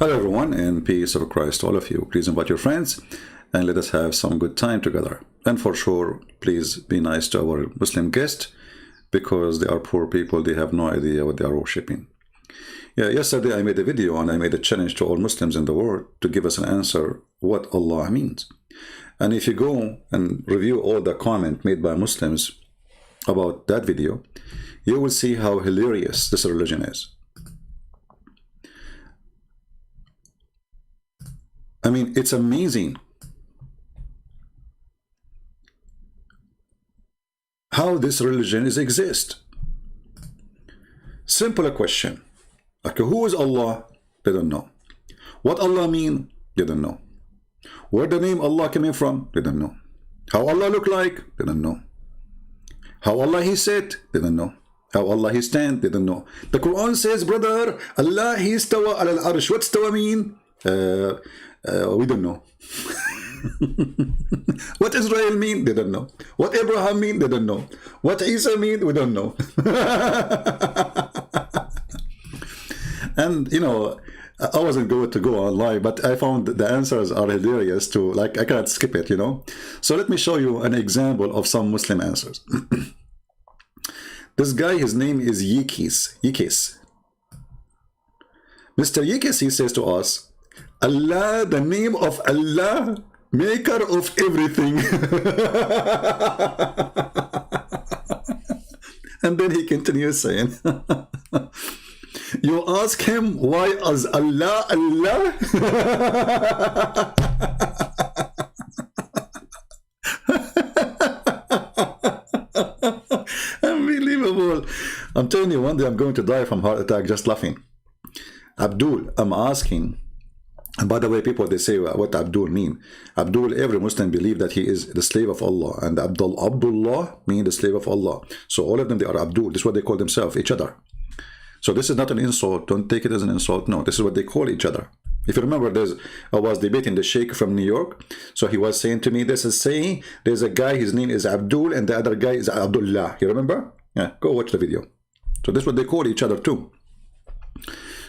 Hello everyone, and peace of Christ to all of you. Please invite your friends and let us have some good time together. And for sure, please be nice to our Muslim guests because they are poor people. They have no idea what they are worshipping. Yeah, yesterday I made a video and I made a challenge to all Muslims in the world to give us an answer what Allah means. And if you go and review all the comments made by Muslims about that video, you will see how hilarious this religion is. I mean, it's amazing how this religion exists. Simple question. Okay, who is Allah? They don't know. What Allah mean? They don't know. Where the name Allah came from? They don't know. How Allah look like? They don't know. How Allah He sit? They don't know. How Allah He stand? They don't know. The Quran says, brother, Allah He istawa al arsh. What istawa mean? We don't know. What Israel mean? They don't know. What Abraham mean? They don't know. What Isa mean? We don't know. And you know, I wasn't going to go online, but I found the answers are hilarious too. Like I can't skip it, you know. So let me show you an example of some Muslim answers. This guy, his name is Yikis. Mr. Yikis, he says to us, Allah, the name of Allah, maker of everything. And then he continues saying, you ask him, why is Allah Allah? Unbelievable. I'm telling you, one day I'm going to die from heart attack just laughing. Abdul, I'm asking. And by the way, people, they say what Abdul mean. Abdul, every Muslim believe that he is the slave of Allah. And Abdullah mean the slave of Allah. So all of them, they are Abdul. This is what they call themselves, each other. So this is not an insult. Don't take it as an insult. No, this is what they call each other. If you remember, I was debating the Sheikh from New York. So he was saying to me, this is saying there's a guy, his name is Abdul, and the other guy is Abdullah. You remember? Yeah, go watch the video. So this is what they call each other too.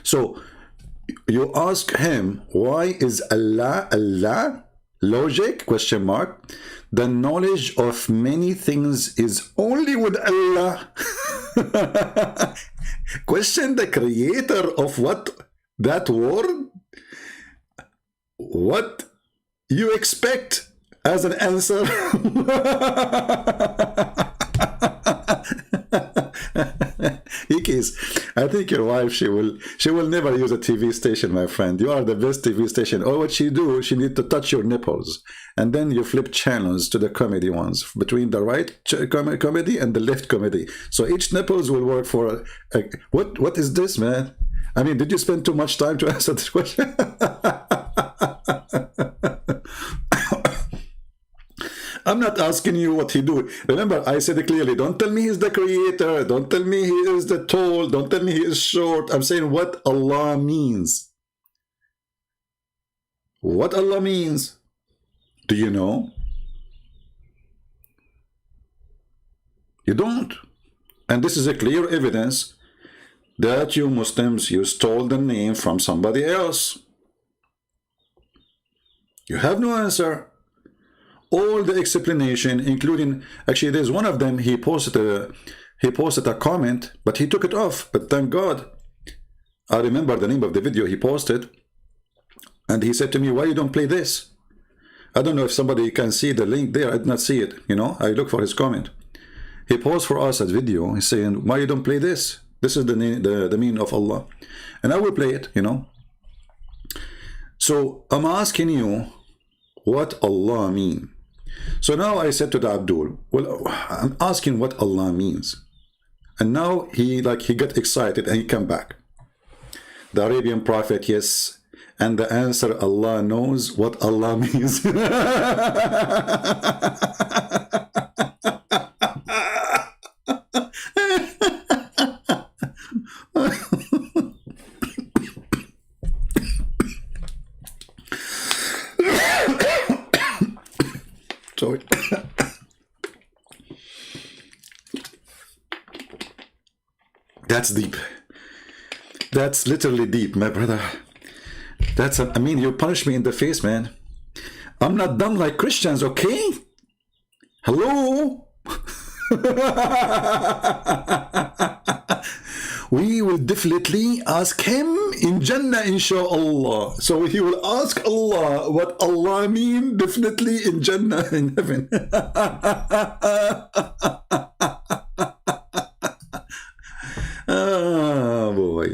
So you ask him, why is Allah Allah? Logic, question mark. The knowledge of many things is only with Allah. Question the creator of what? That word? What you expect as an answer? Ikis, I think your wife, she will never use a TV station, my friend. You are the best TV station. All what she do, she need to touch your nipples, and then you flip channels to the comedy ones between the right comedy and the left comedy. So each nipples will work for what is this, man? I mean, did you spend too much time to answer this question? I'm not asking you what he do. Remember, I said it clearly. Don't tell me he's the creator. Don't tell me he is the tall. Don't tell me he is short. I'm saying what Allah means. What Allah means. Do you know? You don't. And this is a clear evidence that you Muslims, you stole the name from somebody else. You have no answer. All the explanation, including, actually there's one of them, he posted a comment, but he took it off. But thank God, I remember the name of the video he posted, and he said to me, why you don't play this? I don't know if somebody can see the link there. I did not see it, you know. I look for his comment. He posed for us a video. He's saying, why you don't play this? This is the meaning of Allah. And I will play it, you know. So I'm asking you what Allah mean. So now I said to the Abdul, well, I'm asking what Allah means. And now he got excited and he came back. The Arabian Prophet, yes. And the answer, Allah knows what Allah means. Sorry. That's deep. That's literally deep, my brother. That's, I mean, you punish me in the face, man. I'm not dumb like Christians, okay? Hello? We will definitely ask him in Jannah, inshallah. So he will ask Allah what Allah mean definitely in Jannah, in heaven. Oh boy.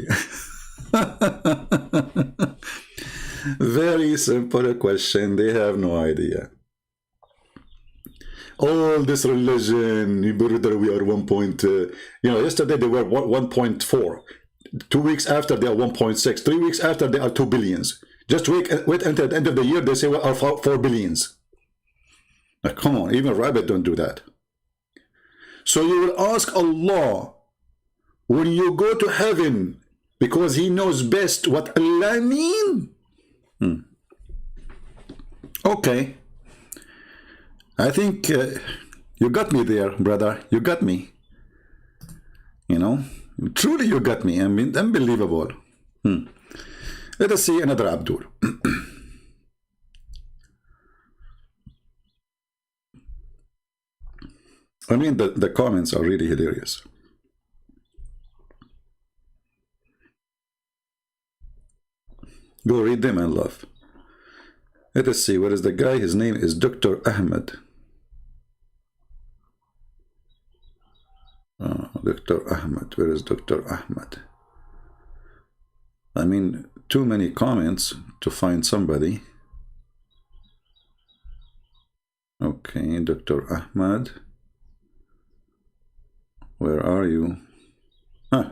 Very simple question. They have no idea. All this religion, brother, we are 1 point, yesterday they were 1.4. 2 weeks after they are 1.6. 3 weeks after they are 2 billions. Just wait until the end of the year, they say we are 4 billions. Now, come on, even rabbit don't do that. So you will ask Allah when you go to heaven, because he knows best what Allah mean. Okay. I think you got me there, brother. You got me. You know, truly you got me. I mean, unbelievable. Let us see another Abdul. I mean, the comments are really hilarious. Go read them and laugh. Let us see, what is the guy? His name is Dr. Ahmed. Dr. Ahmed. Where is Dr. Ahmed? I mean, too many comments to find somebody. Okay, Dr. Ahmed. Where are you?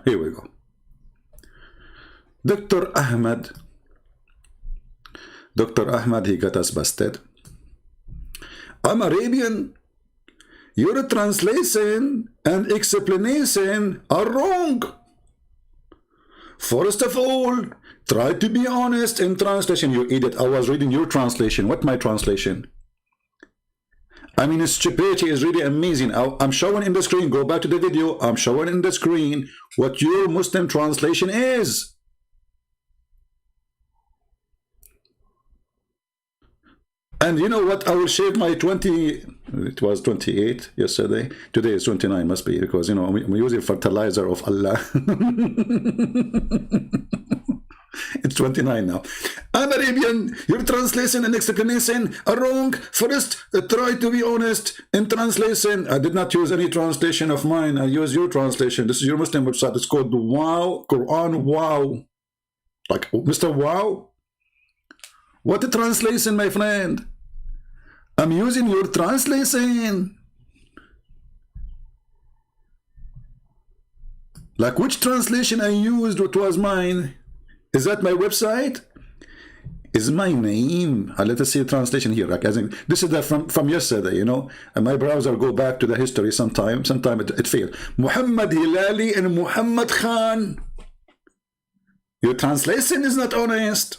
Here we go. Dr. Ahmed. Dr. Ahmed, he got us busted. I'm Arabian. Your translation and explanation are wrong. First of all, try to be honest in translation. You idiot. I was reading your translation. What my translation? I mean, stupidity is really amazing. I'm showing in the screen. Go back to the video. I'm showing in the screen what your Muslim translation is. And you know what? I will shave my 20, it was 28 yesterday. Today is 29, must be, because, you know, I'm using fertilizer of Allah. It's 29 now. I'm Arabian. Your translation and explanation are wrong. First, try to be honest in translation. I did not use any translation of mine. I use your translation. This is your Muslim website. It's called Wow, Quran Wow. Like Mr. Wow? What a translation, my friend. I'm using your translation. Like which translation I used, what was mine? Is that my website? Is my name? Let us see a translation here. Like, I think this is from yesterday, you know. And my browser go back to the history sometime. Sometime it failed. Muhammad Hilali and Muhammad Khan. Your translation is not honest.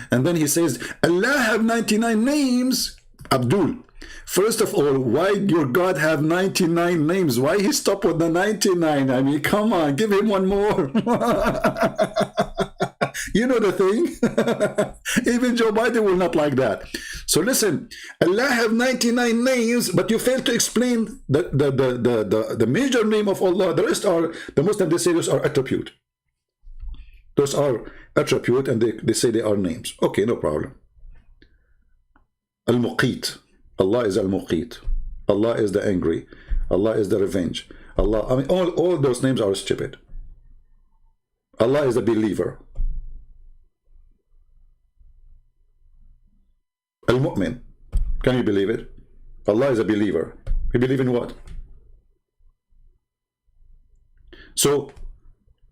And then he says, Allah have 99 names. Abdul, first of all, why your God have 99 names? Why he stop with the 99? I mean, come on, give him one more. You know the thing? Even Joe Biden will not like that. So listen, Allah have 99 names, but you fail to explain the major name of Allah. The rest are, the Muslim, they say those are attribute. Those are attribute, and they say they are names. Okay, no problem. Al-Muqit. Allah is Al-Muqit. Allah is the angry. Allah is the revenge. Allah, I mean, all those names are stupid. Allah is the believer. Al-Mu'min. Can you believe it? Allah is a believer. You believe in what? So,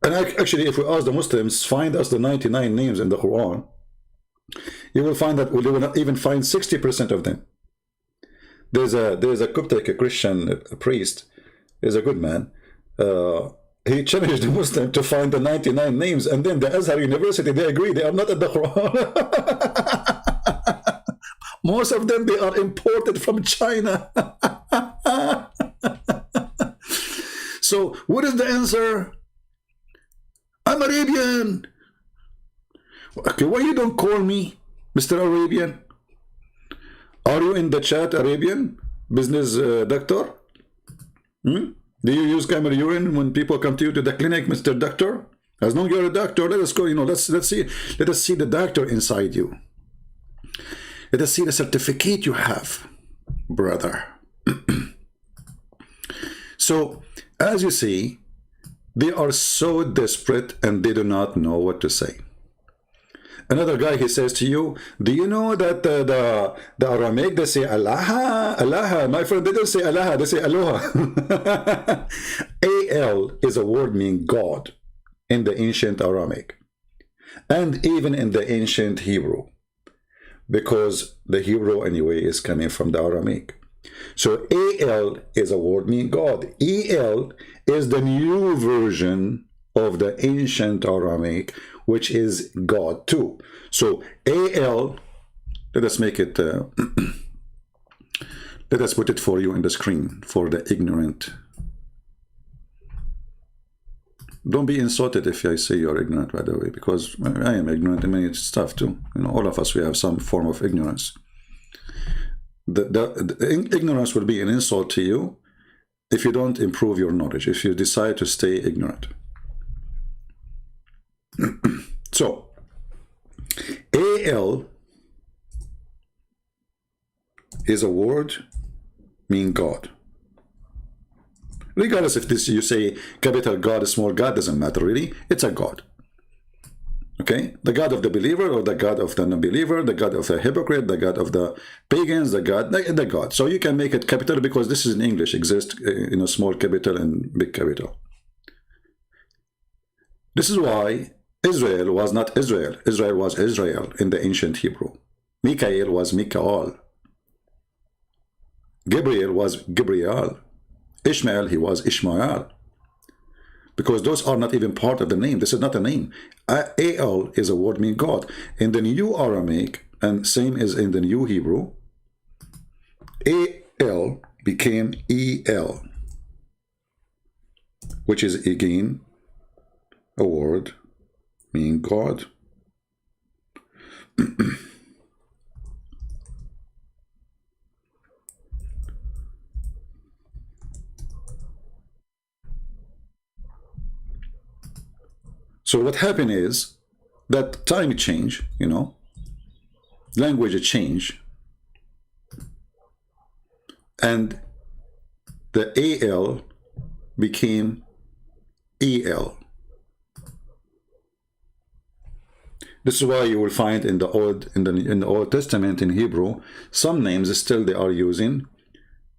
and actually, if we ask the Muslims, find us the 99 names in the Quran, you will find that they will not even find 60% of them. There's a Coptic, a Christian priest, is a good man. He challenged the Muslim to find the 99 names, and then the Azhar University, they agree they are not in the Quran. Most of them, they are imported from China. So what is the answer? I'm Arabian. Okay, why you don't call me Mr. Arabian? Are you in the chat Arabian? Business doctor? Do you use camera urine when people come to you to the clinic, Mr. Doctor? As long as you're a doctor, let us go, let's see, let us see the doctor inside you. Let us see the certificate you have, brother. So, as you see, they are so desperate and they do not know what to say. Another guy, he says to you, do you know that the Aramaic, they say Allah? Allah. My friend, they don't say Allah, they say Aloha. Al is a word meaning God in the ancient Aramaic. And even in the ancient Hebrew. Because the Hebrew, anyway, is coming from the Aramaic. So Al is a word meaning God. El is the new version of the ancient Aramaic, which is God too. So Al, let us make it, let us put it for you in the screen for the ignorant. Don't be insulted if I say you're ignorant, by the way, because I am ignorant in many stuff too. All of us, we have some form of ignorance. The ignorance will be an insult to you if you don't improve your knowledge, if you decide to stay ignorant. So, Al is a word meaning God. Regardless if this you say capital God, small God, doesn't matter really. It's a God. Okay? The God of the believer or the God of the non-believer, the God of the hypocrite, the God of the pagans, the God. So you can make it capital because this is in English, exists small capital and big capital. This is why Israel was not Israel. Israel was Israel in the ancient Hebrew. Mikael was Mikael. Gabriel was Gabriel. Ishmael, he was Ishmael. Because those are not even part of the name. This is not a name. Al is a word meaning God. In the new Aramaic, and same as in the new Hebrew, Al became El, which is again a word meaning God. So what happened is that time change, language change, and the Al became El. This is why you will find in the Old Testament in Hebrew, some names still they are using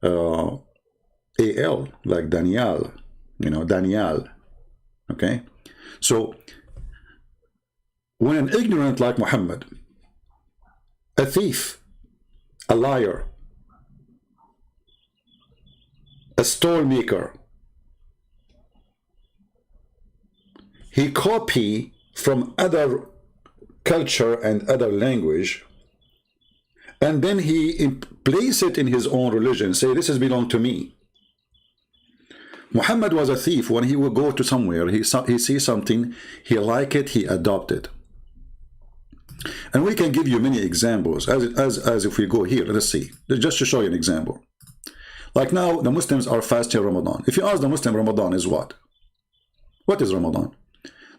Al, like Daniel, Daniel. Okay, so when an ignorant like Muhammad, a thief, a liar, a stone maker, he copy from other culture and other language, and then he place it in his own religion, say this has belonged to me. Muhammad was a thief. When he would go to somewhere, he sees something, he like it, he adopt it. And we can give you many examples, as if we go here, let us see, just to show you an example. Like now, the Muslims are fasting Ramadan. If you ask the Muslim, Ramadan is what? What is Ramadan?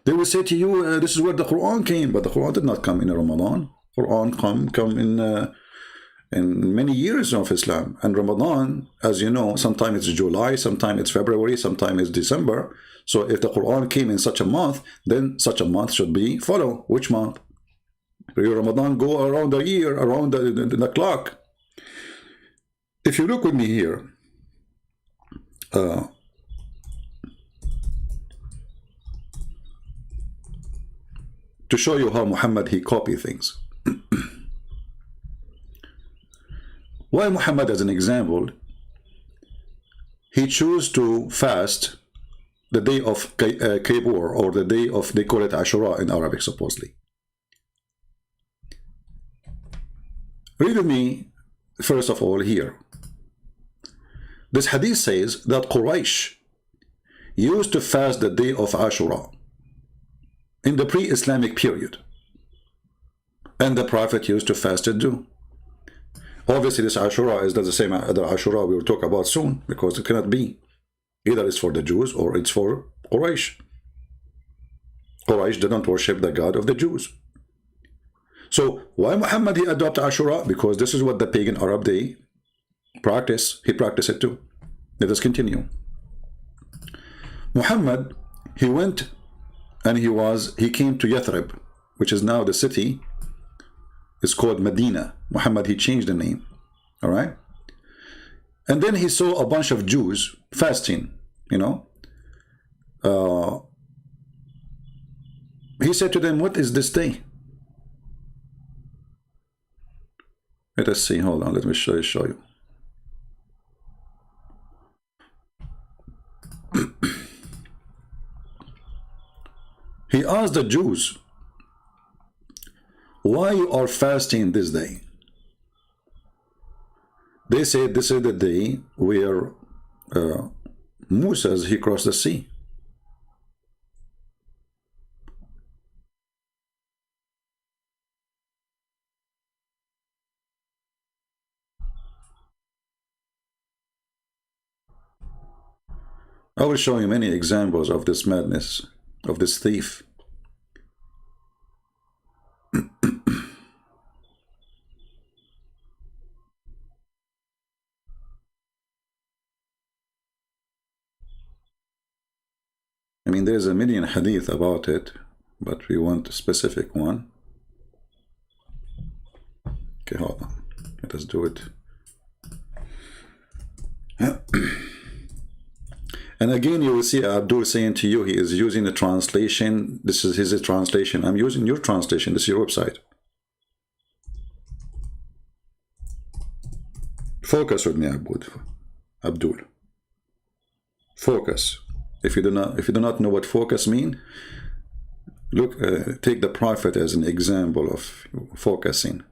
They will say to you, this is where the Quran came, but the Quran did not come in Ramadan. Quran come in many years of Islam. And Ramadan, as you know, sometimes it's July, sometimes it's February, sometimes it's December. So if the Quran came in such a month, then such a month should be follow. Which month? Your Ramadan go around the year, around the clock. If you look with me here, to show you how Muhammad, he copied things. Why Muhammad, as an example, he chose to fast the day of Kippur, or the day of, they call it Ashura in Arabic, supposedly. Read with me, first of all, here. This hadith says that Quraysh used to fast the day of Ashura. in the pre-Islamic period. And the Prophet used to fast it too. Obviously, this Ashura is not the same the Ashura we will talk about soon, because it cannot be. Either it's for the Jews or it's for Quraysh. Quraysh didn't worship the God of the Jews. So why Muhammad he adopted Ashura? Because this is what the pagan Arab they practice. He practiced it too. Let us continue. Muhammad, he went and he came to Yathrib, which is now the city. It's called Medina. Muhammad, he changed the name. All right. And then he saw a bunch of Jews fasting, you know. He said to them, what is this day? Let us see. Hold on. Let me show you. He asked the Jews, why you are fasting this day? They said this is the day where Moses he crossed the sea. I will show you many examples of this madness, of this thief. I mean, there's a million hadith about it, but we want a specific one. Okay, hold on. Let us do it. And again, you will see Abdul saying to you, he is using a translation. This is his translation. I'm using your translation. This is your website. Focus with me, Abdul. Focus. If you do not know what focus mean, look, take the Prophet as an example of focusing.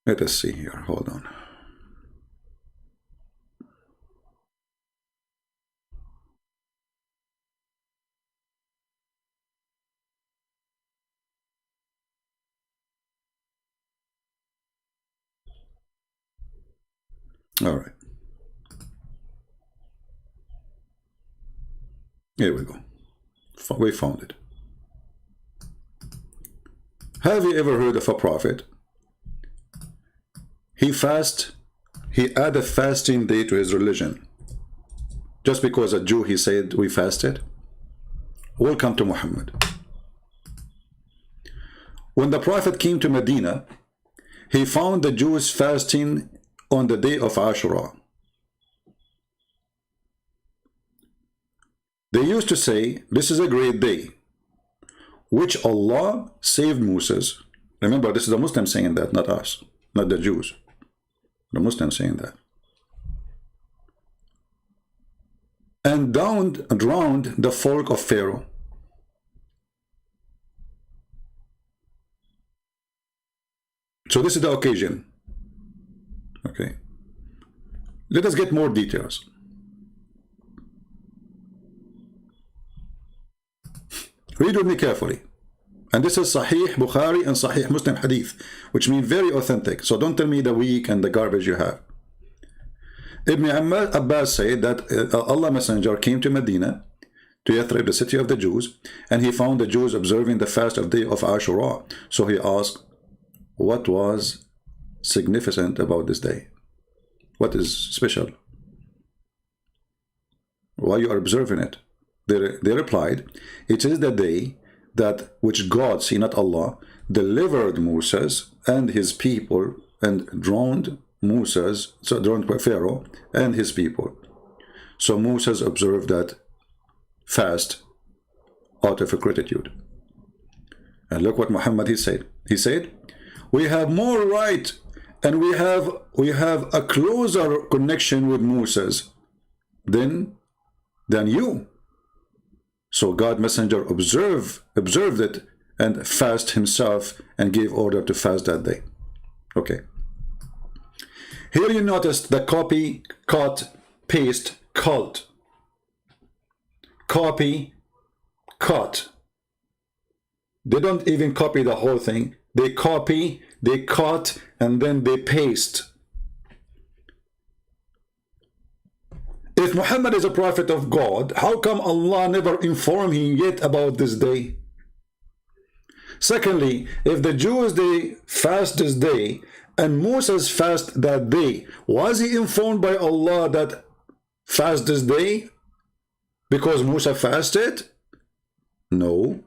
Let us see here. Hold on. All right. Here we go. We found it. Have you ever heard of a prophet? He added fasting day to his religion. Just because a Jew, he said, we fasted. Welcome to Muhammad. When the Prophet came to Medina, he found the Jews fasting on the day of Ashura. They used to say, this is a great day, which Allah saved Moses. Remember, this is the Muslims saying that, not us, not the Jews. The Muslims saying that. And drowned the folk of Pharaoh. So this is the occasion. Okay. Let us get more details. Read with me carefully. And this is Sahih Bukhari and Sahih Muslim Hadith, which mean very authentic. So don't tell me the weak and the garbage you have. Ibn Abbas said that Allah Messenger came to Medina, to Yathrib, the city of the Jews, and he found the Jews observing the fast of day of Ashura. So he asked, what was significant about this day? What is special? Why you are observing it? They replied, it is the day that which God, see not Allah, delivered Moses and his people and drowned Pharaoh and his people. So Moses observed that fast out of gratitude. And look what Muhammad he said. He said, we have more right and we have a closer connection with Moses than you. So God Messenger observed it and fast himself and gave order to fast that day. Okay. Here you notice the copy, cut, paste, cult. Copy, cut. They don't even copy the whole thing. They copy, they cut, and then they paste. If Muhammad is a prophet of God, how come Allah never informed him yet about this day? Secondly, if the Jews, they fast this day, and Moses fast that day, was he informed by Allah that fast this day because Musa fasted? No.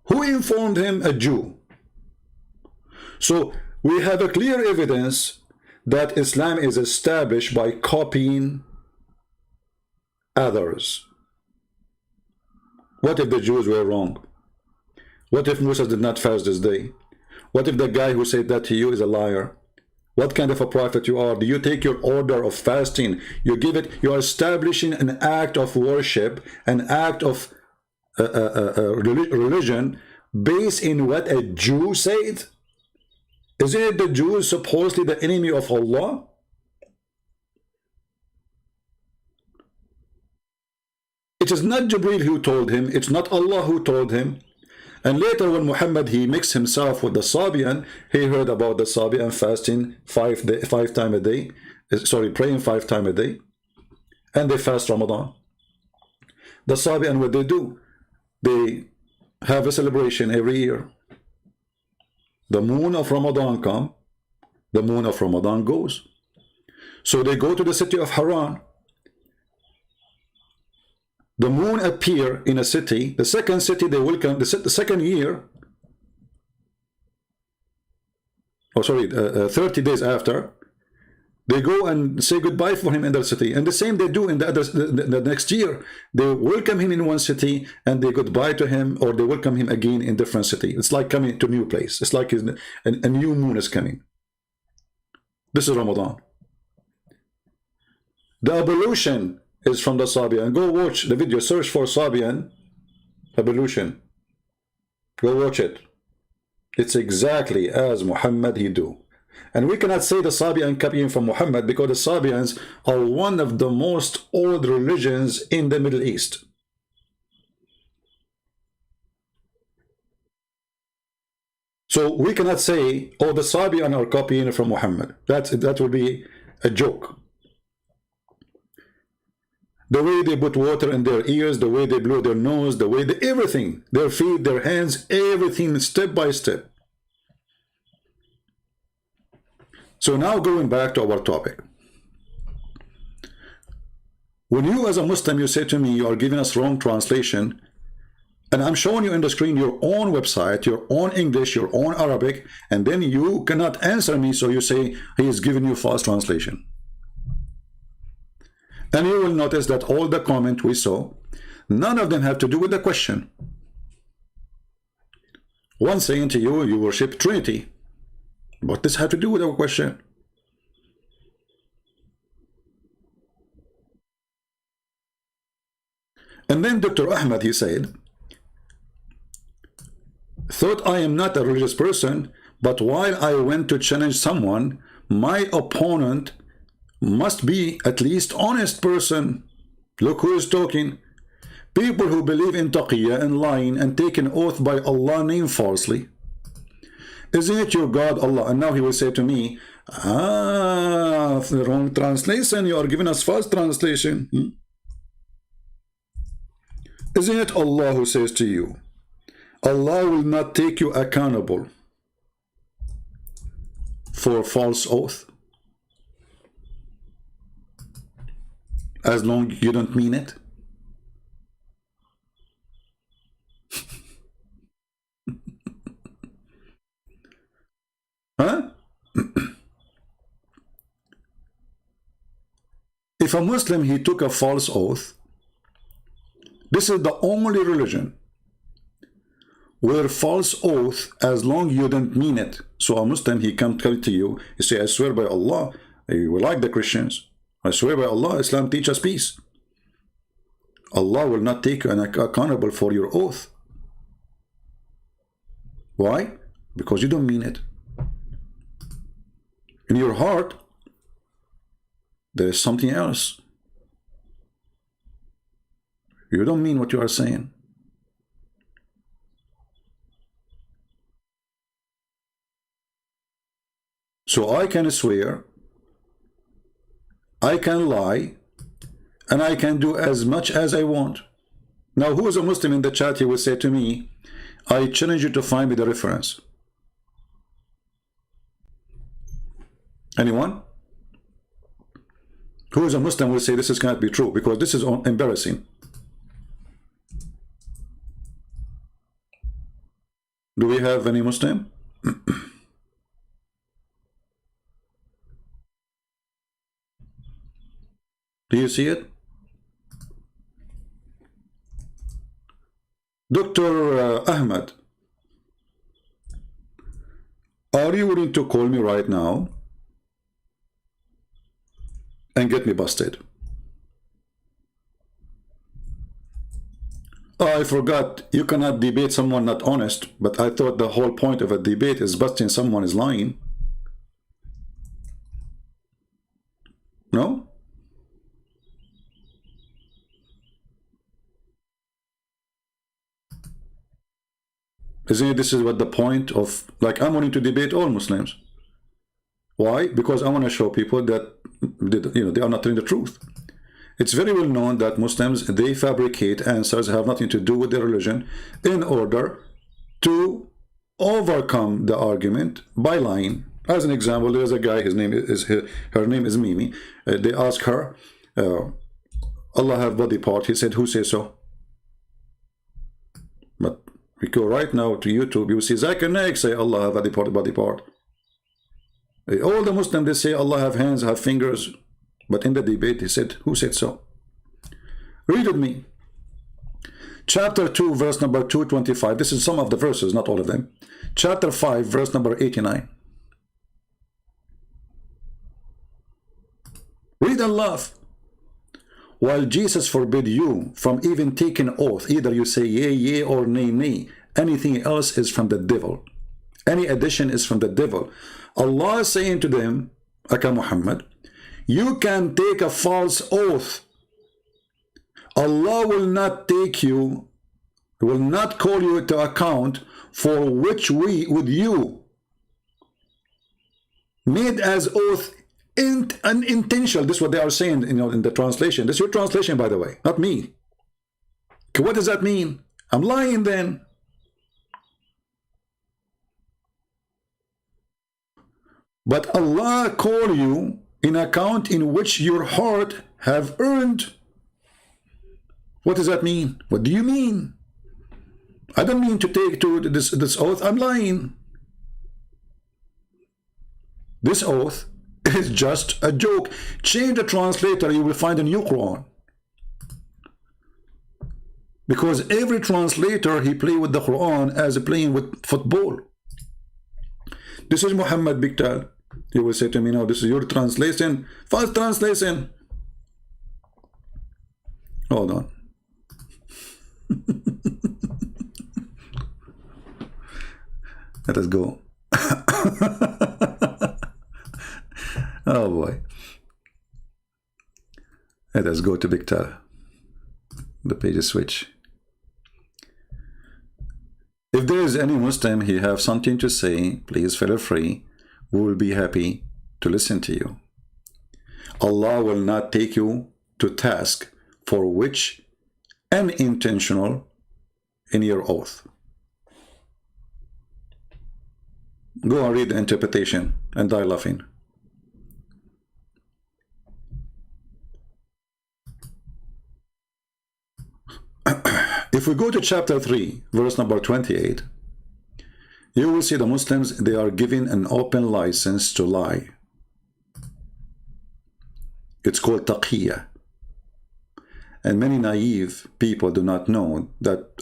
Who informed him? A Jew. So we have a clear evidence that Islam is established by copying others. What if the Jews were wrong? What if Musa did not fast this day? What if the guy who said that to you is a liar? What kind of a prophet you are? Do you take your order of fasting, you give it, you are establishing an act of worship, an act of religion based in what a Jew said? Isn't it the Jews supposedly the enemy of Allah? It is not Jibreel who told him, it's not Allah who told him. And later when Muhammad, he mixed himself with the Sabian, he heard about the Sabian fasting five times a day, sorry, praying 5 times a day, and they fast Ramadan. The Sabian, what they do? They have a celebration every year. The moon of Ramadan comes, the moon of Ramadan goes. So they go to the city of Haran. The moon appear in a city. The second city they will come, the second year, oh sorry, 30 days after, they go and say goodbye for him in their city. And the same they do in the next year. They welcome him in one city and they goodbye to him, or they welcome him again in different city. It's like coming to a new place. It's like a new moon is coming. This is Ramadan. The ablution is from the Sabian. Go watch the video, search for Sabian ablution. Go watch it. It's exactly as Muhammad he do. And we cannot say the Sabian copying from Muhammad, because the Sabians are one of the most old religions in the Middle East. So we cannot say, oh, the Sabian are copying from Muhammad. That would be a joke. The way they put water in their ears, the way they blow their nose, the way everything, their feet, their hands, everything step by step. So now going back to our topic. When you as a Muslim, you say to me, you are giving us wrong translation, and I'm showing you on the screen your own website, your own English, your own Arabic, and then you cannot answer me, so you say he is giving you false translation. And you will notice that all the comments we saw, none of them have to do with the question. One saying to you, you worship Trinity. What does this have to do with our question? And then Dr. Ahmed, he said, thought I am not a religious person, but while I went to challenge someone, my opponent must be at least honest person. Look who is talking. People who believe in taqiyya and lying and take an oath by Allah name falsely. Isn't it your God Allah? And now he will say to me, the wrong translation, you are giving us false translation. Isn't it Allah who says to you, Allah will not take you accountable for false oath? As long as you don't mean it. Huh? If a Muslim, he took a false oath, this is the only religion where false oath, as long as you don't mean it. So a Muslim, he come to you, he say, I swear by Allah, we like the Christians. I swear by Allah, Islam teaches peace. Allah will not take you accountable for your oath. Why? Because you don't mean it. In your heart, there is something else. You don't mean what you are saying. So I can swear, I can lie, and I can do as much as I want. Now, who is a Muslim in the chat? He will say to me, I challenge you to find me the reference. Anyone? Who is a Muslim will say this cannot be true, because this is embarrassing. Do we have any Muslim? Do you see it? Dr. Ahmed, are you willing to call me right now and get me busted? Oh, I forgot, you cannot debate someone not honest, but I thought the whole point of a debate is busting someone is lying. No? Isn't it, this is what the point of, like, I'm wanting to debate all Muslims. Why? Because I want to show people that, you know, they are not telling the truth. It's very well known that Muslims, they fabricate answers that have nothing to do with their religion in order to overcome the argument by lying. As an example, there's a guy, his name is, her name is Mimi. They ask her, Allah have body part. He said, who says so? But we go right now to YouTube, you see Zakir Naik say Allah have body part. All the Muslims, they say Allah have hands, have fingers. But in the debate, he said, who said so? Read with me. Chapter 2, verse number 225. This is some of the verses, not all of them. Chapter 5, verse number 89. Read and laugh. While Jesus forbid you from even taking oath, either you say yea, yea, or nay, nay. Anything else is from the devil. Any addition is from the devil. Allah is saying to them, Aka Muhammad, you can take a false oath. Allah will not take you, will not call you to account for which we, with you, made as oath unintentional. This is what they are saying, you know, in the translation. This is your translation, by the way, not me. Okay, what does that mean? I'm lying then. But Allah call you in account in which your heart have earned. What does that mean? What do you mean? I don't mean to take to this oath. I'm lying. This oath is just a joke. Change the translator, you will find a new Quran. Because every translator, he play with the Quran as playing with football. This is Muhammad Biktal. You will say to me, no, this is your translation. False translation. Hold on. Let us go. Oh boy. Let us go to Biktal. The pages switch. If there is any Muslim, he have something to say, please feel free. We will be happy to listen to you. Allah will not take you to task for which unintentional in your oath. Go and read the interpretation and die laughing. If we go to chapter 3, verse number 28, you will see the Muslims, they are given an open license to lie. It's called taqiyya. And many naive people do not know that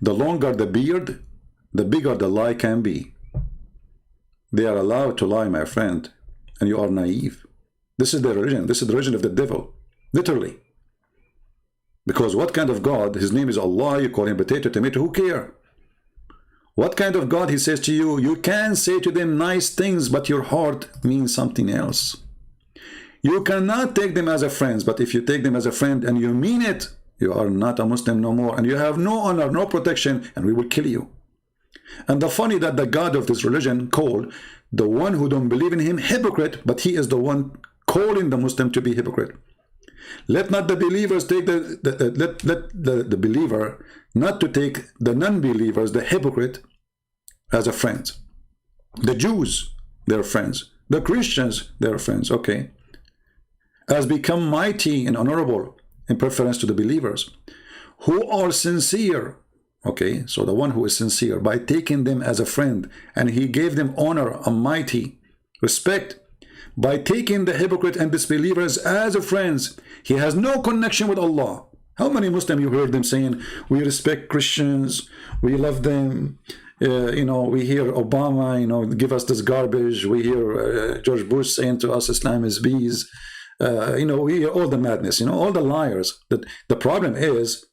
the longer the beard, the bigger the lie can be. They are allowed to lie, my friend, and you are naive. This is their religion. This is the religion of the devil, literally. Because what kind of God? His name is Allah. You call him potato, tomato, who care? What kind of God? He says to you, you can say to them nice things, but your heart means something else. You cannot take them as a friend, but if you take them as a friend and you mean it, You are not a Muslim no more, and you have no honor, no protection, and we will kill you. And the funny that the God of this religion called the one who don't believe in him hypocrite, but he is the one calling the Muslim to be hypocrite. Let not the believers take the believer not to take the non-believers, the hypocrite, as a friend. The Jews, they're friends. The Christians, they're friends. Okay. As become mighty and honorable in preference to the believers who are sincere. Okay, so the one who is sincere, by taking them as a friend, and he gave them honor, a mighty respect, by taking the hypocrite and disbelievers as a friends, he has no connection with Allah. How many Muslims you heard them saying, we respect Christians, we love them, you know, we hear Obama, you know, give us this garbage, we hear George Bush saying to us, Islam is bees, you know, we hear all the madness, you know, all the liars. That the problem is,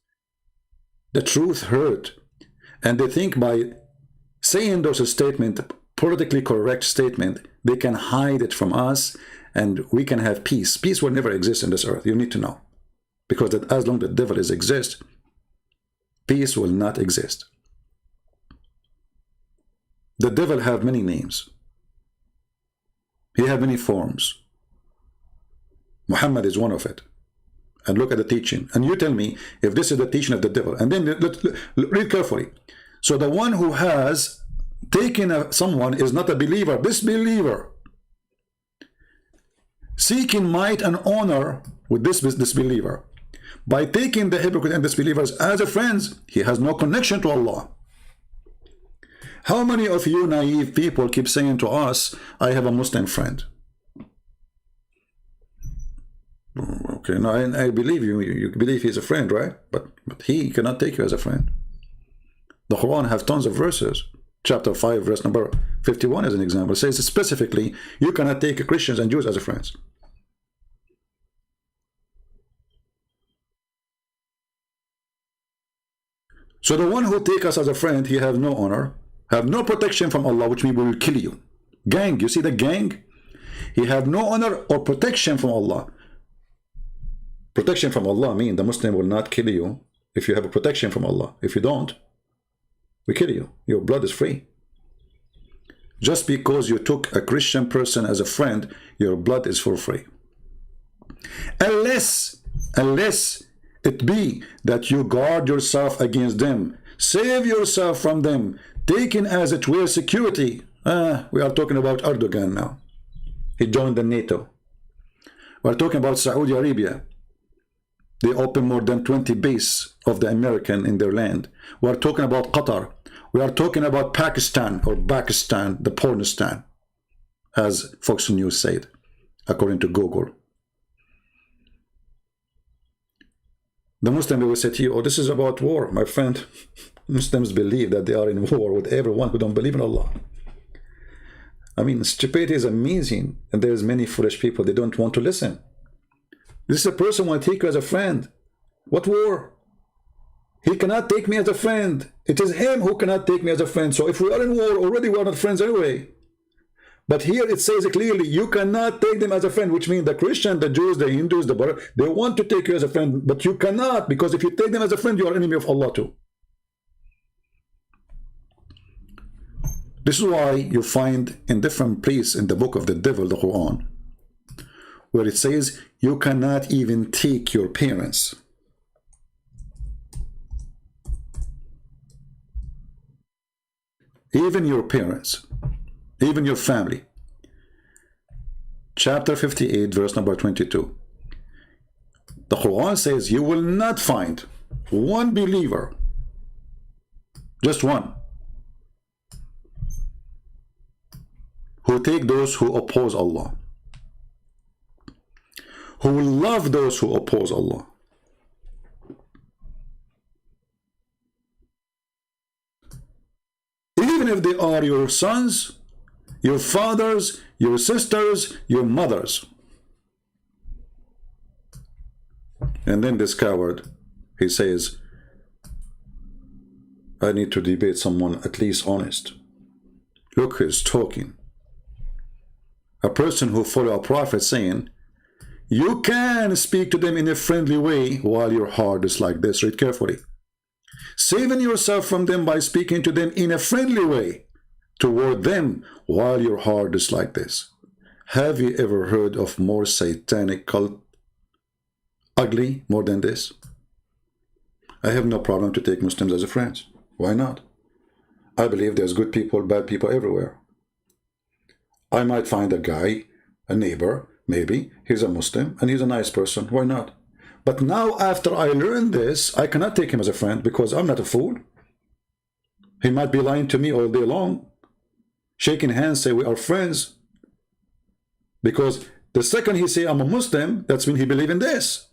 the truth hurt, and they think by saying those statements, politically correct statement, they can hide it from us, and we can have peace. Peace will never exist in this earth. You need to know, because that as long as the devil exists, peace will not exist. The devil have many names. He have many forms. Muhammad is one of it. And look at the teaching, and you tell me if this is the teaching of the devil. And then read carefully. So the one who has taken someone is not a believer, disbeliever, seeking might and honor with this disbeliever. By taking the hypocrite and disbelievers as a friends, he has no connection to Allah. How many of you naive people keep saying to us, I have a Muslim friend? Okay, no, I believe you. You believe he's a friend, right? But he cannot take you as a friend. The Quran has tons of verses. Chapter 5, verse number 51 as an example, says specifically, you cannot take Christians and Jews as a friends. So the one who take us as a friend, he have no honor, have no protection from Allah, which means we will kill you. Gang, you see the gang? He have no honor or protection from Allah. Protection from Allah means the Muslim will not kill you if you have a protection from Allah. If you don't, we kill you. Your blood is free. Just because you took a Christian person as a friend, your blood is for free. Unless it be that you guard yourself against them, save yourself from them, taken as it were security. We are talking about Erdogan now. He joined the NATO. We are talking about Saudi Arabia. They open more than 20 bases of the American in their land. We are talking about Qatar. We are talking about Pakistan, or Pakistan, the Pornistan, as Fox News said, according to Google. The Muslim will say to you, oh, this is about war, my friend. Muslims believe that they are in war with everyone who don't believe in Allah. I mean, stupidity is amazing, and there's many foolish people, they don't want to listen. This is a person who will take you as a friend. What war? He cannot take me as a friend. It is him who cannot take me as a friend. So if we are in war, already we are not friends anyway. But here it says clearly, you cannot take them as a friend, which means the Christian, the Jews, the Hindus, the Buddha, they want to take you as a friend, but you cannot, because if you take them as a friend, you are enemy of Allah too. This is why you find in different places in the book of the devil, the Quran, where it says, you cannot even take your parents. Even your parents, even your family. Chapter 58, verse number 22. The Quran says, you will not find one believer, just one, who take those who oppose Allah, who will love those who oppose Allah. Even if they are your sons, your fathers, your sisters, your mothers. And then this coward, he says, I need to debate someone at least honest. Look who's talking. A person who follows a prophet saying, You can speak to them in a friendly way while your heart is like this. Read carefully. Saving yourself from them by speaking to them in a friendly way toward them while your heart is like this. Have you ever heard of more satanic cult? Ugly more than this? I have no problem to take Muslims as a friends. Why not? I believe there's good people, bad people everywhere. I might find a guy, a neighbor, maybe, he's a Muslim and he's a nice person. Why not? But now after I learned this, I cannot take him as a friend because I'm not a fool. He might be lying to me all day long, shaking hands, say we are friends. Because the second he say I'm a Muslim, that's when he believe in this.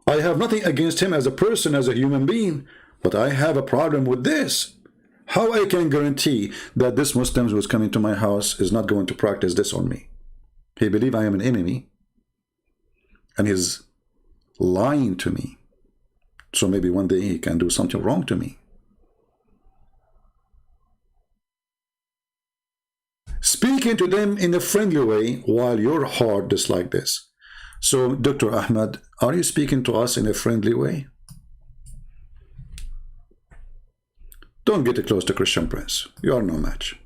I have nothing against him as a person, as a human being, but I have a problem with this. How I can guarantee that this Muslim who is coming to my house is not going to practice this on me? He believe I am an enemy, and he's lying to me. So maybe one day he can do something wrong to me. Speaking to them in a friendly way while your heart is like this. So, Dr. Ahmed, are you speaking to us in a friendly way? Don't get close to Christian Prince. You are no match.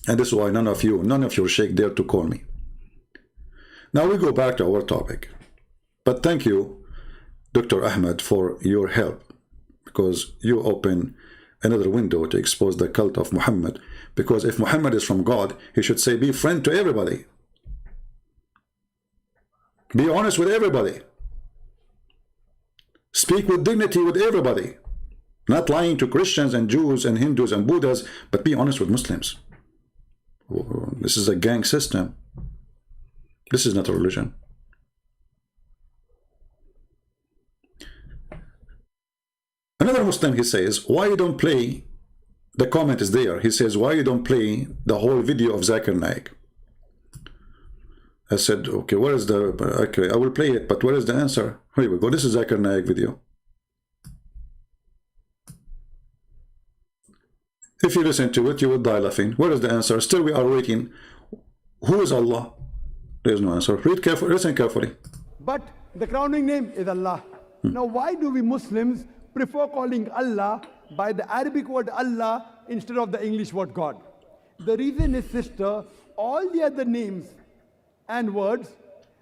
And this is why none of your sheikh dare to call me. Now we go back to our topic. But thank you, Dr. Ahmed, for your help, because you open another window to expose the cult of Muhammad. Because if Muhammad is from God, he should say, be friend to everybody. Be honest with everybody. Speak with dignity with everybody. Not lying to Christians and Jews and Hindus and Buddhas, but be honest with Muslims. This is a gang system. This is not a religion. Another Muslim, he says, why you don't play, the comment is there, he says, why you don't play the whole video of Zakir Naik? I said, okay, where is the, okay, I will play it, but where is the answer? Here we go, this is Zakir Naik video. If you listen to it, you will die laughing. Where is the answer? Still we are waiting. Who is Allah? There is no answer. Read carefully, listen carefully. But the crowning name is Allah. Now why do we Muslims prefer calling Allah by the Arabic word Allah instead of the English word God? The reason is, sister, all the other names and words,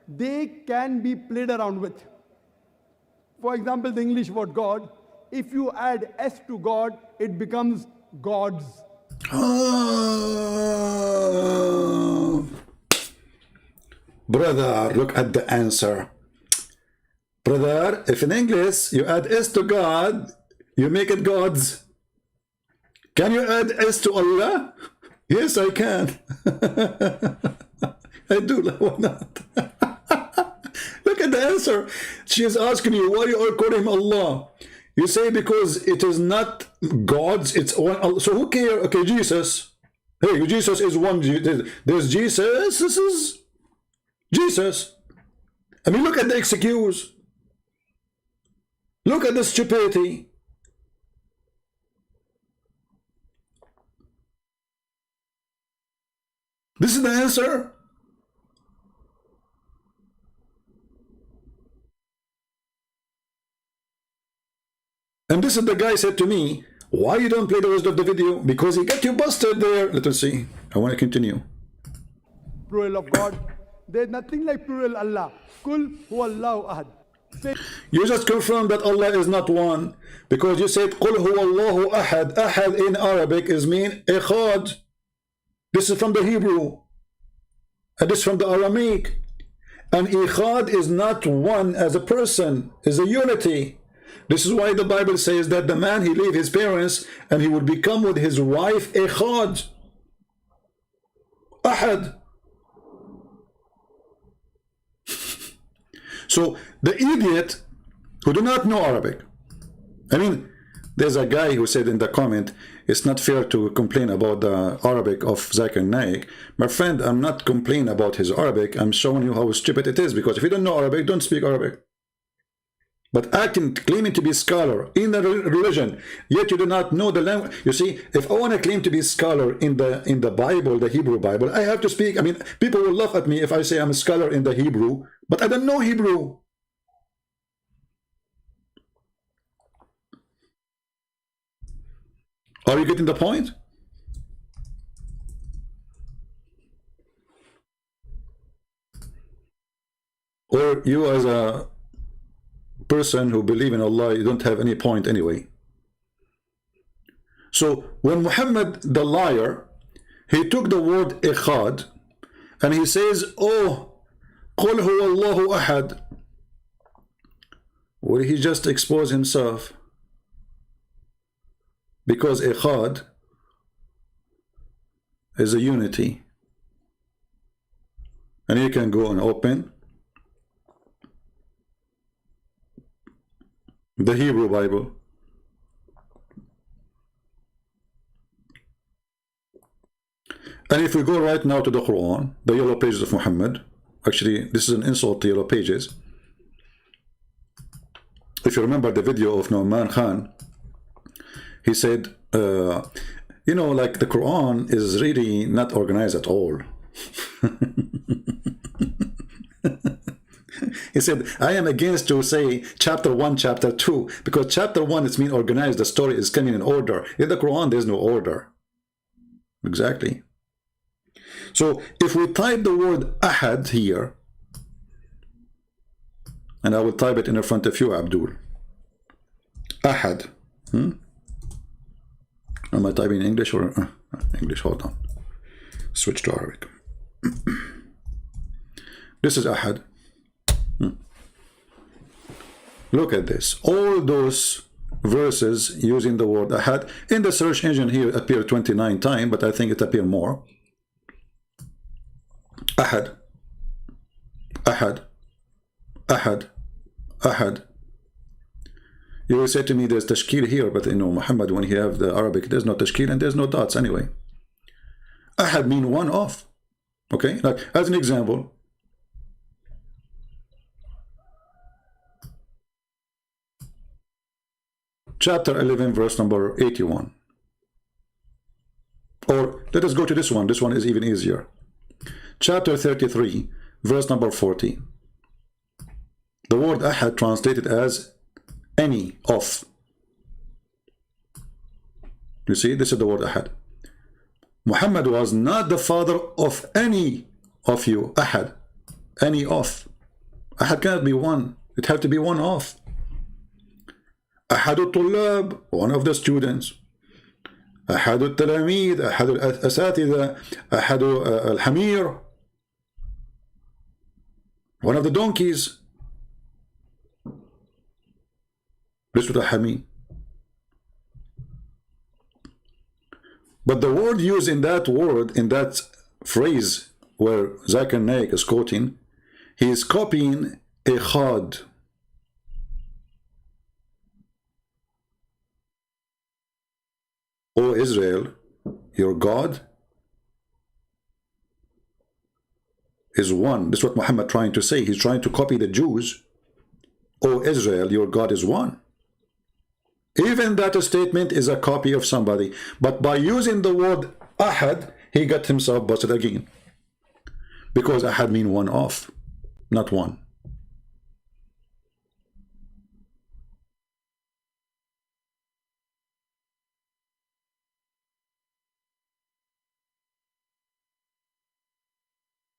they can be played around with. For example, the English word God, if you add S to God, it becomes gods. Oh. Brother, look at the answer. Brother, if in English you add S to God, you make it gods. Can you add S to Allah? Yes, I can. I do. Why not? Look at the answer. She is asking you why you are calling him Allah. You say because it is not gods, it's one Allah. So who cares? Okay, Jesus. Hey, Jesus is one. There's Jesus. This is Jesus. I mean, look at the excuse. Look at the stupidity. This is the answer. And this is the guy said to me, why you don't play the rest of the video? Because he got you busted there. Let us see. I want to continue. Plural of God. There's nothing like plural Allah. Kul huwallahu ahad. You just confirmed that Allah is not one, because you said Qul huwallahu ahad. Ahad in Arabic is mean echad. This is from the Hebrew. And this is from the Aramaic. And echad is not one as a person, is a unity. This is why the Bible says that the man, he leave his parents and he would become with his wife echad. Ahad. So the idiot who do not know Arabic, I mean, there's a guy who said in the comment, it's not fair to complain about the Arabic of Zakir Naik. My friend, I'm not complaining about his Arabic. I'm showing you how stupid it is, because if you don't know Arabic, don't speak Arabic. but claiming to be scholar in the religion, yet you do not know the language. You see, if I want to claim to be scholar in the Bible, the Hebrew Bible, I have to speak. I mean, people will laugh at me if I say I'm a scholar in the Hebrew, but I don't know Hebrew. Are you getting the point? Or you, as a person who believe in Allah, you don't have any point anyway. So when Muhammad the liar, he took the word Echad and he says, oh, Qul huwa Allahu ahad. Well, he just exposed himself, because Echad is a unity. And you can go and open the Hebrew Bible. And if we go right now to the Quran, the yellow pages of Muhammad, actually this is an insult to yellow pages. If you remember the video of Nu'man Khan, he said, you know, like the Quran is really not organized at all. He said, I am against to say chapter 1, chapter 2, because chapter 1 it's mean organized, the story is coming in order. In the Quran there's no order. Exactly. So if we type the word Ahad here, and I will type it in front of you, Abdul. Ahad. Am I typing in English or English? Hold on. Switch to Arabic. This is Ahad. Look at this. All those verses using the word Ahad in the search engine here appear 29 times, but I think it appear more. Ahad. Ahad. Ahad. Ahad. You will say to me there's tashkil here, but you know Muhammad, when he have the Arabic, there's no tashkil and there's no dots anyway. Ahad mean one off. Okay, like as an example, chapter 11 verse number 81. Or let us go to this one. This one is even easier. Chapter 33 verse number 40. The word Ahad translated as any of. You see, this is the word Ahad. Muhammad was not the father of any of you. Ahad. Any of. Ahad cannot be one. It had to be one of. أحد الطلاب, one of the students. أحد التلاميذ, أحد الأساتذة, أحد الحمير, one of the donkeys. This is what Ahad mean. But the word used in that word, in that phrase where Zakir Naik is quoting, he is copying Echad. O Israel, your God is one. This is what Muhammad trying to say. He's trying to copy the Jews. O Israel, your God is one. Even that statement is a copy of somebody. But by using the word Ahad, he got himself busted again. Because Ahad mean one of, not one.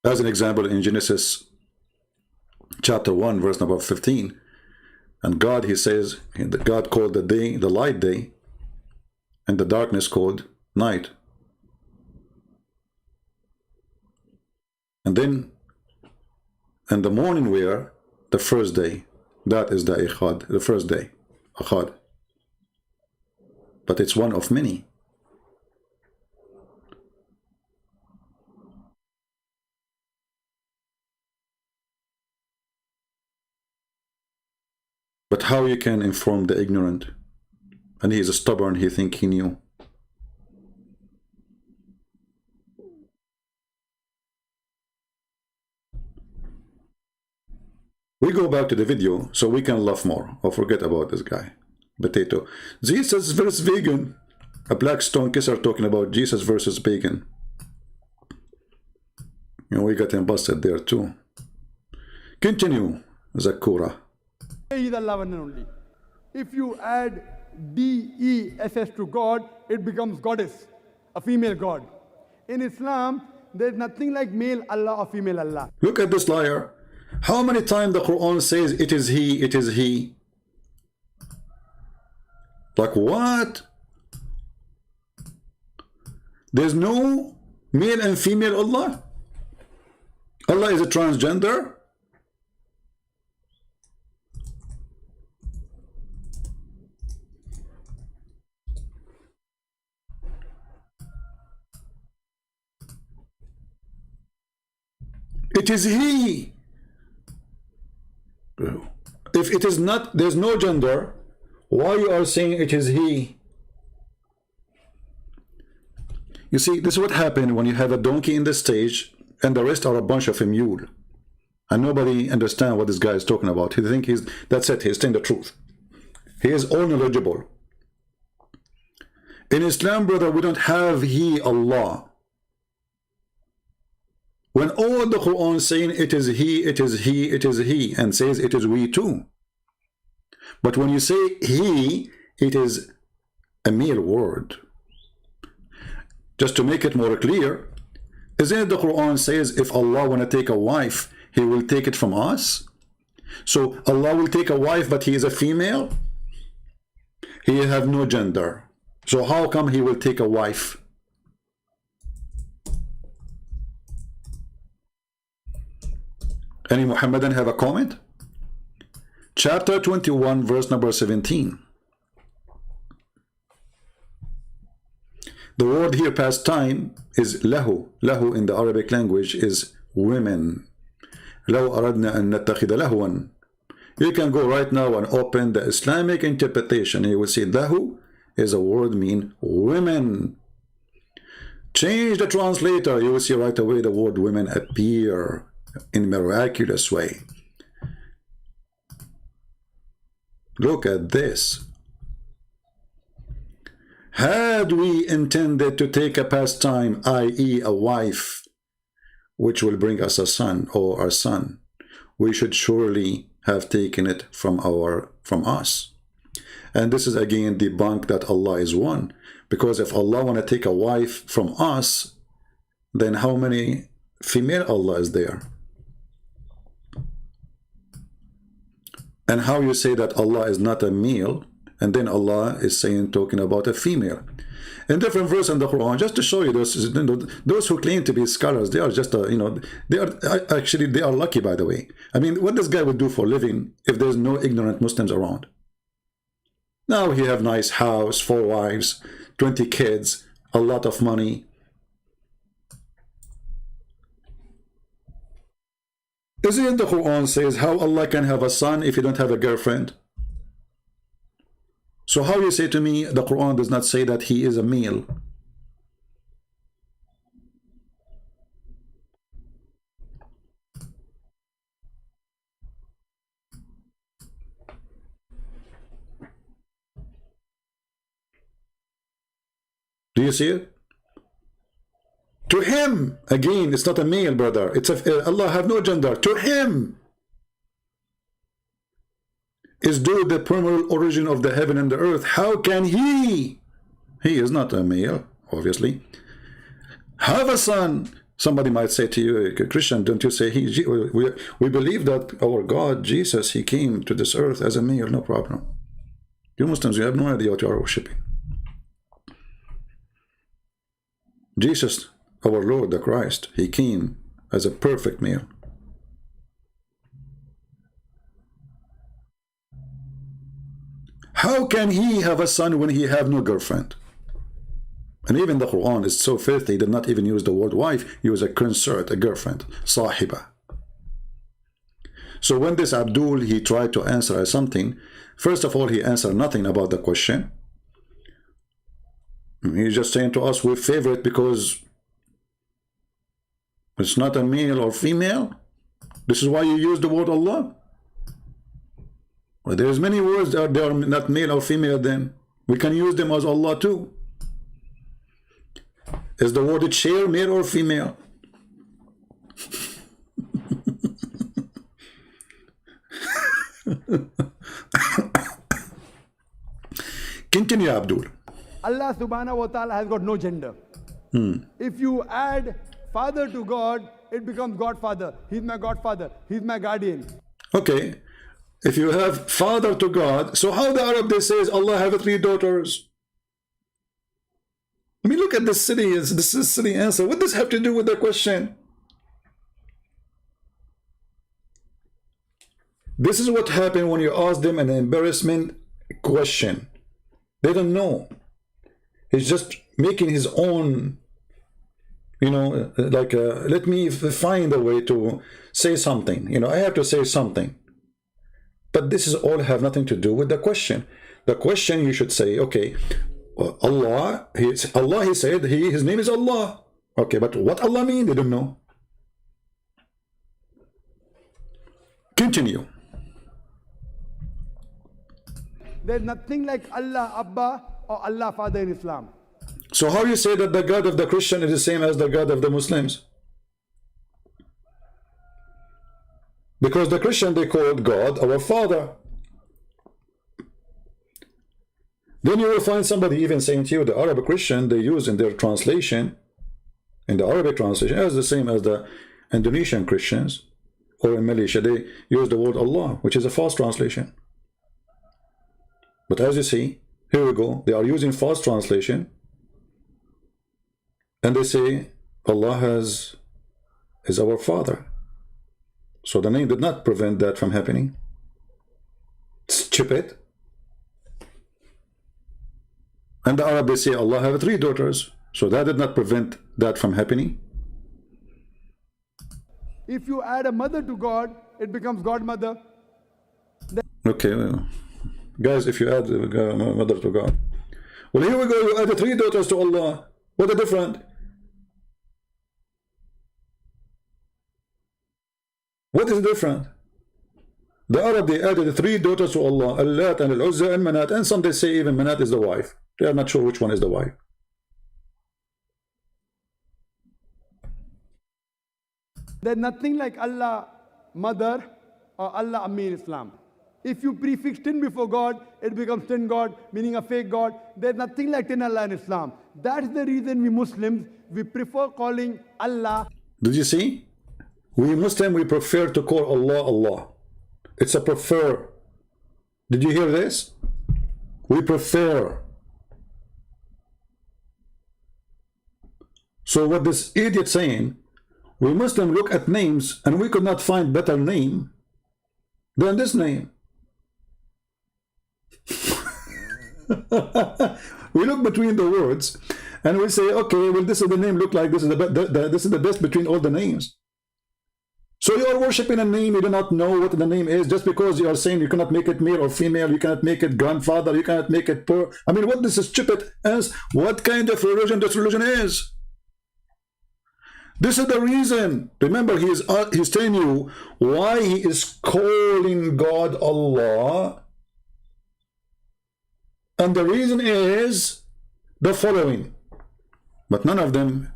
As an example, in Genesis chapter 1 verse number 15, and God, he says, God called the day the light day, and the darkness called night. And then and the morning were the first day. That is the Echad, the first day, Echad. But it's one of many. But how you can inform the ignorant? And he is stubborn, he think he knew. We go back to the video so we can laugh more or forget about this guy. Potato. Jesus versus vegan. A black stone kisser talking about Jesus versus vegan. You know, we got him busted there too. Continue, Zakura. He is Allah one and only. If you add D-E-S-S to God, it becomes goddess, a female god. In Islam, there is nothing like male Allah or female Allah. Look at this liar. How many times the Quran says it is he, it is he? Like what? There's no male and female Allah? Allah is a transgender? It is he. If it is not, there's no gender, why you are saying it is he? You see, this is what happened when you have a donkey in the stage and the rest are a bunch of a mule. And nobody understands what this guy is talking about. He think that's it, he's saying the truth. He is all knowledgeable. In Islam, brother, we don't have he, Allah. When all the Quran saying it is he, it is he, it is he, and says it is we too. But when you say he, it is a mere word. Just to make it more clear, isn't it the Quran says if Allah want to take a wife, he will take it from us? So Allah will take a wife, but he is a female? He have no gender. So how come he will take a wife? Any Muhammadan have a comment? Chapter 21, verse number 17. The word here, past time, is lahu. Lahu in the Arabic language is women. لو أردنا أن نتخذ لهوا. You can go right now and open the Islamic interpretation. You will see lahu is a word mean women. Change the translator. You will see right away the word women appear in a miraculous way. Look at this. Had we intended to take a pastime, i.e. a wife, which will bring us a son or our son, we should surely have taken it from us. And this is again debunk that Allah is one. Because if Allah want to take a wife from us, then how many female Allah is there? And how you say that Allah is not a male, and then Allah is saying, talking about a female. In different verse in the Quran, just to show you those who claim to be scholars, they are just, they are lucky, by the way. I mean, what this guy would do for a living if there's no ignorant Muslims around? Now he have nice house, 4 wives, 20 kids, a lot of money. Isn't it the Quran says how Allah can have a son if you don't have a girlfriend? So how you say to me the Quran does not say that he is a male? Do you see it? To him, again, it's not a male, brother. It's Allah have no gender. To him is due the primary origin of the heaven and the earth. How can he is not a male, obviously, have a son? Somebody might say to you, Christian, don't you say we believe that our God, Jesus, he came to this earth as a male. No problem. You Muslims, you have no idea what you are worshipping. Jesus, our Lord, the Christ, he came as a perfect male. How can he have a son when he have no girlfriend? And even the Quran is so filthy, he did not even use the word wife, he used a consort, a girlfriend, sahiba. So when this Abdul, he tried to answer something, first of all, he answered nothing about the question. He's just saying to us, we favor it because it's not a male or female. This is why you use the word Allah. Well, there's many words that they are not male or female, then we can use them as Allah too. Is the word chair male or female? Continue, Abdul. Allah subhanahu wa ta'ala has got no gender. If you add father to God, it becomes Godfather. He's my Godfather. He's my guardian. Okay. If you have father to God, so how the Arab they says Allah have 3 daughters? I mean, look at this silly, this is silly answer. What does this have to do with the question? This is what happened when you ask them an embarrassment question. They don't know. He's just making his own, you know, like let me find a way to say something. You know, I have to say something. But this is all have nothing to do with the question. The question you should say, okay, Allah, he said his name is Allah. Okay, but what Allah mean? They don't know. Continue. There's nothing like Allah Abba or Allah Father in Islam. So how you say that the God of the Christian is the same as the God of the Muslims? Because the Christian, they called God our Father. Then you will find somebody even saying to you, the Arab Christian, they use in their translation, in the Arabic translation, as the same as the Indonesian Christians, or in Malaysia, they use the word Allah, which is a false translation. But as you see, here we go, they are using false translation, and they say Allah is our Father. So the name did not prevent that from happening. Stupid. And the Arab, they say Allah have 3 daughters. So that did not prevent that from happening. If you add a mother to God, it becomes Godmother. Okay, well, guys, if you add mother to God. Well, here we go, you add 3 daughters to Allah. What a different. What is different? The Arab, they added 3 daughters to Allah, Al-Lat and Al-Uzza and Manat, and some they say even Manat is the wife. They are not sure which one is the wife. There's nothing like Allah Mother or Allah Ammi in Islam. If you prefix tin before God, it becomes tin God, meaning a fake God. There's nothing like tin Allah in Islam. That's the reason we Muslims, we prefer calling Allah. Did you see? We Muslim, we prefer to call Allah, Allah. It's a prefer. Did you hear this? We prefer. So what this idiot saying, we Muslim look at names and we could not find better name than this name. We look between the words and we say, okay, well, this is the name look like this is this is the best between all the names. So you are worshiping a name, you do not know what the name is, just because you are saying you cannot make it male or female, you cannot make it grandfather, you cannot make it poor. I mean, what this is stupid as what kind of religion this religion is. This is the reason. Remember, he's telling you why he is calling God Allah. And the reason is the following. But none of them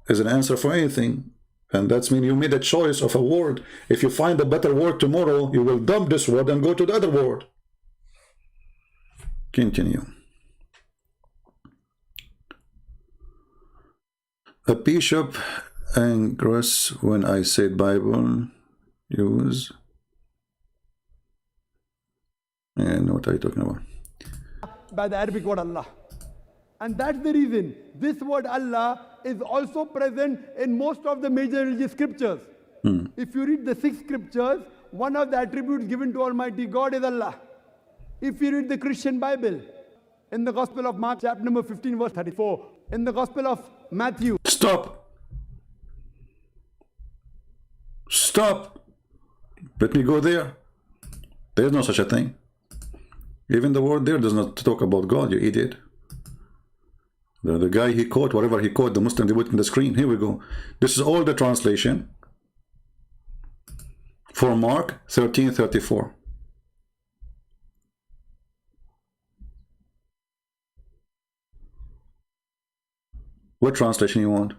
is an answer for anything. And that's mean you made a choice of a word. If you find a better word tomorrow, you will dump this word and go to the other word. Continue. A bishop angers when I said Bible use. And what are you talking about? By the Arabic word Allah. And that's the reason this word Allah is also present in most of the major religious scriptures. If you read the 6 scriptures, one of the attributes given to Almighty God is Allah. If you read the Christian Bible, in the Gospel of Mark, chapter number 15, verse 34, in the Gospel of Matthew. Stop. Stop. Let me go there. There is no such a thing. Even the word there does not talk about God, you idiot. The guy he quote, whatever he quote, the Muslim, they put in the screen. Here we go. This is all the translation for Mark 13:34. What translation you want?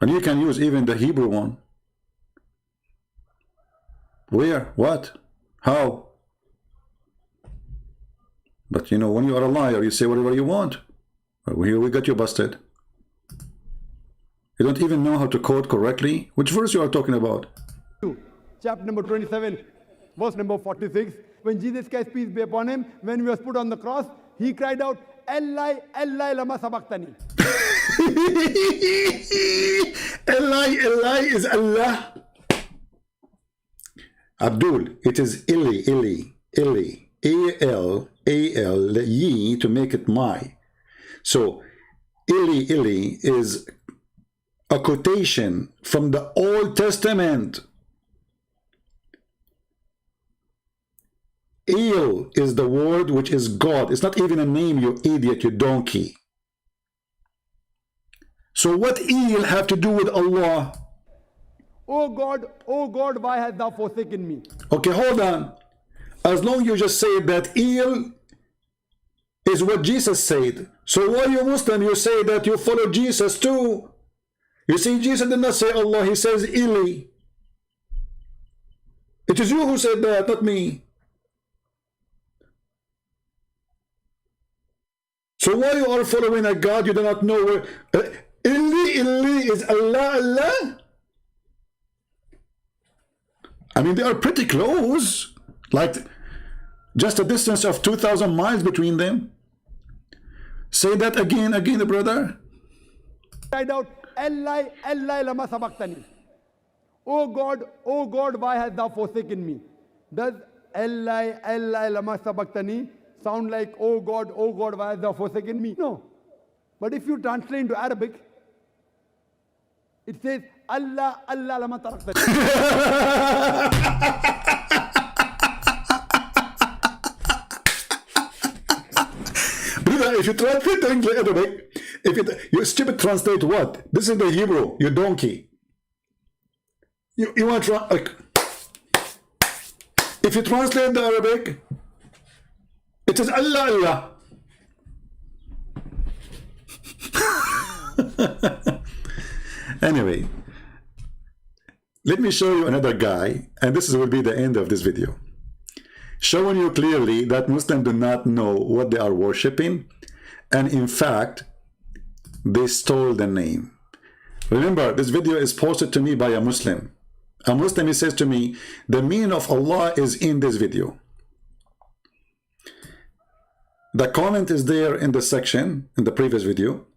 And you can use even the Hebrew one. Where? What? How? But you know, when you are a liar, you say whatever you want. Here we got you busted. You don't even know how to quote correctly. Which verse you are talking about? Chapter number 27, verse number 46. When Jesus Christ, peace be upon him, when he was put on the cross, he cried out, Eli, Eli, lama sabachthani. Eli, Eli is Allah. Abdul, it is Ili, Ili, Ili, A-L, ye to make it my. So, Ili, Ili is a quotation from the Old Testament. El is the word which is God. It's not even a name, you idiot, you donkey. So what El have to do with Allah? Oh God, why hast thou forsaken me? Okay, hold on. As long as you just say that El is what Jesus said. So why you Muslim, you say that you follow Jesus too? You see, Jesus did not say Allah, he says Eli. It is you who said that, not me. So why you are following a God you do not know where? Ili is Allah, Allah? I mean, they are pretty close. Like, just a distance of 2,000 miles between them. Say that again, brother. Cried out, Eli, Eli, lama sabachthani. Oh God, why hast thou forsaken me? Does Eli, Eli, lama sabachthani sound like, oh God, why hast thou forsaken me? No. But if you translate into Arabic, it says, Allah, Allah, lama taraktani. Brother, if you translate to English Arabic, you stupid translate what? This is the Hebrew, you donkey. You want to, like, if you translate the Arabic, it is Allah, Allah. Anyway, let me show you another guy, and this will be the end of this video, showing you clearly that Muslims do not know what they are worshipping, and in fact, they stole the name. Remember, this video is posted to me by a Muslim. A Muslim, he says to me, the meaning of Allah is in this video. The comment is there in the section, in the previous video.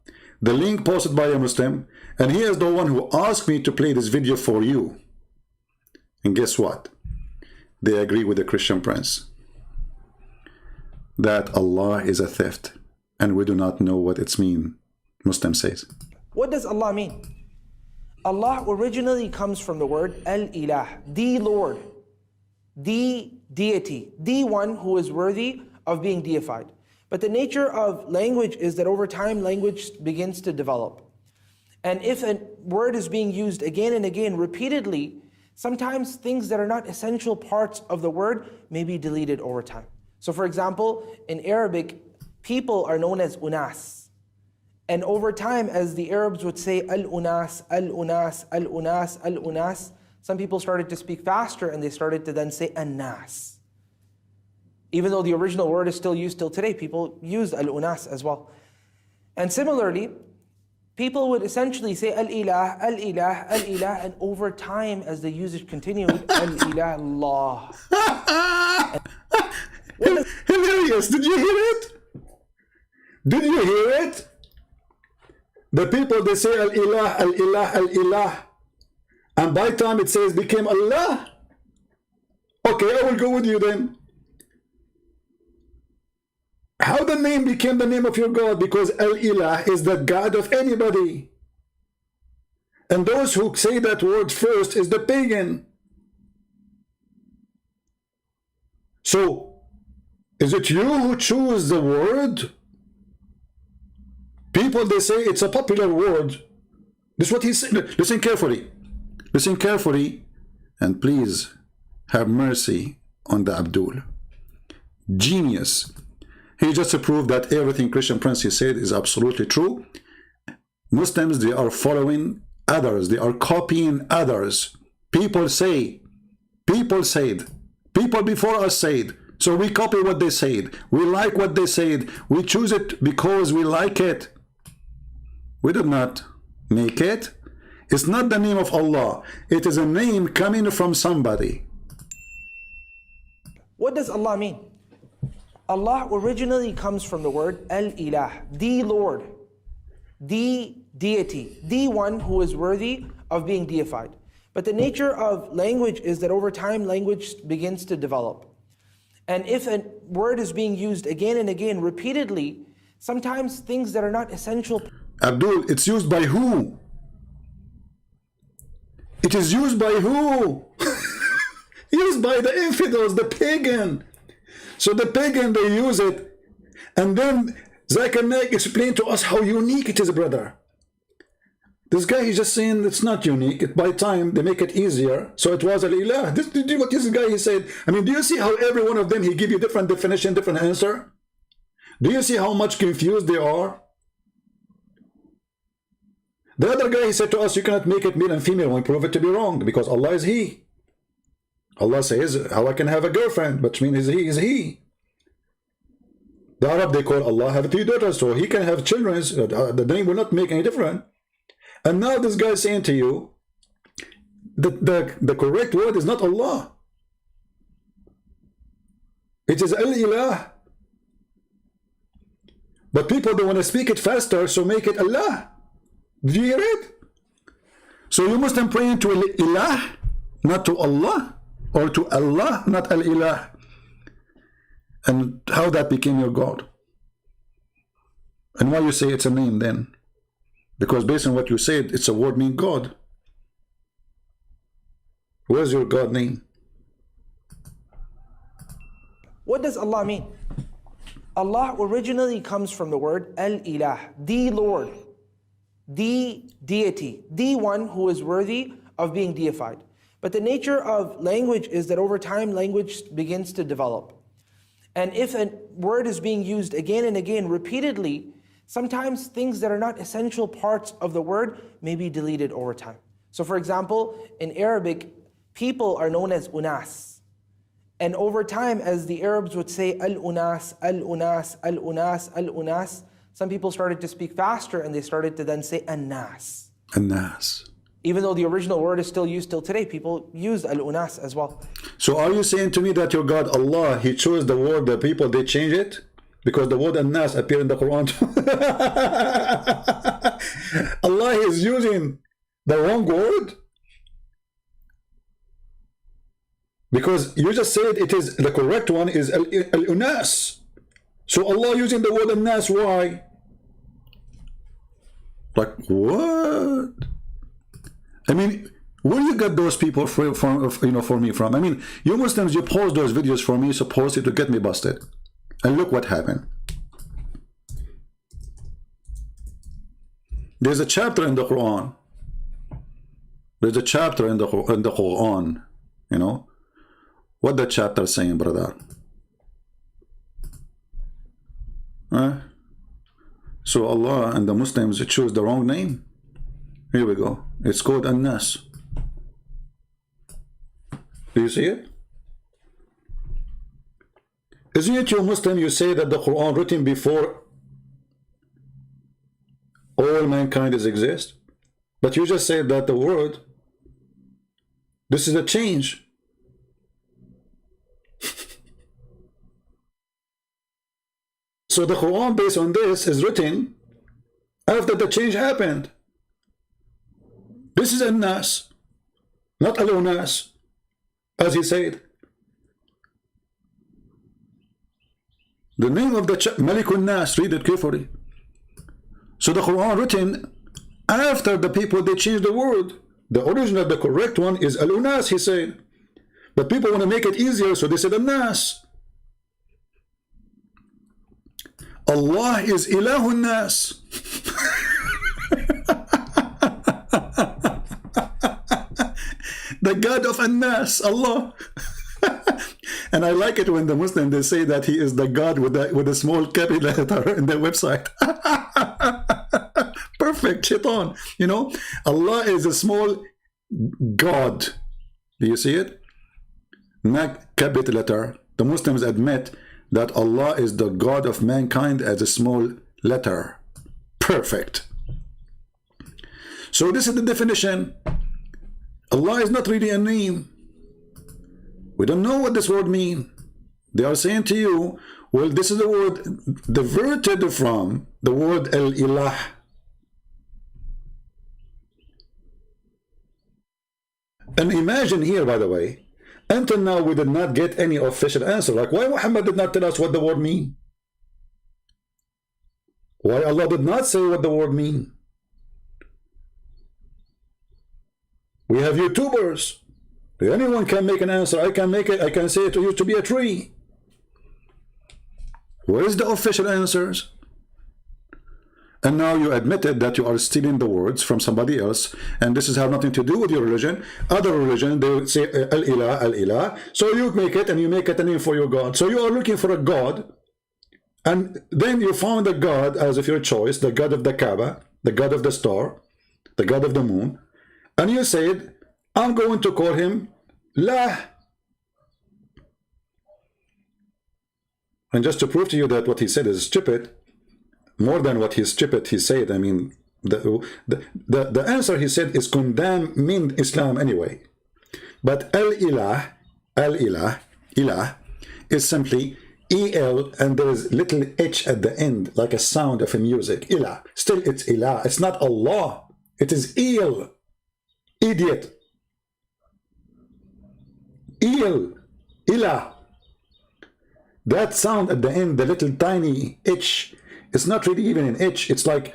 The link posted by a Muslim, and he is the one who asked me to play this video for you. And guess what? They agree with the Christian Prince that Allah is a theft, and we do not know what it's mean. Muslim says. What does Allah mean? Allah originally comes from the word Al-Ilah, the Lord, the deity, the one who is worthy of being deified. But the nature of language is that over time, language begins to develop. And if a word is being used again and again, repeatedly, sometimes things that are not essential parts of the word may be deleted over time. So for example, in Arabic, people are known as unas. And over time, as the Arabs would say al-unas, al-unas, al-unas, al-unas, some people started to speak faster and they started to then say an-nas. Even though the original word is still used till today, people use al-unas as well. And similarly, people would essentially say al-ilah, al-ilah, al-ilah, and over time, as the usage continued, al-ilah, Allah. Hilarious! Did you hear it? Did you hear it? The people, they say al-ilah, al-ilah, al-ilah, and by the time it says became Allah. Okay, I will go with you then. How the name became the name of your God? Because Al-Ilah is the God of anybody. And those who say that word first is the pagan. So, is it you who choose the word? People, they say it's a popular word. This is what he said. Listen carefully. Listen carefully. And please have mercy on the Abdul. Genius. He just proved that everything Christian Prince he said is absolutely true. Muslims, they are following others. They are copying others. People say, people said, people before us said. So we copy what they said. We like what they said. We choose it because we like it. We did not make it. It's not the name of Allah. It is a name coming from somebody. What does Allah mean? Allah originally comes from the word Al-Ilah, the Lord, the deity, the one who is worthy of being deified. But the nature of language is that over time language begins to develop. And if a word is being used again and again repeatedly, sometimes things that are not essential. Abdul, it's used by who? It is used by who? Used by the infidels, the pagan. So the pagan, they use it. And then Zakir Naik explained to us how unique it is, brother. This guy, he's just saying it's not unique. By time, they make it easier. So it was Al-Ilah. What this guy, he said. I mean, do you see how every one of them, he give you different definition, different answer? Do you see how much confused they are? The other guy, he said to us, you cannot make it male and female when prove it to be wrong because Allah is He. Allah says, how I can have a girlfriend, which means He is He. The Arab, they call Allah have 3 daughters, so He can have children. The name will not make any difference. And now this guy is saying to you, the correct word is not Allah. It is Al-Ilah. But people, they want to speak it faster, so make it Allah. Did you hear it? So you Muslim praying to Al-Ilah, not to Allah, or to Allah, not Al-Ilah. And how that became your God. And why you say it's a name then? Because based on what you said, it's a word meaning God. Where's your God name? What does Allah mean? Allah originally comes from the word Al-Ilah, the Lord, the deity, the one who is worthy of being deified. But the nature of language is that over time language begins to develop. And if a word is being used again and again repeatedly, sometimes things that are not essential parts of the word may be deleted over time. So for example, in Arabic, people are known as unas. And over time, as the Arabs would say al-unas, al-unas, al-unas, al-unas, some people started to speak faster and they started to then say an-nas. An-nas. Even though the original word is still used till today, people use al-unas as well. So are you saying to me that your God, Allah, He chose the word, the people, they change it? Because the word an-nas appear in the Quran. Allah is using the wrong word? Because you just said it is the correct one is al-unas. So Allah using the word an-nas, why? Like what? I mean, where you got those people from, for me from? I mean, you Muslims, you post those videos for me, supposedly to get me busted. And look what happened. There's a chapter in the Quran. There's a chapter in the Quran, you know. What the chapter saying, brother? So Allah and the Muslims choose the wrong name. Here we go. It's called An-Nas. Do you see it? Isn't it you Muslim, you say that the Quran written before all mankind exist? But you just said that the word, this is a change. So the Quran based on this is written after the change happened. This is An-Nas, not Al-Unas, as he said. The name of the Malikun Nas, read it carefully. So the Quran written after the people, they changed the word. The original, the correct one is Al-Unas, he said. But people want to make it easier, so they said An-Nas. Allah is Ilahun Nas. The God of An-Nas, Allah. And I like it when the Muslim, they say that he is the God with a small capital letter in their website. Perfect, shaitan. You know, Allah is a small God. Do you see it? Not capital letter. The Muslims admit that Allah is the God of mankind as a small letter. Perfect. So this is the definition. Allah is not really a name. We don't know what this word means. They are saying to you, well, this is the word diverted from the word al-ilah. And imagine here, by the way, until now we did not get any official answer. Like, why Muhammad did not tell us what the word means? Why Allah did not say what the word means? We have YouTubers. Anyone can make an answer. I can make it. I can say it to you to be a tree. Where is the official answers? And now you admitted that you are stealing the words from somebody else, and this has nothing to do with your religion. Other religion, they would say al-ilah, al-ilah. So you make it, and you make it a name for your God. So you are looking for a God, and then you found a God as of your choice, the God of the Kaaba, the God of the star, the God of the moon, and you said, I'm going to call him Lah. And just to prove to you that what he said is stupid, more than what he's stupid he said, I mean, the answer he said is condemning Islam anyway. But al-ilah, ilah, is simply E-L, and there is little H at the end, like a sound of a music. Ilah. Still, it's ilah. It's not Allah. It is Il. Idiot. Il. Ilah. That sound at the end, the little tiny H, it's not really even an H. It's like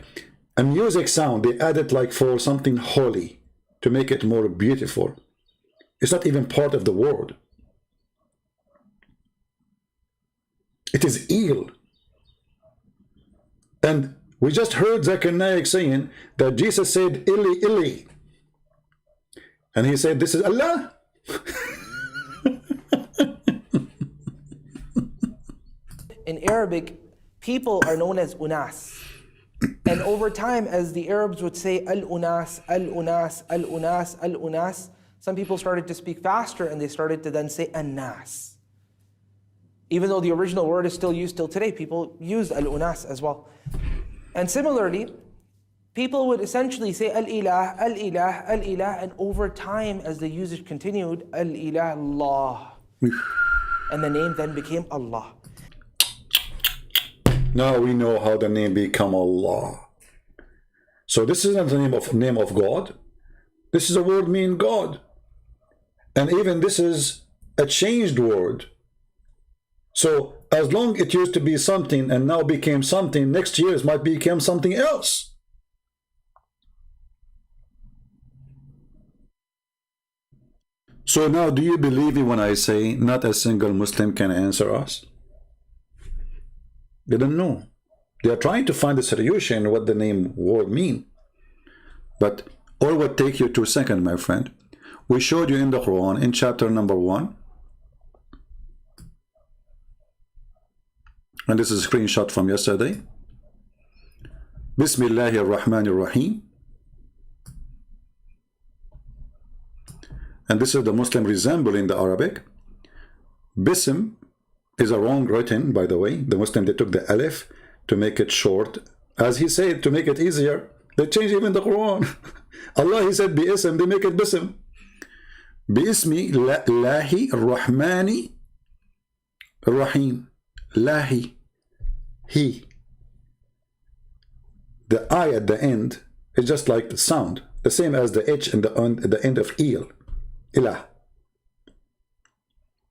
a music sound. They added like for something holy to make it more beautiful. It's not even part of the word. It is Il. And we just heard Zakir Naik saying that Jesus said Ili, Ili. And he said, this is Allah. In Arabic, people are known as unas. And over time, as the Arabs would say al-unas, al-unas, al-unas, al-unas, some people started to speak faster and they started to then say an-nas. Even though the original word is still used till today, people use al-unas as well. And similarly, people would essentially say al-ilah, al-ilah, al-ilah, and over time, as the usage continued, al-ilah, Allah. And the name then became Allah. Now we know how the name become Allah. So this isn't the name of God. This is a word mean God. And even this is a changed word. So as long it used to be something and now became something, next year it might become something else. So now do you believe me when I say not a single Muslim can answer us? They don't know. They are trying to find a solution what the name word mean. But all would take you 2 seconds, my friend. We showed you in the Quran in chapter number 1. And this is a screenshot from yesterday. Bismillahir Rahmanir Rahim. And this is the Muslim resembling the Arabic. Bism is a wrong written, by the way. The Muslim, they took the alif to make it short. As he said, to make it easier, they changed even the Quran. Allah, he said bi-ism, they make it bism. Bi-ismi lahi rahmani rahim. Lahi. He. The I at the end is just like the sound, the same as the H at the end of Il. Ilah.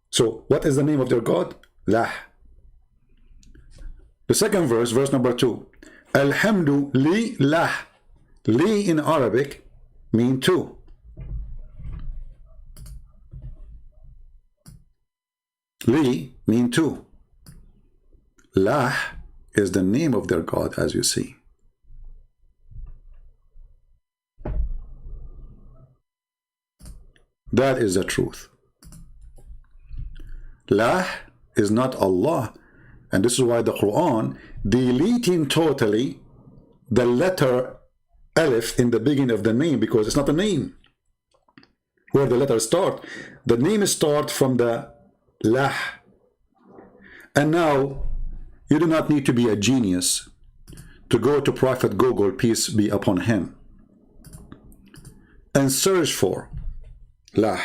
So what is the name of their God? Lah. The second verse, verse number 2. Alhamdu li lah. Li in Arabic mean two. Li mean two. Lah is the name of their God, as you see. That is the truth. Lah is not Allah. And this is why the Quran deleting totally the letter Alif in the beginning of the name, because it's not a name. Where the letters start, the name start from the Lah. And now you do not need to be a genius to go to Prophet Google, peace be upon him, and search for Lah,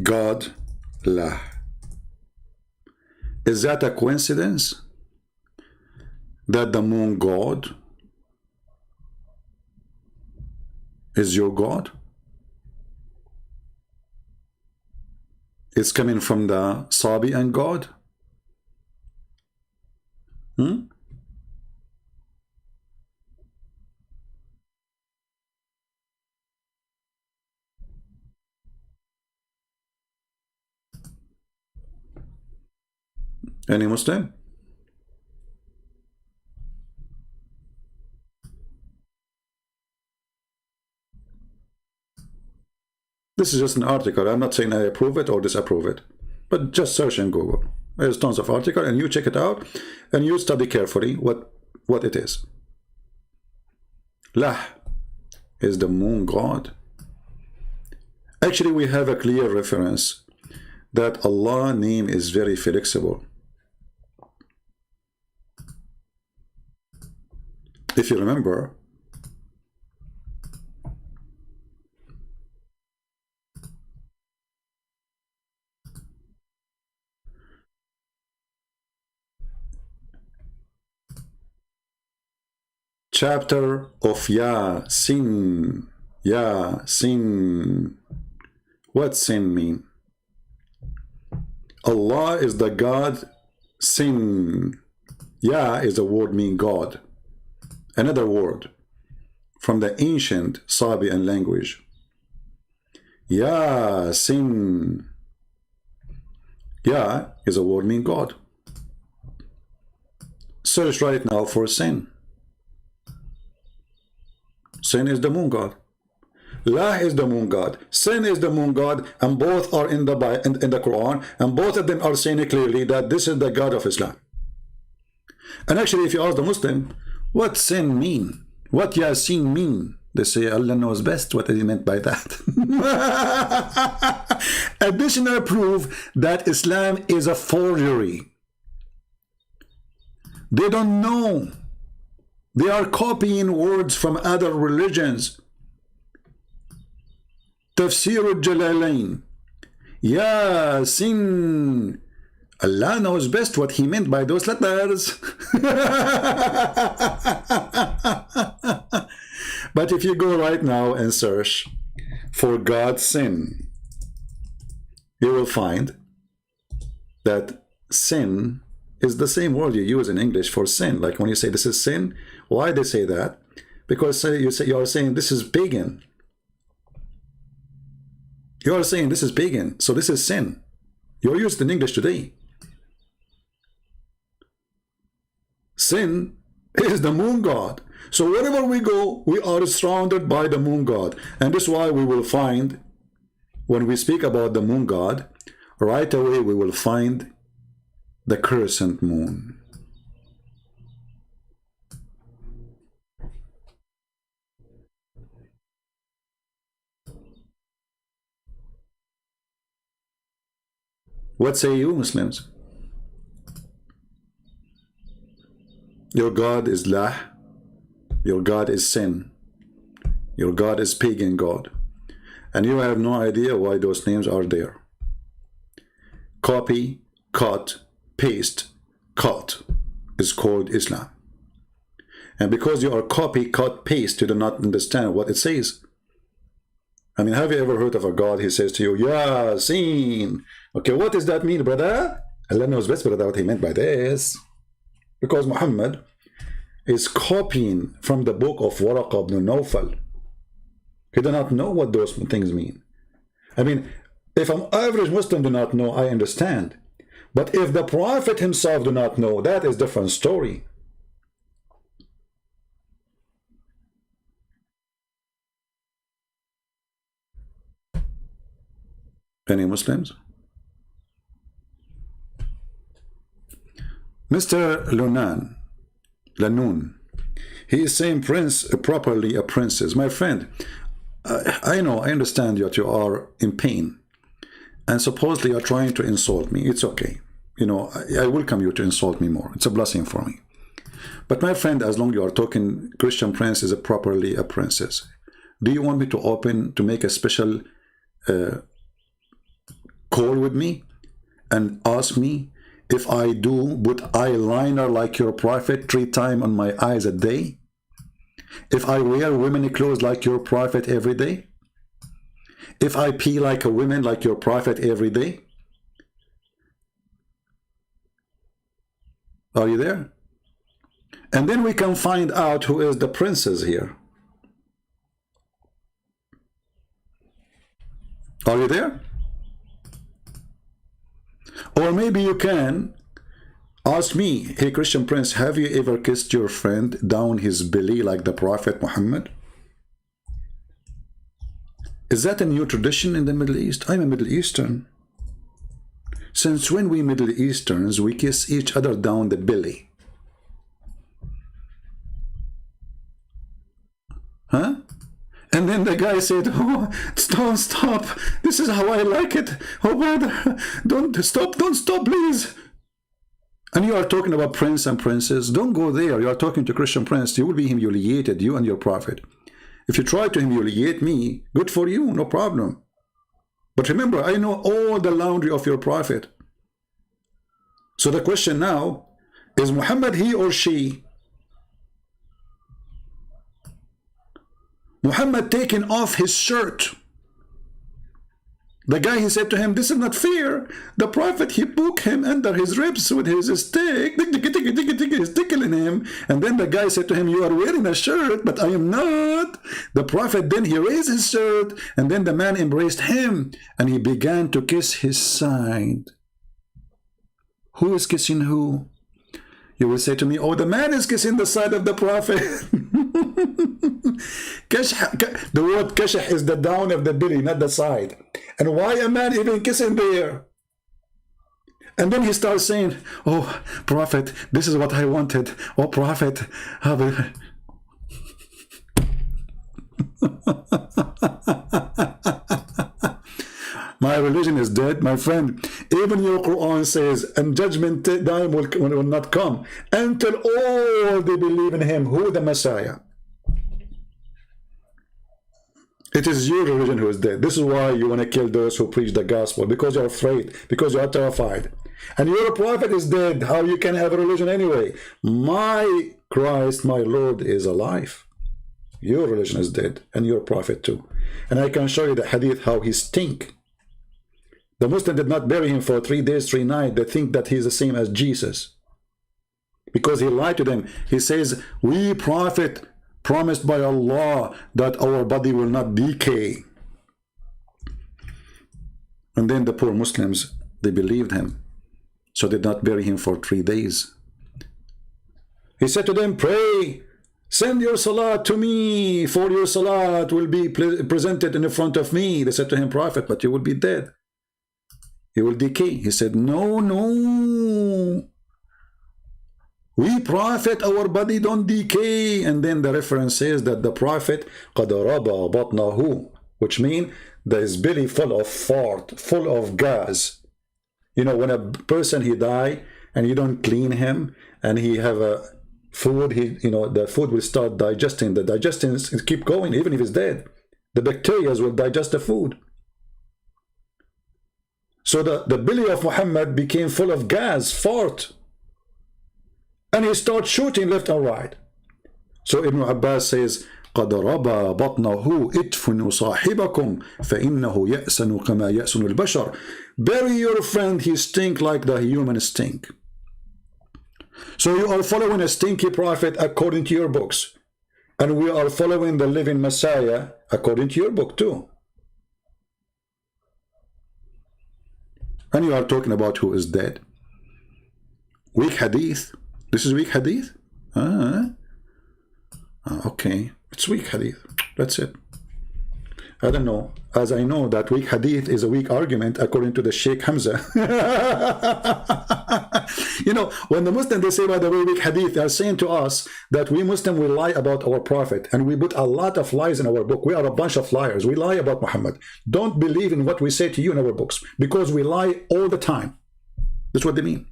God, Lah. Is that a coincidence that the moon god is your God? It's coming from the Sabian God? Any Muslim? This is just an article. I'm not saying I approve it or disapprove it, but just search in Google. There's tons of articles, and you check it out, and you study carefully what it is. Lah is the moon god. Actually, we have a clear reference that Allah's name is very flexible. If you remember, chapter of Yasin. Yasin. What sin mean? Allah is the God. Sin. Ya is a word mean God. Another word from the ancient Sabian language. Yasin. Ya is a word mean God. Search right now for sin. Sin is the moon god. Lah is the moon god. Sin is the moon god, and both are in the Quran, and both of them are saying clearly that this is the God of Islam. And actually, if you ask the Muslim, what sin mean? What Yasin mean? They say Allah knows best what he meant by that. Additional proof that Islam is a forgery. They don't know. They are copying words from other religions. Tafsir al-Jalalain. Yasin. Allah knows best what he meant by those letters. But if you go right now and search for God's sin, you will find that sin is the same word you use in English for sin. Like when you say this is sin, why they say that? Because you are saying this is pagan. You are saying this is pagan, so this is sin. You're used in English today. Sin is the moon god. So wherever we go, we are surrounded by the moon god. And this is why we will find, when we speak about the moon god, right away we will find the crescent moon. What say you, Muslims? Your God is Lah. Your God is sin. Your God is pagan God. And you have no idea why those names are there. Copy, cut, paste, cut is called Islam. And because you are copy, cut, paste, you do not understand what it says. I mean, have you ever heard of a God? He says to you, Yasin. Okay, what does that mean, brother? Allah knows best, brother, what he meant by this. Because Muhammad is copying from the book of Waraq ibn Nawfal. He do not know what those things mean. I mean, if an average Muslim do not know, I understand. But if the Prophet himself do not know, that is a different story. Any Muslims? Mr. Lanoun, he is saying prince properly a princess. My friend, I know, I understand that you are in pain, and supposedly you're trying to insult me. It's okay. You know, I welcome you to insult me more. It's a blessing for me. But my friend, as long as you are talking Christian prince is properly a princess, do you want me to make a special call with me and ask me if I do put eyeliner like your prophet 3 times on my eyes a day? If I wear women clothes like your prophet every day? If I pee like a woman like your prophet every day? Are you there? And then we can find out who is the princess here. Are you there? Or maybe you can ask me, hey Christian prince, have you ever kissed your friend down his belly like the Prophet Muhammad? Is that a new tradition in the Middle East? I'm a Middle Eastern. Since when we Middle Easterns, we kiss each other down the belly? Huh? And then the guy said, oh, stop, this is how I like it. Oh, brother, don't stop, please. And you are talking about prince and princess. Don't go there. You are talking to Christian prince. You will be humiliated, you and your prophet. If you try to humiliate me, good for you, no problem. But remember, I know all the laundry of your prophet. So the question now, is Muhammad he or she? Muhammad taking off his shirt. The guy, he said to him, this is not fair. The prophet, he poked him under his ribs with his stick. He's tickling him. And then the guy said to him, you are wearing a shirt, but I am not. The prophet, then he raised his shirt. And then the man embraced him. And he began to kiss his side. Who is kissing who? You will say to me, oh, the man is kissing the side of the prophet. The word kashah is the down of the belly, not the side. And why a man even kissing there? And then he starts saying, oh, prophet, this is what I wanted. Oh, prophet. My religion is dead, my friend. Even your Quran says, and judgment time will not come until all they believe in him, who the Messiah. It is your religion who is dead. This is why you want to kill those who preach the gospel, because you're afraid, because you are terrified. And your prophet is dead. How you can have a religion anyway? My Christ, my Lord is alive. Your religion is dead, and your prophet too. And I can show you the hadith how he stink. The Muslim did not bury him for 3 days, 3 nights. They think that he's the same as Jesus, because he lied to them. He says, we prophet promised by Allah that our body will not decay. And then the poor Muslims, they believed him, so they did not bury him for 3 days. He said to them, pray, send your salat to me, for your salat will be presented in the front of me. They said to him, prophet, but you will be dead. You will decay. He said, no. We prophet, our body don't decay. And then the reference says that the prophet قَدْ رَبَى بَطْنَهُ, which means that his belly full of fart, full of gas. You know, when a person he die and you don't clean him and he have a food, the food will start digesting. The digestion keep going even if he's dead. The bacteria will digest the food. So the belly of Muhammad became full of gas, fart. And he starts shooting left and right. So Ibn Abbas says, قَدْ رَبَى بَطْنَهُ إِدْفُنُوا صَاحِبَكُمْ فَإِنَّهُ يَأْسَنُ كَمَا يَأْسُنُ الْبَشَرِ. Bury your friend, he stink like the human stink. So you are following a stinky prophet according to your books. And we are following the living Messiah according to your book too. And you are talking about who is dead. Weak hadith. This is weak hadith? Okay. It's weak hadith. That's it. I don't know. As I know that weak hadith is a weak argument according to the Sheikh Hamza. You know, when the Muslims, they say, by the way, weak hadith, they are saying to us that we Muslims will lie about our prophet, and we put a lot of lies in our book. We are a bunch of liars. We lie about Muhammad. Don't believe in what we say to you in our books, because we lie all the time. That's what they mean.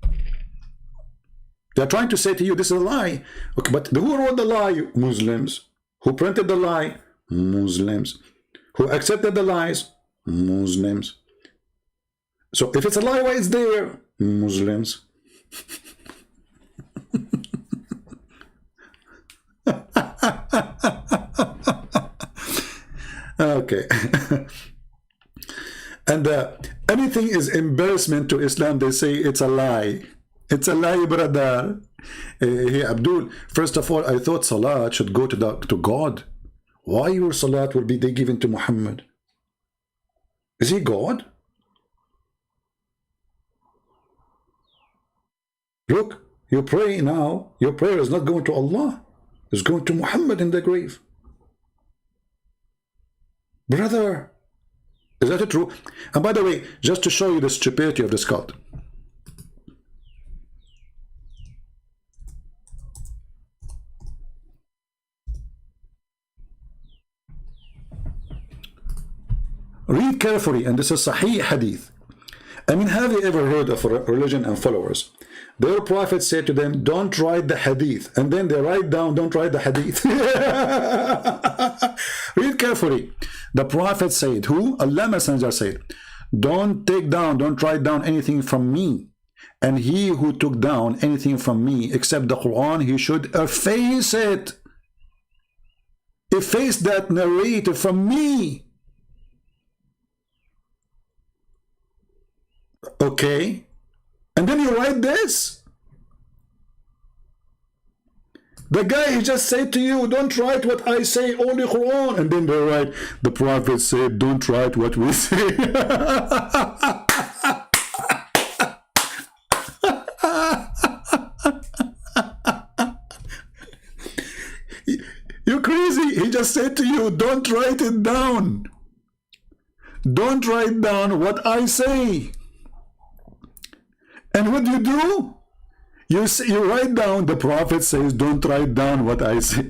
They're trying to say to you, this is a lie. Okay, but who wrote the lie? Muslims. Who printed the lie? Muslims. Who accepted the lies? Muslims. So if it's a lie, why it's there? Muslims. Okay. And anything is embarrassment to Islam, they say it's a lie. It's a lie, brother. Hey, Abdul, first of all, I thought Salat should go to God. Why your Salat will be given to Muhammad? Is he God? Look, you pray now, your prayer is not going to Allah. It's going to Muhammad in the grave. Brother, is that true? And by the way, just to show you the stupidity of this cult, read carefully, and this is Sahih Hadith. I mean, have you ever heard of religion and followers? Their prophet said to them, don't write the Hadith. And then they write down, don't write the Hadith. Read carefully. The prophet said, who? Allah Messenger said, don't take down, don't write down anything from me. And he who took down anything from me, except the Quran, he should efface it. Efface that narrative from me. Okay, and then you write this. The guy, he just said to you, don't write what I say, only Quran. And then they write, the prophet said, don't write what we say. You're crazy. He just said to you, don't write it down. Don't write down what I say. And what do? You write down, the prophet says, don't write down what I say.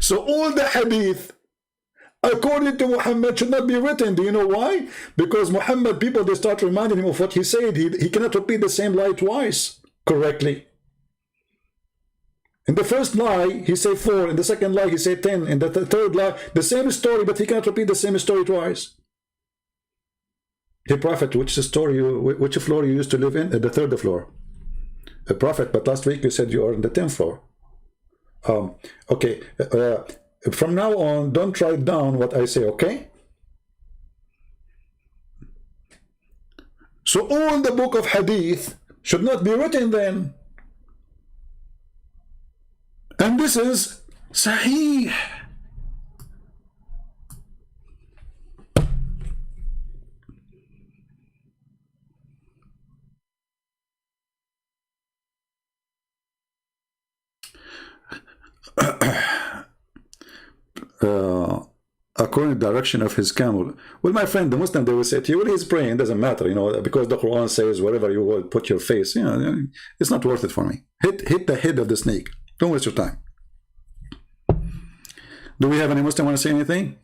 So all the hadith, according to Muhammad, should not be written. Do you know why? Because Muhammad, people, they start reminding him of what he said. He cannot repeat the same lie twice correctly. In the first lie, he said 4. In the second lie, he said 10. In the third lie, the same story, but he cannot repeat the same story twice. Hey, Prophet, which floor you used to live in? The 3rd floor. Prophet, but last week you said you are on the 10th floor. Okay. From now on, don't write down what I say, okay? So all the book of Hadith should not be written then. And this is Sahih. According to the direction of his camel. Well, my friend, the Muslim, they will say to you, well, he's praying, doesn't matter, you know, because the Quran says wherever you will put your face, you know, it's not worth it for me. Hit the head of the snake. Don't waste your time. Do we have any Muslim want to say anything?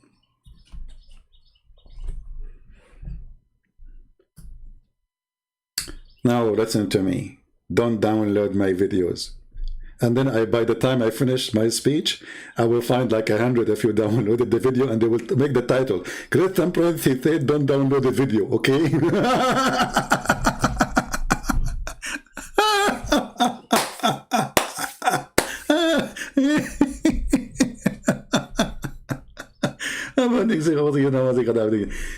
Now listen to me. Don't download my videos. And then by the time I finish my speech, I will find like 100 if you downloaded the video, and they will make the title. Christian Prince, he said, don't download the video, okay?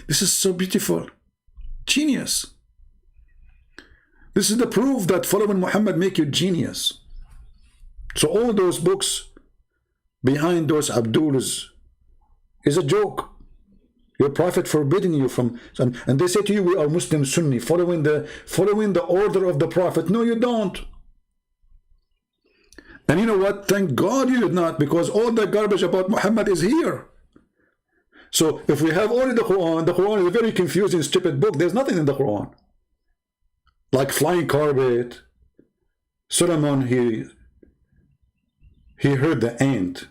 This is so beautiful. Genius. This is the proof that following Muhammad make you genius. So all those books behind those Abduls is a joke. Your prophet forbidding you from, and they say to you, we are Muslim Sunni, following the order of the prophet. No, you don't. And you know what? Thank God you did not, because all the garbage about Muhammad is here. So if we have only the Quran is a very confusing, stupid book. There's nothing in the Quran. Like flying carpet. Solomon, he heard the ant.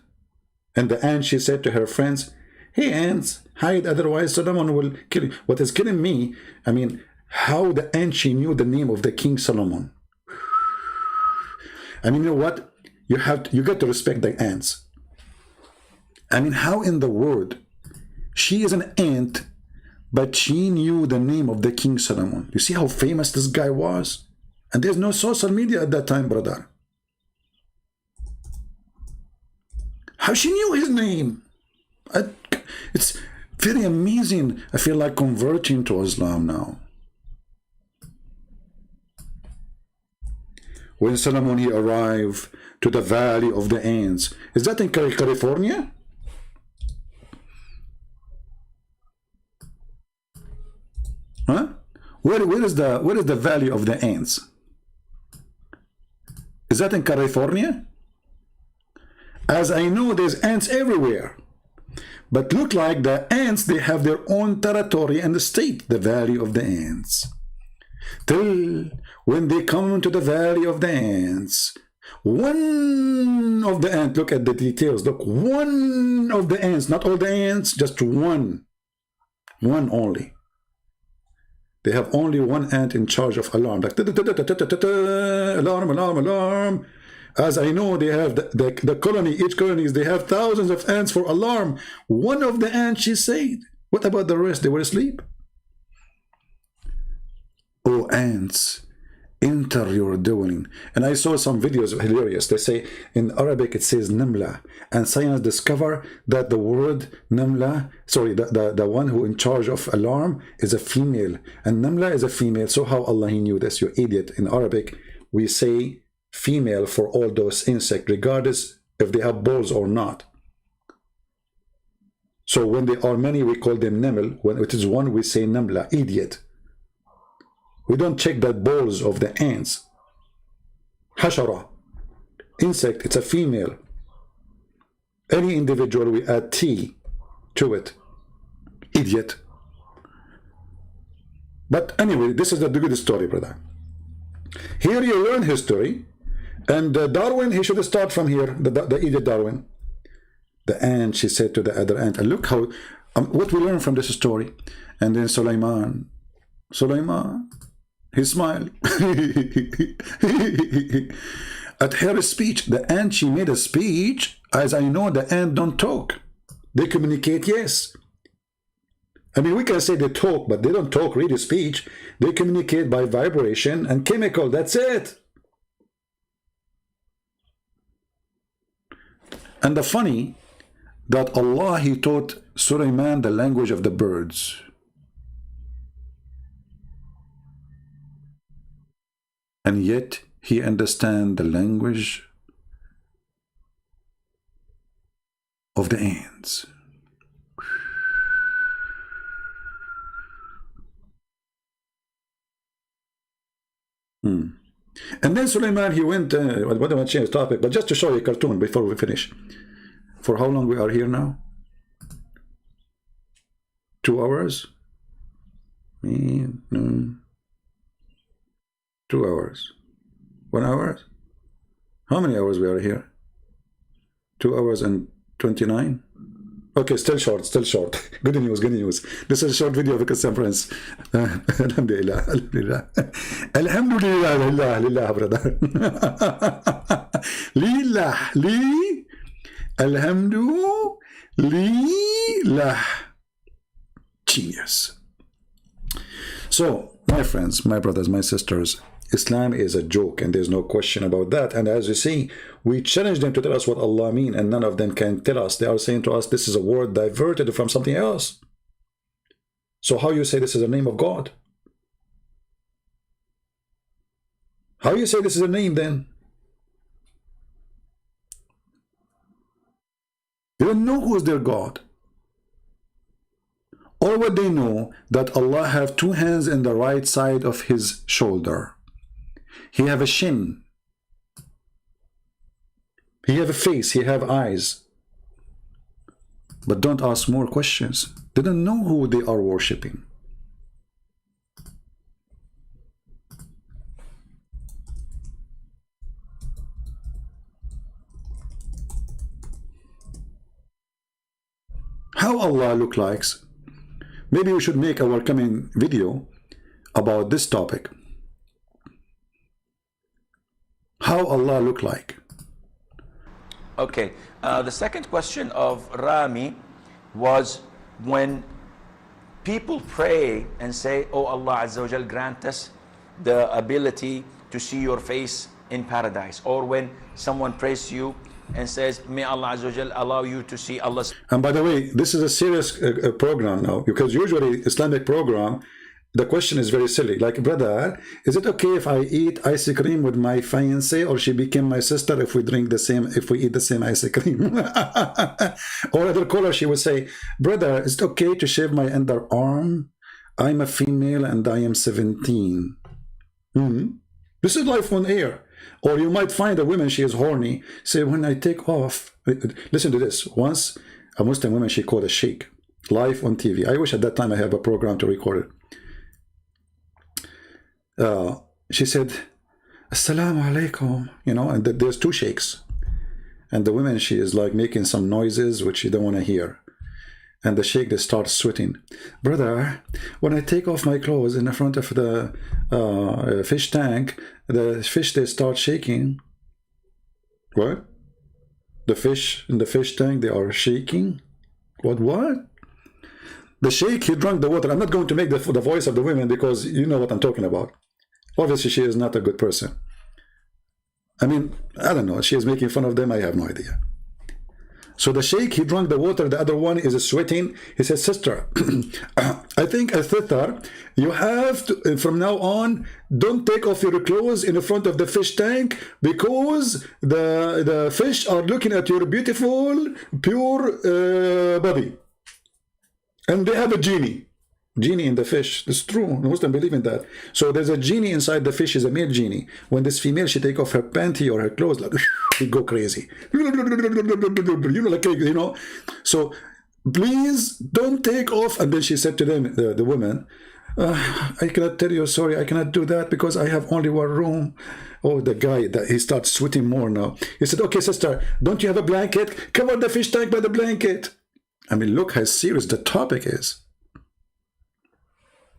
And the ant, she said to her friends, hey ants, hide, otherwise Solomon will kill you. What is killing me, I mean, how the ant, she knew the name of the King Solomon. I mean, you know what? You got to respect the ants. I mean, how in the world, she is an ant, but she knew the name of the King Solomon. You see how famous this guy was? And there's no social media at that time, brother. How she knew his name? It's very amazing. I feel like converting to Islam now. When Solomon, he arrived to the Valley of the Ants. Is that in California? Huh? Where is the Valley of the Ants? Is that in California? As I know, there's ants everywhere. But look like the ants, they have their own territory and the state, the Valley of the Ants. Till when they come to the Valley of the Ants, one of the ants, look at the details, look, one of the ants, not all the ants, just one only. They have only one ant in charge of alarm, like alarm, alarm, alarm. As I know, they have the colony, each colony, they have thousands of ants for alarm. One of the ants, she said. What about the rest? They were asleep. Oh, ants, enter your dwelling. And I saw some videos, hilarious. They say in Arabic it says namla, and science discover that the word namla, sorry, the one who in charge of alarm is a female, and namla is a female. So how Allah, he knew this? You idiot. In Arabic we say female for all those insects, regardless if they have balls or not. So when they are many, we call them naml. When it is one, we say namla. Idiot. We don't check the balls of the ants. Hashara, insect, it's a female. Any individual, we add T to it. Idiot. But anyway, this is the good story, brother. Here you learn history. And Darwin, he should start from here, the idiot Darwin. The ant, she said to the other ant, and look how, what we learn from this story. And then Sulaiman, he smiled. At her speech, the ant, she made a speech. As I know, the ant don't talk. They communicate, yes. I mean, we can say they talk, but they don't talk really speech. They communicate by vibration and chemical, that's it. And the funny, that Allah, he taught Sulaiman the language of the birds. And yet, he understands the language of the ants. And then Sulaiman, he went, I don't want to change the topic, but just to show you a cartoon before we finish. For how long we are here now? 2 hours? 2 hours. 1 hour? How many hours we are here? 2 hours and 29? Okay, still short, still short. Good news, good news. This is a short video of a conference. Alhamdulillah, alhamdulillah. Alhamdulillah, lillah, lillah, brother. Lillah, li, alhamdulillah. Genius. So, my friends, my brothers, my sisters, Islam is a joke, and there's no question about that. And as you see, we challenge them to tell us what Allah means, and none of them can tell us. They are saying to us, this is a word diverted from something else. So how you say this is the name of God? How you say this is a name then? They don't know who is their God. All what they know, that Allah have 2 hands in the right side of his shoulder. He have a shin. He have a face. He have eyes. but don't ask more questions. They don't know who they are worshipping. How Allah look like? Maybe we should make our coming video about this topic. How Allah look like? Okay, the second question of Rami was when people pray and say, oh Allah Azza wa Jal, grant us the ability to see your face in paradise, or when someone prays to you and says, may Allah Azza wa Jal allow you to see Allah's. And by the way, this is a serious program now, because usually Islamic program, the question is very silly. Like, brother, is it okay if I eat ice cream with my fiancée, or she became my sister if we drink the same, if we eat the same ice cream? Or other caller, she would say, brother, is it okay to shave my underarm? I'm a female and I am 17. This is life on air. Or you might find a woman, she is horny, say, when I take off, listen to this. Once a Muslim woman, she called a sheikh live on TV. I wish at that time I have a program to record it. She said, Assalamu alaikum, you know, and there's two sheikhs. And the woman, she is like making some noises which you don't want to hear. And the sheikh, they start sweating. Brother, when I take off my clothes in the front of the fish tank, the fish, they start shaking. What? The fish in the fish tank, they are shaking? What? The sheikh, he drank the water. I'm not going to make the voice of the women, because you know what I'm talking about. Obviously, she is not a good person. I mean, I don't know. She is making fun of them. I have no idea. So the sheikh, he drank the water. The other one is sweating. He says, sister, I think a sister, you have to, from now on, don't take off your clothes in the front of the fish tank, because the fish are looking at your beautiful, pure body. And they have a genie in the fish. It's true. Muslims believe in that. So there's a genie inside the fish, is a male genie. When this female, she take off her panty or her clothes, like, she go crazy. You know, like, you know. So please don't take off. And then she said to them, the woman, I cannot tell you, sorry, I cannot do that because I have only one room. Oh, the guy, he starts sweating more now. He said, okay, sister, don't you have a blanket? Cover the fish tank by the blanket. I mean, look how serious the topic is.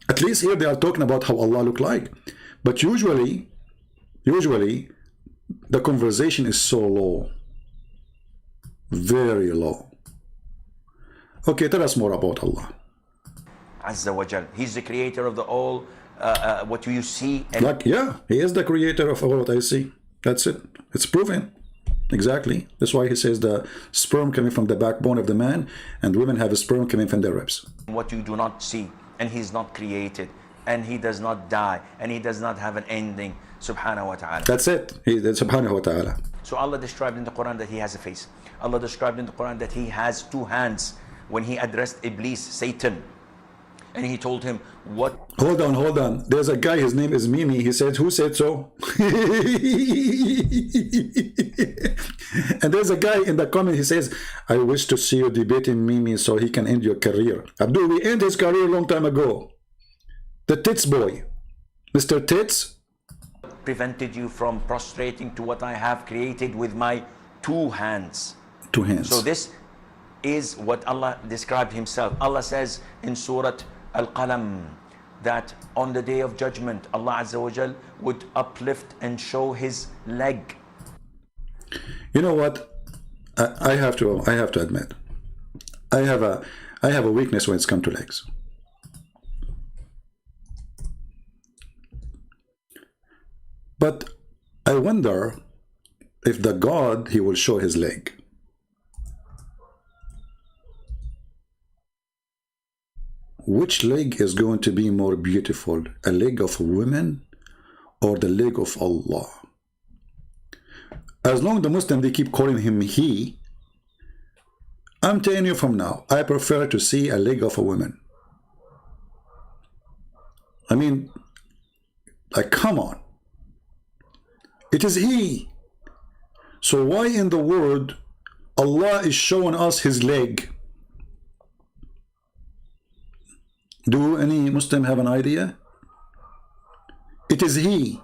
At least here they are talking about how Allah look like. But usually, the conversation is so low. Very low. Okay, tell us more about Allah. Azza wa Jal. He's the creator of the all, what you see. And like, yeah, he is the creator of all what I see. That's it. It's proven. Exactly. That's why he says the sperm coming from the backbone of the man, and women have a sperm coming from their ribs. what you do not see, and he's not created, and he does not die, and he does not have an ending, subhanahu wa ta'ala. That's it. Subhanahu wa ta'ala. So Allah described in the Quran that he has a face. Allah described in the Quran that he has two hands when he addressed Iblis, Satan. And he told him, what? Hold on. There's a guy, his name is Mimi. He said, who said so? And there's a guy in the comment, he says, I wish to see you debating Mimi so he can end your career. Abdul, we ended his career a long time ago. The Tits boy. Mr. Tits. Prevented you from prostrating to what I have created with my two hands. Two hands. So this is what Allah described himself. Allah says in Surah Al-Qalam that on the day of judgment, Allah Azza wa Jal would uplift and show his leg. You know what? I have to admit, I have a weakness when it's come to legs. But I wonder if the God, he will show his leg. Which leg is going to be more beautiful? A leg of a woman or the leg of Allah? As long as the Muslim, they keep calling him he, I'm telling you from now, I prefer to see a leg of a woman. I mean, like, come on. It is he. So why in the world Allah is showing us his leg? Do any Muslim have an idea? It is He.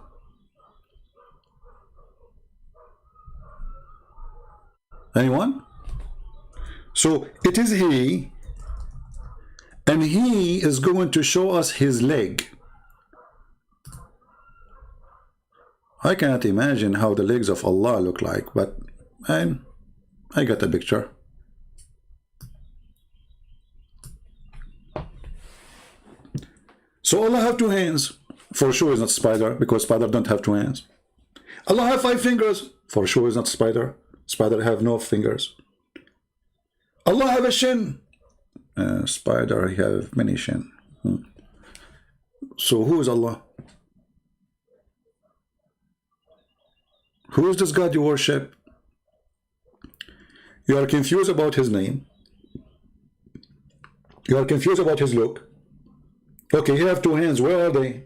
Anyone? So it is He, and He is going to show us His leg. I cannot imagine how the legs of Allah look like, but I got a picture. So Allah have 2 hands. For sure is not spider, because spider don't have 2 hands. Allah have 5 fingers. For sure is not spider. Spider have no fingers. Allah have a shin. Spider have many shin. So who is Allah? Who is this God you worship? You are confused about His name. You are confused about His look. Okay, He have 2 hands. Where are they?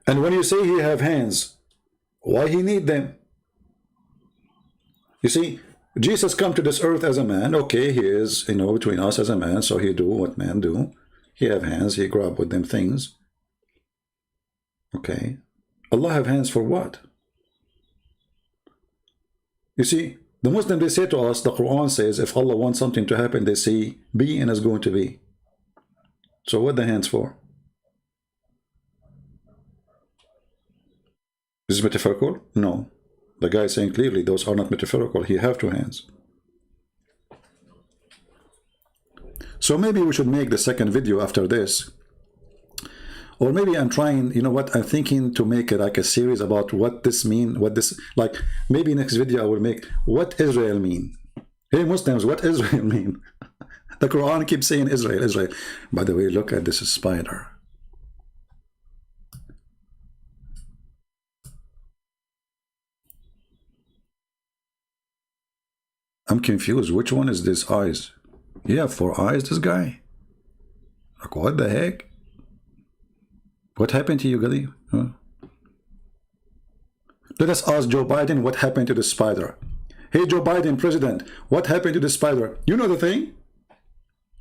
And when you say He have hands, why He need them? You see, Jesus come to this earth as a man. Okay, He is, between us as a man, so He do what men do. He have hands. He grab with them things. Okay. Allah have hands for what? You see, the Muslim, they say to us, the Quran says, if Allah wants something to happen, they say, be and is going to be. So what the hands for? Is it metaphorical? No. The guy is saying clearly, those are not metaphorical. He have 2 hands. So maybe we should make the second video after this. Or maybe I'm trying, I'm thinking to make it like a series about what this mean, like maybe next video I will make what Israel mean. Hey Muslims, what Israel mean? The Quran keeps saying Israel, Israel. By the way, look at this spider. I'm confused. Which one is this eyes? Yeah, 4 eyes, this guy. Like, what the heck? What happened to you, Gali? Huh? Let us ask Joe Biden what happened to the spider. Hey, Joe Biden, president, what happened to the spider? You know the thing?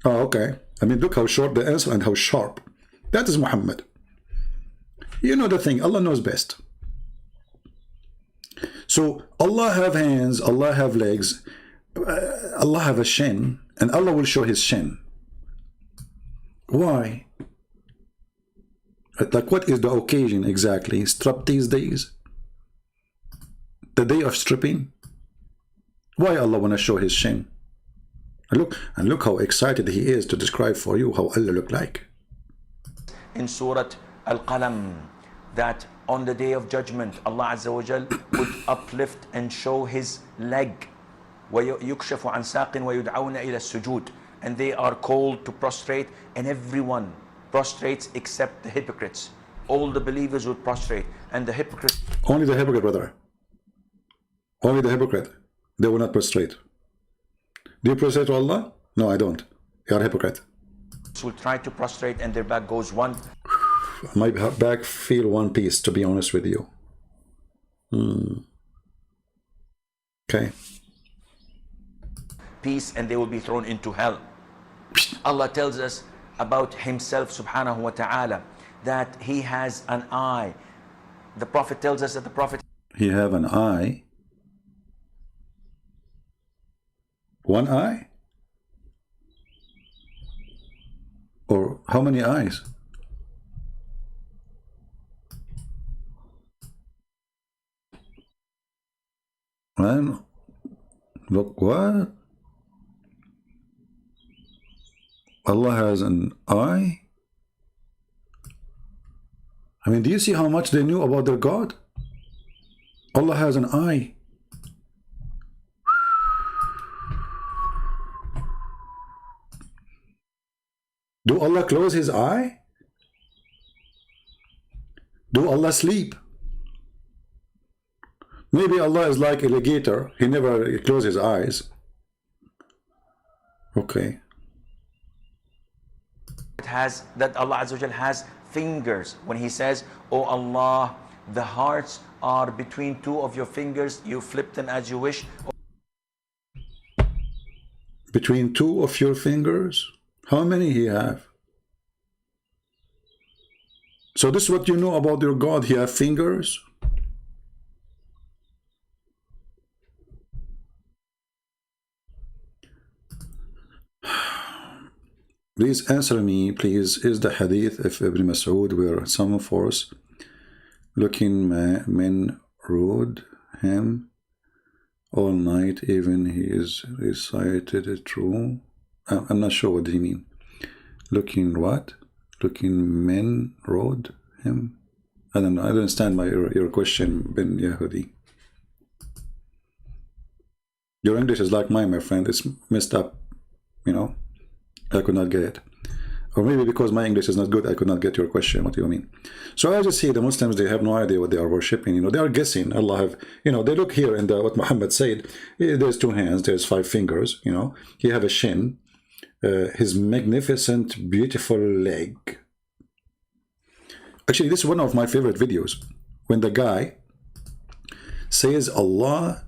Oh, okay. I mean, look how short the answer and how sharp. That is Muhammad. You know the thing. Allah knows best. So Allah have hands, Allah have legs, Allah have a shin, and Allah will show His shin. Why? Like, what is the occasion exactly? Striptease days? The day of stripping? Why Allah want to show His shin? And look how excited He is to describe for you how Allah look like. In Surah Al-Qalam, that on the day of judgment, Allah Azza wa Jal would uplift and show His leg. وَيُكْشَفُ عَنْ سَاقٍ وَيُدْعَوْنَ إِلَى السُّجُودِ. And they are called to prostrate, and everyone prostrates except the hypocrites. All the believers would prostrate, and the hypocrites... Only the hypocrite, brother. Only the hypocrite. They will not prostrate. Do you prostrate to Allah? No, I don't. You are a hypocrite. will try to prostrate, and their back goes one... My back feel one piece, to be honest with you. Okay. piece, and they will be thrown into hell. Allah tells us about Himself subhanahu wa ta'ala that He has an eye. The Prophet tells us that the Prophet... He have an eye? One eye? Or how many eyes? Man, look, what? Allah has an eye? I mean, do you see how much they knew about their God? Allah has an eye. Do Allah close His eye? Do Allah sleep? Maybe Allah is like alligator. He never closes his eyes. Okay. That Allah Azza wa Jal has fingers. When He says, "Oh Allah, the hearts are between two of your fingers, you flip them as you wish." Between two of your fingers? How many he have? So this is what you know about your God. He have fingers. Please answer me, please. Is the hadith of Ibn Mas'ud where some force looking men rode him all night, even he is recited it true? I'm not sure what do you mean. Looking what? Looking men rode him? I don't know. I don't understand your question, Ben Yehudi. Your English is like mine, my friend. It's messed up, you know. I could not get it. Or maybe because my English is not good, I could not get your question. What do you mean? So I just see the Muslims, they have no idea what they are worshipping. You know, they are guessing. Allah have, you know, they look here in what Muhammad said. There's 2 hands, there's 5 fingers, you know. He have a shin, his magnificent, beautiful leg. Actually, this is one of my favorite videos. When the guy says Allah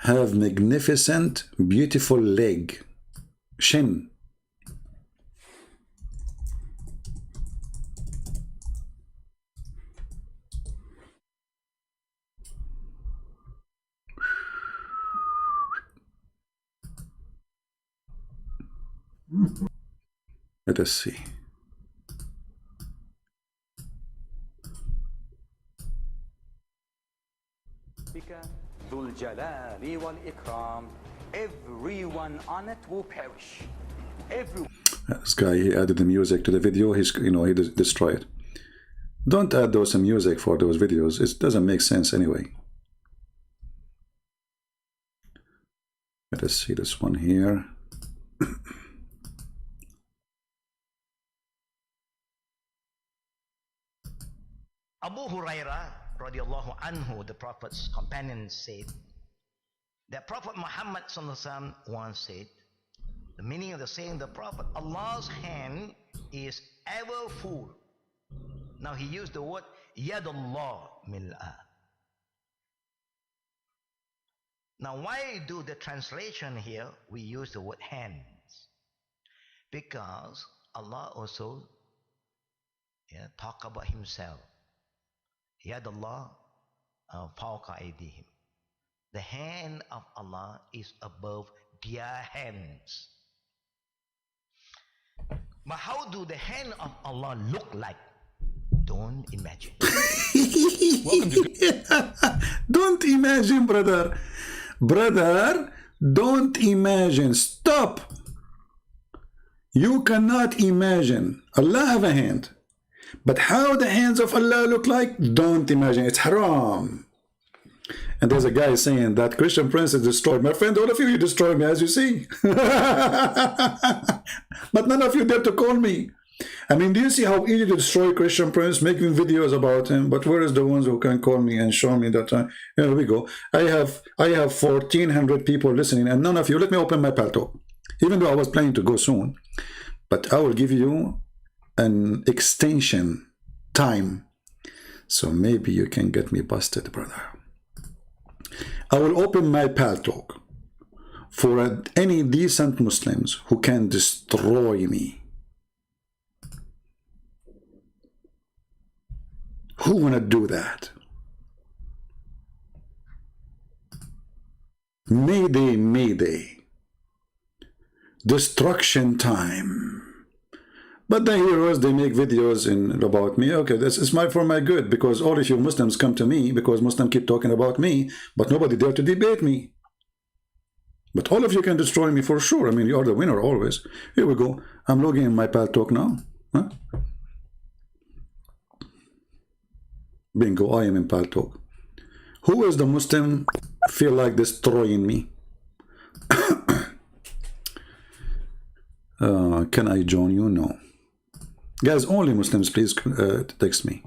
have magnificent, beautiful leg, shin. Let us see. Dhul Jalali wal Ikram. Everyone on it will perish. Everyone. This guy, he added the music to the video. He's, you know, he destroyed it. Don't add those music for those videos. It doesn't make sense anyway. Let us see this one here. Abu Hurairah radiallahu anhu, the Prophet's companion, said that Prophet Muhammad once said, the meaning of the saying the Prophet, Allah's hand is ever full. Now he used the word Yadullah mil'a. Now why do the translation here we use the word hands? Because Allah also talk about himself. Yadullah fawqa aydihim. The hand of Allah is above their hands. But how do the hand of Allah look like? Don't imagine. Don't imagine, brother. Brother, don't imagine. Stop. You cannot imagine. Allah have a hand. But how the hands of Allah look like, don't imagine. It's haram. And there's a guy saying that Christian Prince is destroyed. My friend, all of you destroy me, as you see. But none of you dare to call me. I mean, do you see how easy to destroy Christian Prince, making videos about him? But where is the ones who can call me and show me that? Here we go. I have 1,400 people listening, and none of you. Let me open my Paltalk. Even though I was planning to go soon, but I will give you an extension time, so maybe you can get me busted, brother. I will open my Paltalk for any decent Muslims who can destroy me. Who wanna do that? Mayday, mayday. Destruction time. But the heroes, they make videos about me. Okay, this is for my good, because all of you Muslims come to me because Muslims keep talking about me, but nobody dare to debate me. But all of you can destroy me for sure. I mean, you are the winner always. Here we go. I'm logging in my Paltalk now. Huh? Bingo, I am in Paltalk. Who is the Muslim feel like destroying me? Can I join you? No. Guys, only Muslims, please text me.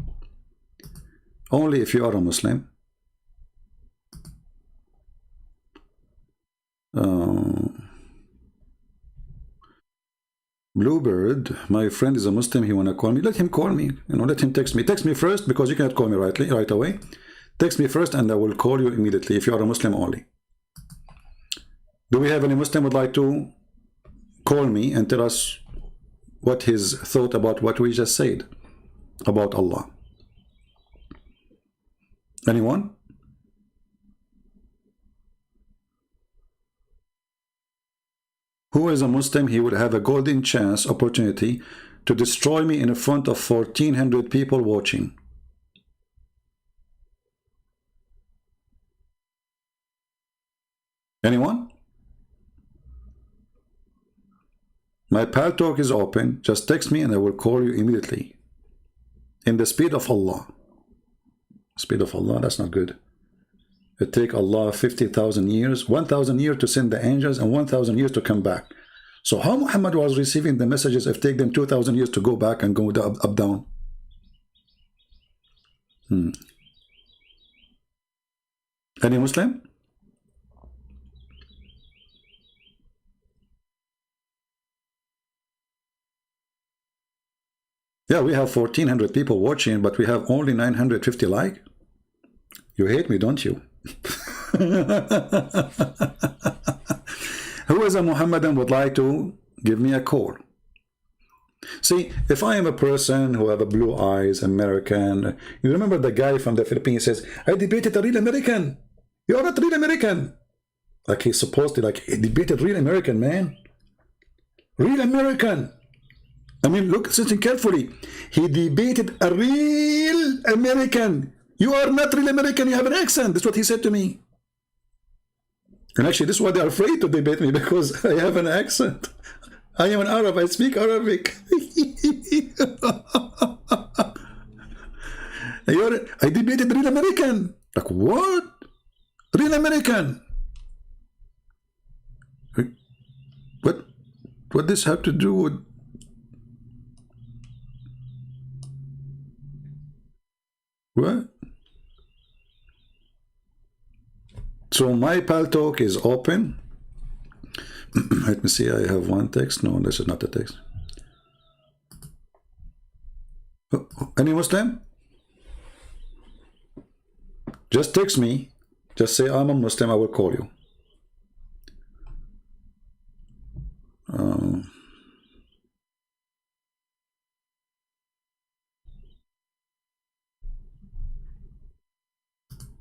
Only if you are a Muslim. Bluebird, my friend is a Muslim, he wanna call me. Let him call me, you know, let him text me. Text me first, because you cannot call me right away. Text me first and I will call you immediately if you are a Muslim only. Do we have any Muslim would like to call me and tell us what his thought about what we just said about Allah. Anyone? Who is a Muslim? He would have a golden chance, opportunity to destroy me in front of 1,400 people watching. Anyone? My pal talk is open. Just text me and I will call you immediately. In the speed of Allah. Speed of Allah, that's not good. It take Allah 50,000 years, 1,000 years to send the angels and 1,000 years to come back. So how Muhammad was receiving the messages if take them 2,000 years to go back and go up down? Any Muslim? Yeah, we have 1,400 people watching, but we have only 950 like. You hate me, don't you? Who is a Muhammadan would like to give me a call? See, if I am a person who have a blue eyes, American, you remember the guy from the Philippines says, I debated a real American. You're not real American. Like he's supposed to, like, he debated real American, man. Real American. I mean, look, listen carefully. He debated a real American. You are not real American, you have an accent. That's what he said to me. And actually, this is why they're afraid to debate me, because I have an accent. I am an Arab, I speak Arabic. I debated real American. Like, what? Real American? What this have to do with... What? So my pal talk is open. Let me see, I have one text. No, this is not the text. Any Muslim? Just text me. Just say I'm a Muslim, I will call you.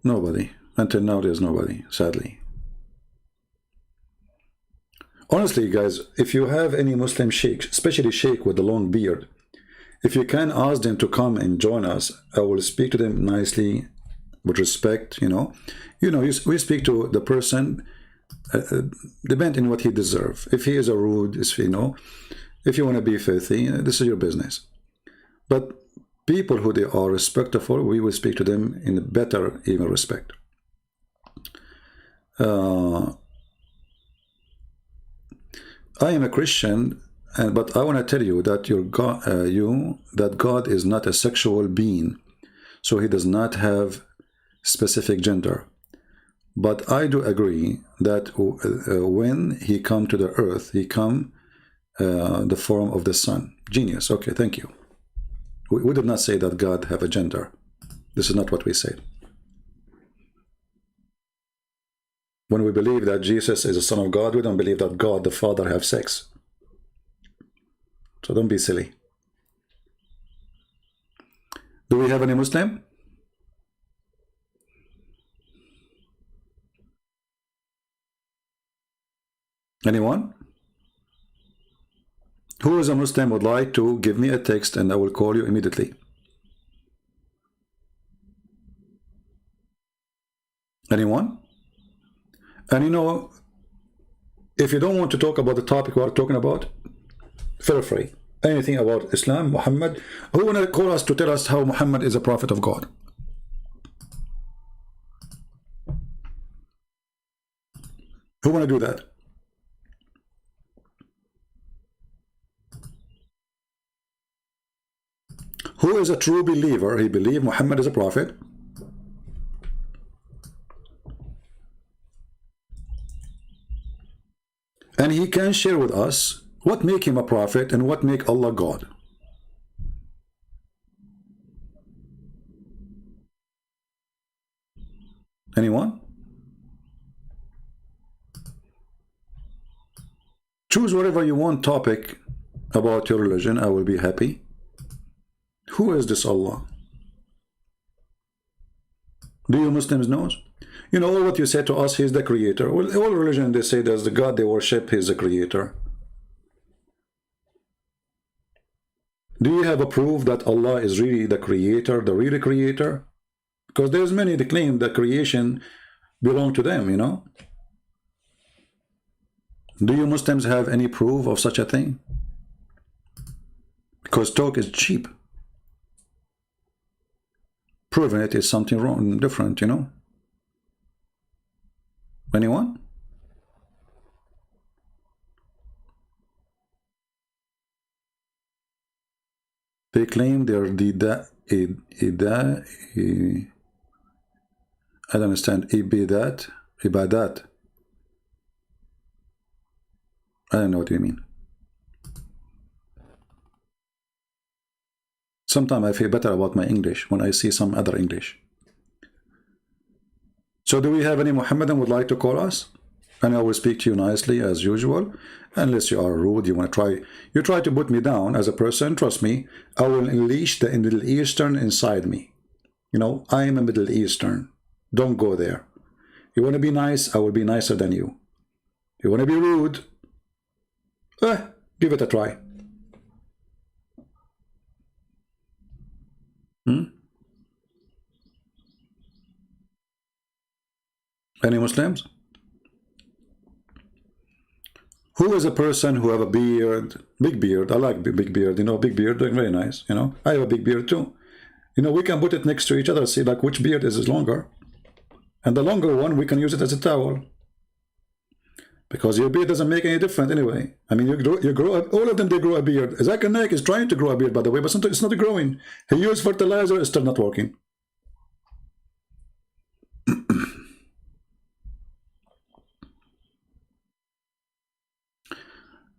Nobody. Until now, there's nobody, sadly. Honestly, guys, if you have any Muslim sheikh, especially sheikh with a long beard, if you can ask them to come and join us, I will speak to them nicely, with respect, we speak to the person, depending on what he deserves. If he is a rude, if you want to be filthy, this is your business. But people who they are respectful, we will speak to them in better, even respect. I am a Christian, but I want to tell you that that God is not a sexual being, so he does not have specific gender. But I do agree that when he come to the earth, he come the form of the sun. Genius. Okay, thank you. We did not say that God have a gender. This is not what we said. When we believe that Jesus is the Son of God, we don't believe that God the Father have sex. So don't be silly. Do we have any Muslim? Anyone? Who is a Muslim would like to give me a text and I will call you immediately. Anyone? And if you don't want to talk about the topic we are talking about, feel free. Anything about Islam, Muhammad. Who want to call us to tell us how Muhammad is a prophet of God? Who want to do that? Who is a true believer? He believes Muhammad is a prophet. And he can share with us what make him a prophet and what make Allah God. Anyone? Choose whatever you want topic about your religion, I will be happy. Who is this Allah? Do you Muslims know? You know, all what you say to us, He's the creator. Well, all religion, they say there's the God they worship, He's the creator. Do you have a proof that Allah is really the creator, the real creator? Because there's many that claim that creation belong to them, you know. Do you Muslims have any proof of such a thing? Because talk is cheap. Proving it is something wrong, different, you know. Anyone? They claim they are I don't understand. Ibadat. I don't know what you mean. Sometimes I feel better about my English when I see some other English. So do we have any Muhammadan would like to call us? And I will speak to you nicely as usual. Unless you are rude, you try to put me down as a person, trust me, I will unleash the Middle Eastern inside me. You know, I am a Middle Eastern. Don't go there. You want to be nice, I will be nicer than you. You want to be rude? Give it a try. Any Muslims? Who is a person who have a beard, big beard? I like big beard, you know, big beard, doing very nice, you know. I have a big beard too. You know, we can put it next to each other, see like which beard is longer. And the longer one, we can use it as a towel. Because your beard doesn't make any difference anyway. I mean, you grow up, all of them, they grow a beard. Zakir Naik is trying to grow a beard, by the way, but sometimes it's not growing. He used fertilizer, it's still not working.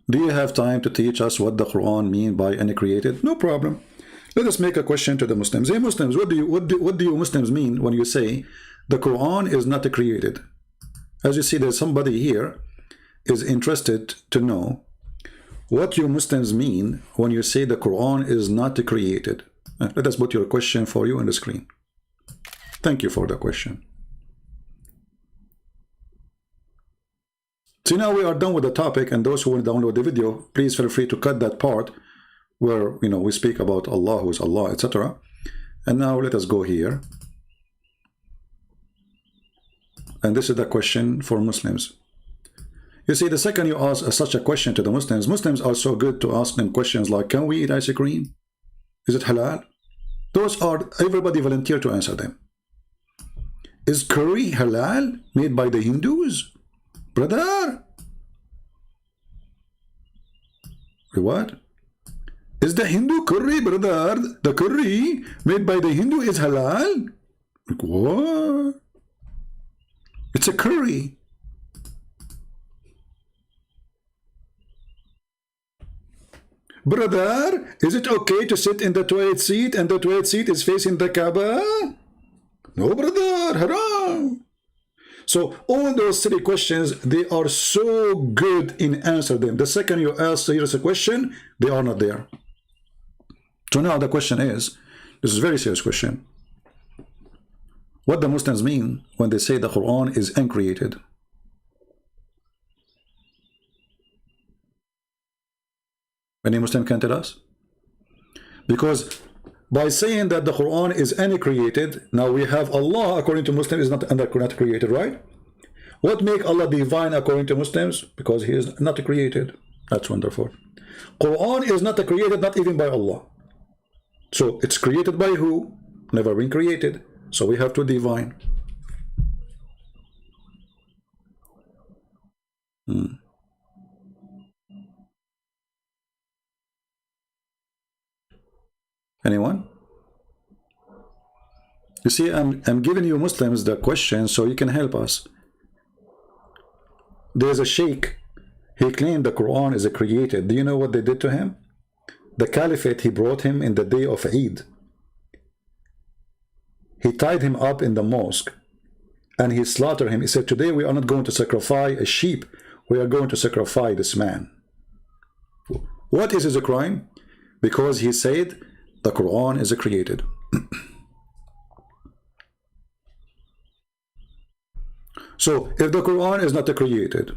Do you have time to teach us what the Quran means by uncreated? No problem. Let us make a question to the Muslims. Hey Muslims, what do you Muslims mean when you say the Quran is not created? As you see, there's somebody here is interested to know what you Muslims mean when you say the Quran is not created. Let us put your question for you on the screen. Thank you for the question. So now we are done with the topic, and those who want to download the video, please feel free to cut that part where, you know, we speak about Allah, who is Allah, etc. And now let us go here. And this is the question for Muslims. You see, the second you ask such a question to the Muslims, Muslims are so good to ask them questions like, can we eat ice cream? Is it halal? Those are, everybody volunteer to answer them. Is curry halal made by the Hindus? Brother? What? Is the Hindu curry, brother, the curry made by the Hindu is halal? Like, what? It's a curry. Brother, is it okay to sit in the toilet seat and the toilet seat is facing the Kaaba? No, brother, haram. So all those three questions, they are so good in answer them. The second you ask serious a question, they are not there. So now the question is, this is a very serious question. What the Muslims mean when they say the Quran is uncreated? Any Muslim can tell us? Because by saying that the Quran is uncreated, now we have Allah, according to Muslims, is not created, right? What make Allah divine according to Muslims? Because He is not created. That's wonderful. Quran is not created, not even by Allah. So it's created by who? Never been created. So we have to divine. Anyone? You see, I'm giving you Muslims the question so you can help us. There's a sheikh. He claimed the Quran is created. Do you know what they did to him? The caliphate, he brought him in the day of Eid. He tied him up in the mosque and he slaughtered him. He said, today we are not going to sacrifice a sheep. We are going to sacrifice this man. What is a crime? Because he said the Quran is created. So if the Quran is not created,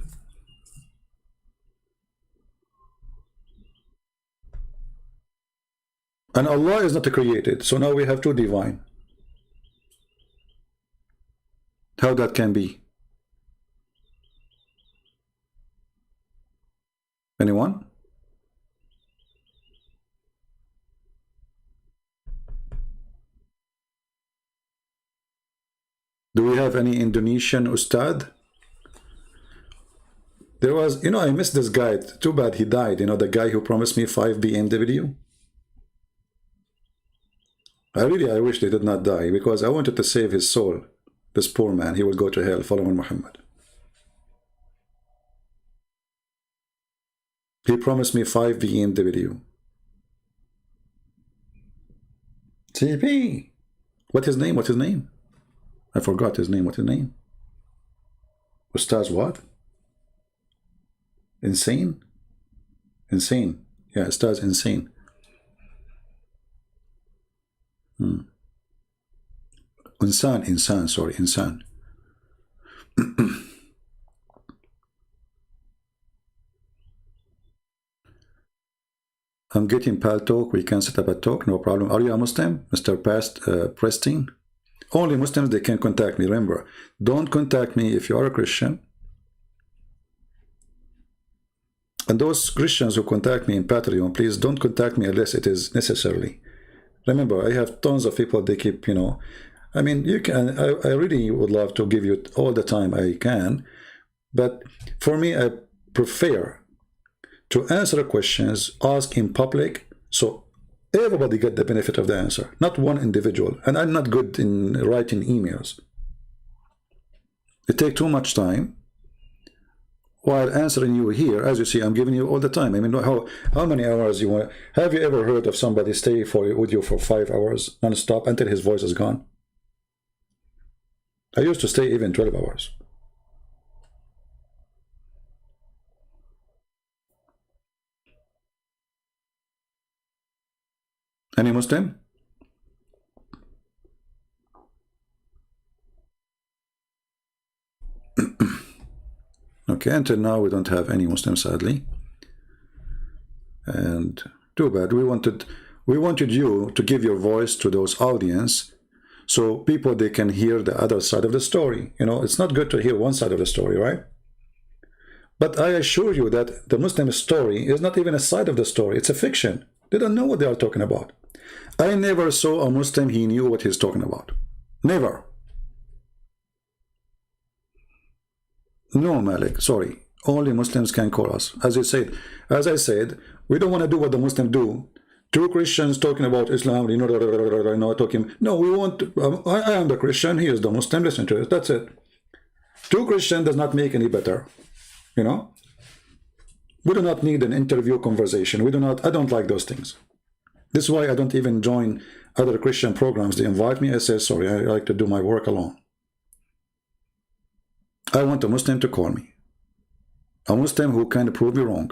and Allah is not created, so now we have two divine. How that can be? Anyone? Do we have any Indonesian Ustad? There was, you know, I missed this guy. Too bad he died. You know, the guy who promised me 5 BMW. I wish he did not die, because I wanted to save his soul. This poor man, he will go to hell following Muhammad. He promised me 5 BMW. CP. What's his name? What's his name? I forgot his name. What's his name? Ustaz what? Insane? Insane. Yeah, Ustaz Insane. Insan, sorry, Insan. I'm getting Pal Talk. We can set up a talk, no problem. Are you a Muslim, Mr. Preston? Only Muslims, they can contact me. Remember, don't contact me if you are a Christian. And those Christians who contact me in Patreon, please don't contact me unless it is necessarily. Remember, I have tons of people, they keep, you know, I mean, you can, I really would love to give you all the time I can, but for me, I prefer to answer questions asked in public, so everybody get the benefit of the answer, not one individual. And I'm not good in writing emails. It takes too much time. While answering you here, as you see, I'm giving you all the time. I mean, how many hours you want? Have you ever heard of somebody stay with you for 5 hours non-stop until his voice is gone? I used to stay even 12 hours. Any Muslim? Okay, until now we don't have any Muslims, sadly, and too bad. We wanted you to give your voice to those audience, so people, they can hear the other side of the story. You know, it's not good to hear one side of the story, right? But I assure you that the Muslim story is not even a side of the story. It's a fiction. They don't know what they are talking about. I never saw a Muslim, he knew what he's talking about. Never. No, Malik, sorry. Only Muslims can call us. As I said, we don't want to do what the Muslims do. Two Christians talking about Islam, you know, talking. No, we want. I am the Christian. He is the Muslim. Listen to it. That's it. Two Christians does not make any better. You know. We do not need an interview conversation. We do not. I don't like those things. This is why I don't even join other Christian programs. They invite me. I say sorry. I like to do my work alone. I want a Muslim to call me. A Muslim who can prove me wrong.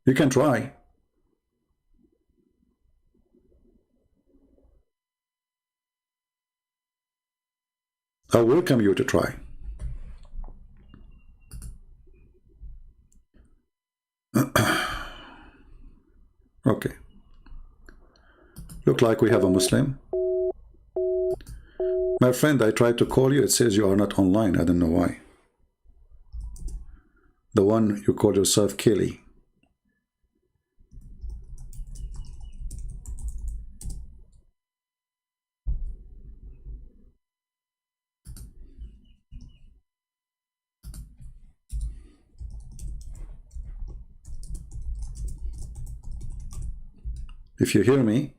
You can try. I welcome you to try. Okay. Look like we have a Muslim. My friend, I tried to call you. It says you are not online. I don't know why. The one you call yourself Kelly. If you hear me.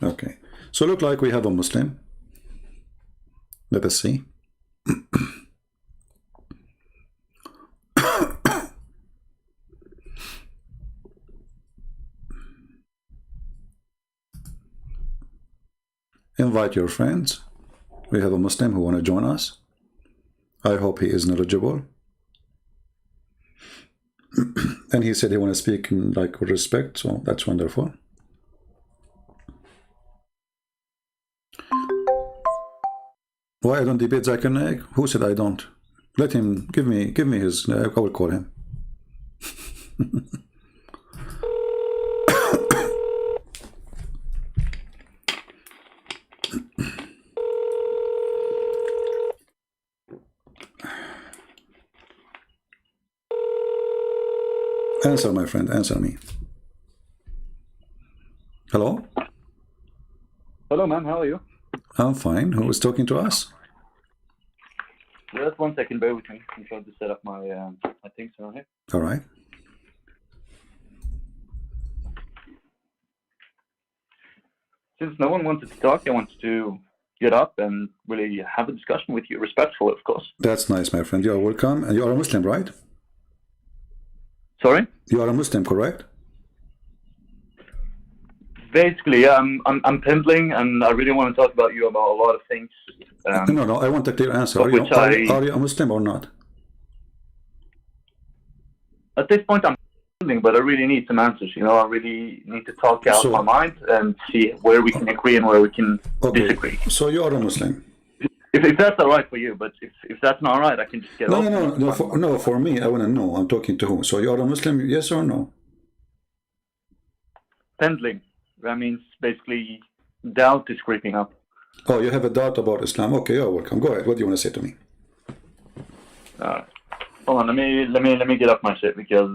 Okay. So look like we have a Muslim. Let us see. Invite your friends. We have a Muslim who want to join us. I hope he is knowledgeable. And he said he want to speak like with respect, so that's wonderful. Why I don't debate Zakir Naik? Who said I don't? Let him give me his. I will call him. Answer, my friend, answer me. Hello? Hello, man. How are you? I'm fine. Who is talking to us? Just 1 second. Bear with me. I'm trying to set up my my things around here. All right. Since no one wanted to talk, I wanted to get up and really have a discussion with you, respectful, of course. That's nice, my friend. You are welcome. And you are a Muslim, right? Sorry? You are a Muslim, correct? Basically, yeah, I'm pendling, and I really want to talk about you about a lot of things. No, I want a clear answer. Are you a Muslim or not? At this point, I'm pendling, but I really need some answers. You know, I really need to talk out my mind and see where we can agree and where we can disagree. So you are a Muslim. If that's all right for you, but if that's not all right, I can just get off. No. For me, I want to know. I'm talking to who? So you are a Muslim, yes or no? Pendling. That means basically doubt is creeping up. Oh, you have a doubt about Islam. Okay, you're welcome. Go ahead. What do you want to say to me? Hold on. Let me get up my shit, because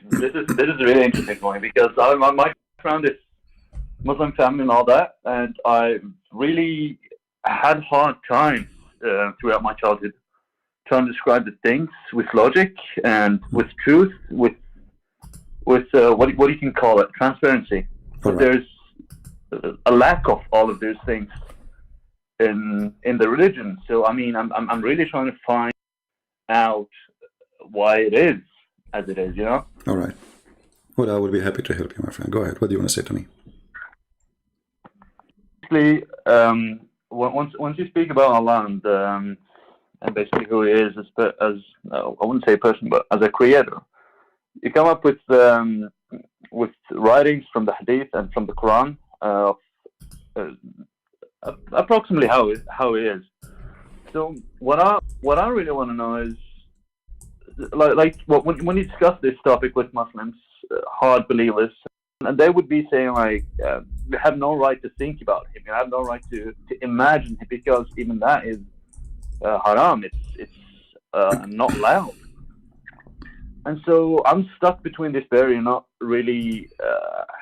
this is really interesting for me, because my background is Muslim family and all that, and I really had hard time throughout my childhood trying to describe the things with logic and with truth, with what you can call it, transparency. But there's a lack of all of those things in the religion. So I mean, I'm really trying to find out why it is as it is, you know. All right. Well, I will be happy to help you, my friend. Go ahead. What do you want to say to me? Basically, once you speak about Allah and basically who He is as I wouldn't say a person, but as a creator, you come up with writings from the Hadith and from the Quran of approximately how it is. So what I really want to know is when you discuss this topic with Muslims, hard believers, and they would be saying like, you have no right to think about him, you have no right to imagine him, because even that is haram. It's not allowed. And so I'm stuck between this barrier, not really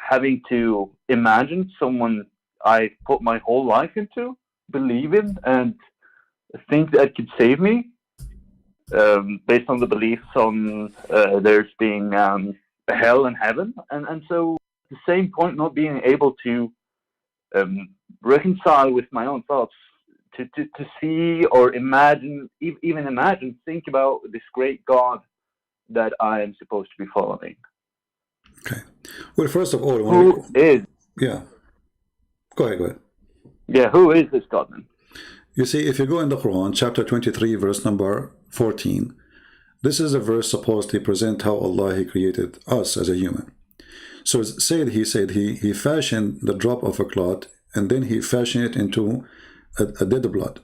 having to imagine someone I put my whole life into, believe in, and think that could save me, based on the beliefs on there's being hell and heaven. And so at the same point, not being able to reconcile with my own thoughts, to see or imagine, even imagine, think about this great God that I am supposed to be following. Okay. Well, first of all, who is? Yeah. Go ahead. Yeah, who is this God then? You see, if you go in the Quran, chapter 23, verse number 14, this is a verse supposedly present how Allah He created us as a human. So He said He fashioned the drop of a clot, and then He fashioned it into a dead blood.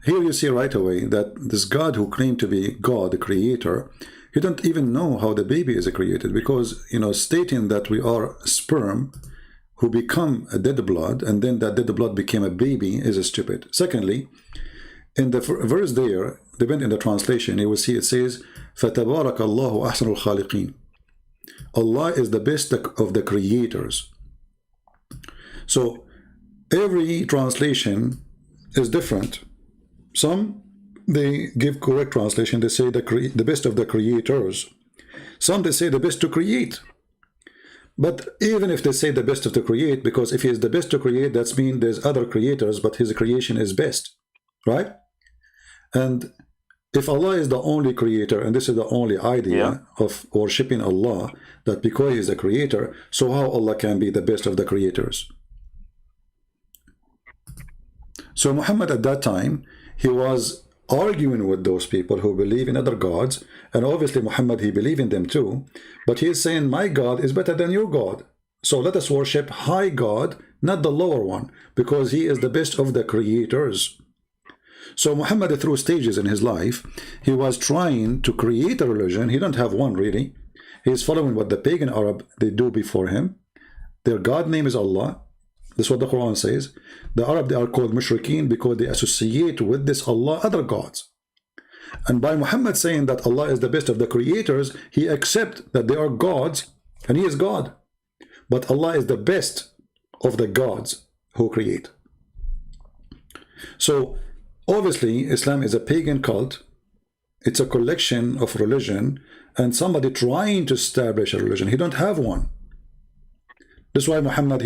Here you see right away that this God who claimed to be God, the creator, He don't even know how the baby is created, because, you know, stating that we are sperm who become a dead blood, and then that dead blood became a baby, is stupid. Secondly, in the verse there, depending on the translation, you will see it says, فَتَبَارَكَ اللَّهُ أَحْسَنُ الْخَالِقِينَ. Allah is the best of the creators. So every translation is different. Some, they give correct translation, they say the best of the creators. Some, they say the best to create. But even if they say the best of to create, because if He is the best to create, that means there's other creators, but His creation is best, right? And if Allah is the only creator, and this is the only idea of worshipping Allah, that because He is the creator, so how Allah can be the best of the creators? So Muhammad at that time, he was arguing with those people who believe in other gods, and obviously Muhammad, he believed in them too, but he is saying my God is better than your God, so let us worship high God, not the lower one, because he is the best of the creators. So Muhammad, through stages in his life, he was trying to create a religion. He don't have one really. He is following what the pagan Arab they do before him. Their God name is Allah. That's what the Quran says. The Arab, they are called mushrikeen because they associate with this Allah other gods. And by Muhammad saying that Allah is the best of the creators, he accepts that they are gods and he is God. But Allah is the best of the gods who create. So obviously Islam is a pagan cult. It's a collection of religion and somebody trying to establish a religion. He don't have one. That's why Muhammad,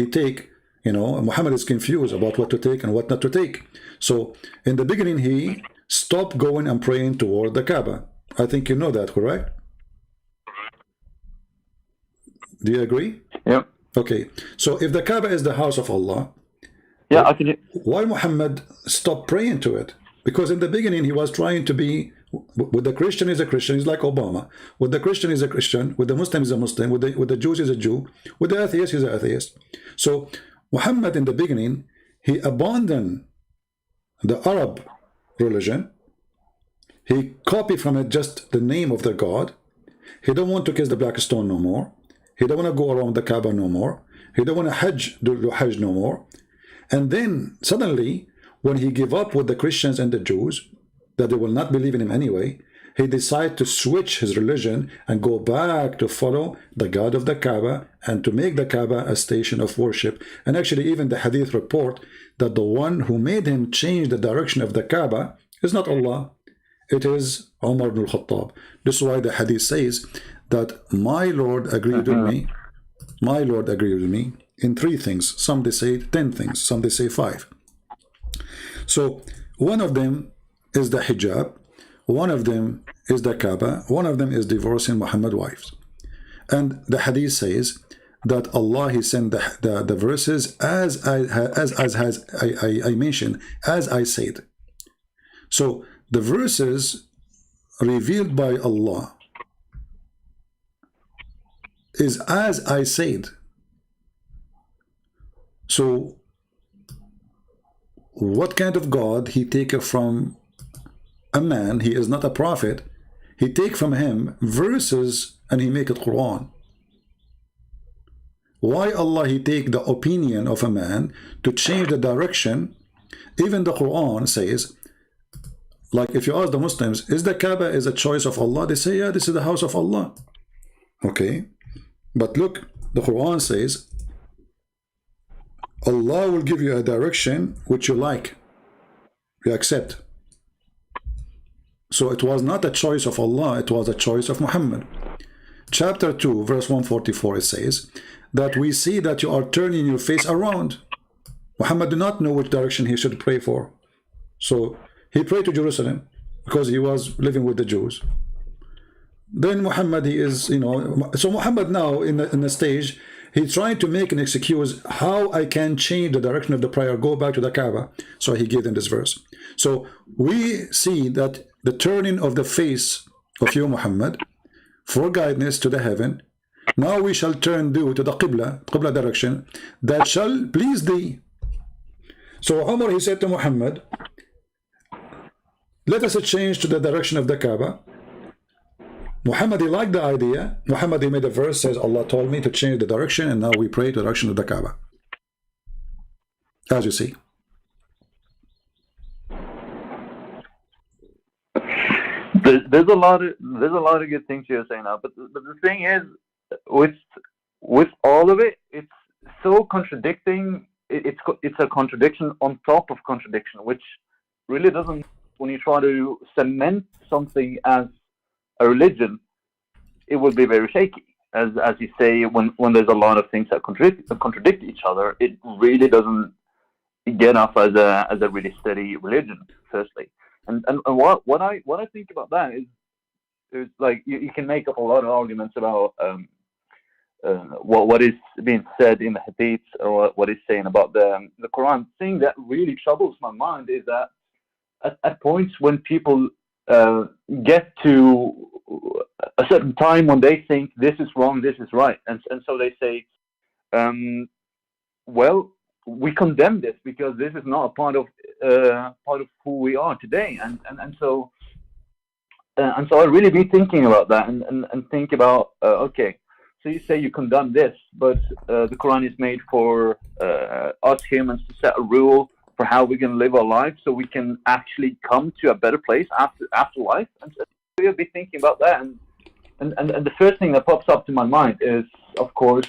Muhammad is confused about what to take and what not to take. So in the beginning, he stopped going and praying toward the Kaaba. I think you know that, correct? Do you agree? Yeah. Okay. So if the Kaaba is the house of Allah, Yeah, I can. why Muhammad stopped praying to it? Because in the beginning, he was trying to be, with the Christian is a Christian, he's like Obama. With the Christian is a Christian, with the Muslim is a Muslim, with the Jews is a Jew, with the atheist is an atheist. So Muhammad in the beginning, he abandoned the Arab religion. He copied from it just the name of the God. He don't want to kiss the black stone no more. He don't want to go around the Kaaba no more. He don't want to do Hajj no more. And then suddenly, when he gave up with the Christians and the Jews, that they will not believe in him anyway, he decided to switch his religion and go back to follow the God of the Kaaba and to make the Kaaba a station of worship. And actually even the hadith report that the one who made him change the direction of the Kaaba is not Allah, it is Umar ibn al-Khattab. This is why the hadith says that my Lord agreed with me, my Lord agreed with me in 3 things. Some they say 10 things, some they say 5. So one of them is the hijab, one of them is the Kaaba, one of them is divorcing Muhammad's wives. And the hadith says that Allah, he sent the verses as I mentioned, as I said. So the verses revealed by Allah is as I said. So what kind of God he take from a man? He is not a prophet. He take from him verses and he make it Quran. Why Allah he take the opinion of a man to change the direction? Even the Quran says, like if you ask the Muslims, is the Kaaba is a choice of Allah? They say, yeah, this is the house of Allah. Okay, but look, the Quran says Allah will give you a direction which you like, you accept. So it was not a choice of Allah, it was a choice of Muhammad. Chapter 2, verse 144, it says that we see that you are turning your face around. Muhammad did not know which direction he should pray for. So he prayed to Jerusalem because he was living with the Jews. Then Muhammad, he is, so Muhammad now in the stage, he's trying to make an excuse how I can change the direction of the prayer, go back to the Kaaba. So he gave them this verse. So we see that the turning of the face of you, Muhammad, for guidance to the heaven. Now we shall turn thee to the Qibla direction, that shall please thee. So Umar, he said to Muhammad, let us change to the direction of the Kaaba. Muhammad, he liked the idea. Muhammad, he made a verse, says, Allah told me to change the direction, and now we pray to the direction of the Kaaba. As you see. There's a lot of good things you're saying now, but the thing is, with all of it, it's so contradicting. It's a contradiction on top of contradiction, which really doesn't. When you try to cement something as a religion, it would be very shaky. As you say, when there's a lot of things that contradict each other, it really doesn't get off as a really steady religion. Firstly, and what I think about that is like you can make up a lot of arguments about what is being said in the Hadiths or what is saying about the Quran. The thing that really troubles my mind is that at points when people get to a certain time when they think this is wrong, this is right, and so they say, well, we condemn this because this is not a part of who we are today, and so I really be thinking about that and think about okay, so you say you condemn this, but the Quran is made for us humans to set a rule for how we can live our life, so we can actually come to a better place after life, and so we'll be thinking about that, and the first thing that pops up to my mind is, of course,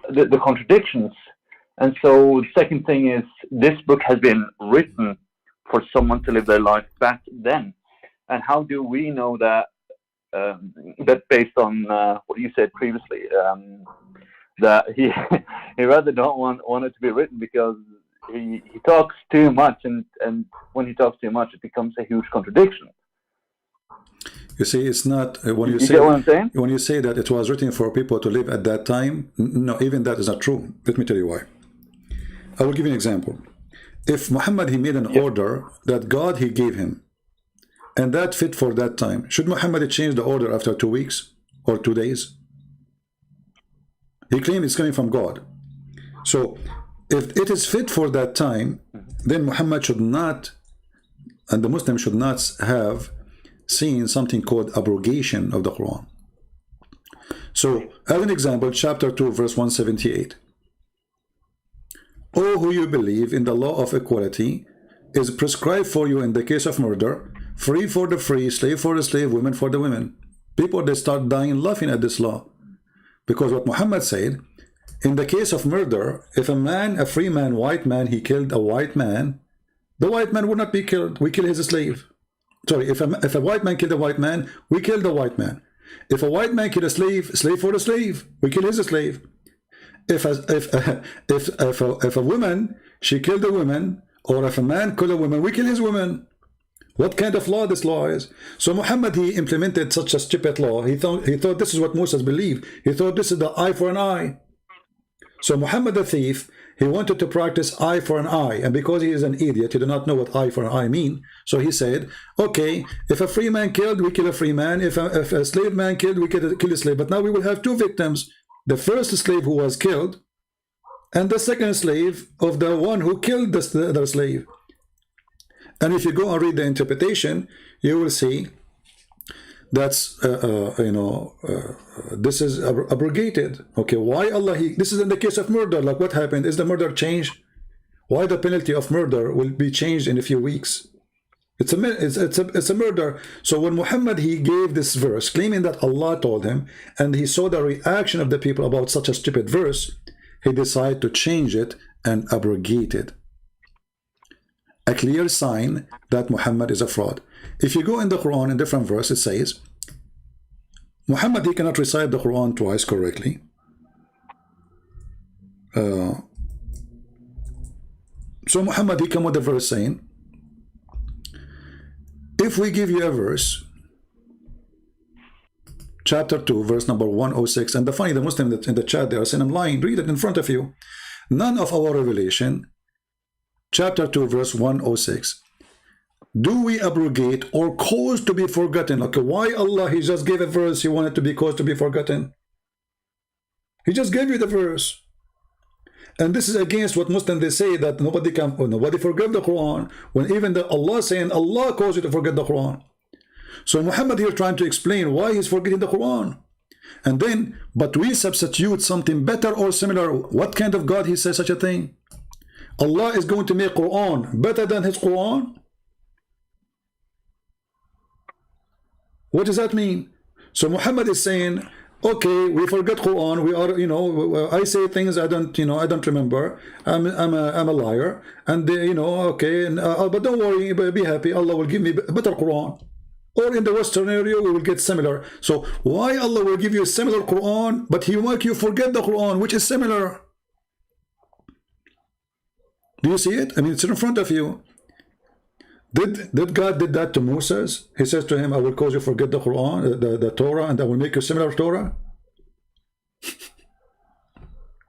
the contradictions. And so the second thing is, this book has been written for someone to live their life back then. And how do we know that, that based on what you said previously, that he rather don't want it to be written because he talks too much, and when he talks too much, it becomes a huge contradiction. You see, it's not when you get what I'm saying? When you say that it was written for people to live at that time. No, even that is not true. Let me tell you why. I will give you an example. If Muhammad, he made an order that God he gave him, and that fit for that time, should Muhammad change the order after 2 weeks or 2 days? He claimed it's coming from God. So if it is fit for that time, then Muhammad should not, and the Muslim should not have seen something called abrogation of the Quran. So as an example, chapter 2 verse 178, "O who you believe in the law of equality is prescribed for you in the case of murder, free for the free, slave for the slave, women for the women." People, they start dying laughing at this law, because what Muhammad said, in the case of murder, if a man, a free man, white man, he killed a white man, the white man would not be killed, we kill his slave. Sorry, if a white man killed a white man, we kill the white man. If a white man killed a slave, slave for the slave, we kill his slave. If a woman, she killed a woman, or if a man killed a woman, we kill his woman. What kind of law this law is? So Muhammad, he implemented such a stupid law. He thought this is what Moses believed. He thought this is the eye for an eye. So Muhammad the thief, he wanted to practice eye for an eye, and because he is an idiot, he did not know what eye for an eye mean. So he said, okay, if a free man killed, we kill a free man. If a slave man killed, we kill a slave. But now we will have two victims: the first slave who was killed, and the second slave of the one who killed the slave. And if you go and read the interpretation, you will see that's this is abrogated. Okay, why Allah? This is in the case of murder. Like, what happened? Is the murder changed? Why the penalty of murder will be changed in a few weeks? It's a murder. So when Muhammad, he gave this verse claiming that Allah told him, and he saw the reaction of the people about such a stupid verse, he decided to change it and abrogate it. A clear sign that Muhammad is a fraud. If you go in the Quran, in different verse, it says Muhammad, he cannot recite the Quran twice correctly. So Muhammad, he come with a verse saying, if we give you a verse, chapter 2, verse number 106, and the Muslim that in the chat, they are saying, I'm lying, read it in front of you. None of our revelation, chapter 2, verse 106, do we abrogate or cause to be forgotten? Okay, why Allah, he just gave a verse, he wanted to be caused to be forgotten? He just gave you the verse. And this is against what Muslims, they say that nobody forgive the Quran, when even Allah saying Allah caused you to forget the Quran. So Muhammad here trying to explain why he's forgetting the Quran. And then, but we substitute something better or similar. What kind of God he says such a thing? Allah is going to make Quran better than his Quran? What does that mean? So Muhammad is saying, okay, we forget Quran. We are, I say things I don't, I don't remember. I'm a liar, and okay. But don't worry, be happy. Allah will give me better Quran. Or in the Western area, we will get similar. So why Allah will give you a similar Quran, but He will make you forget the Quran, which is similar? Do you see it? I mean, it's in front of you. Did God did that to Moses? He says to him, I will cause you forget the Quran, the Torah, and I will make you similar Torah.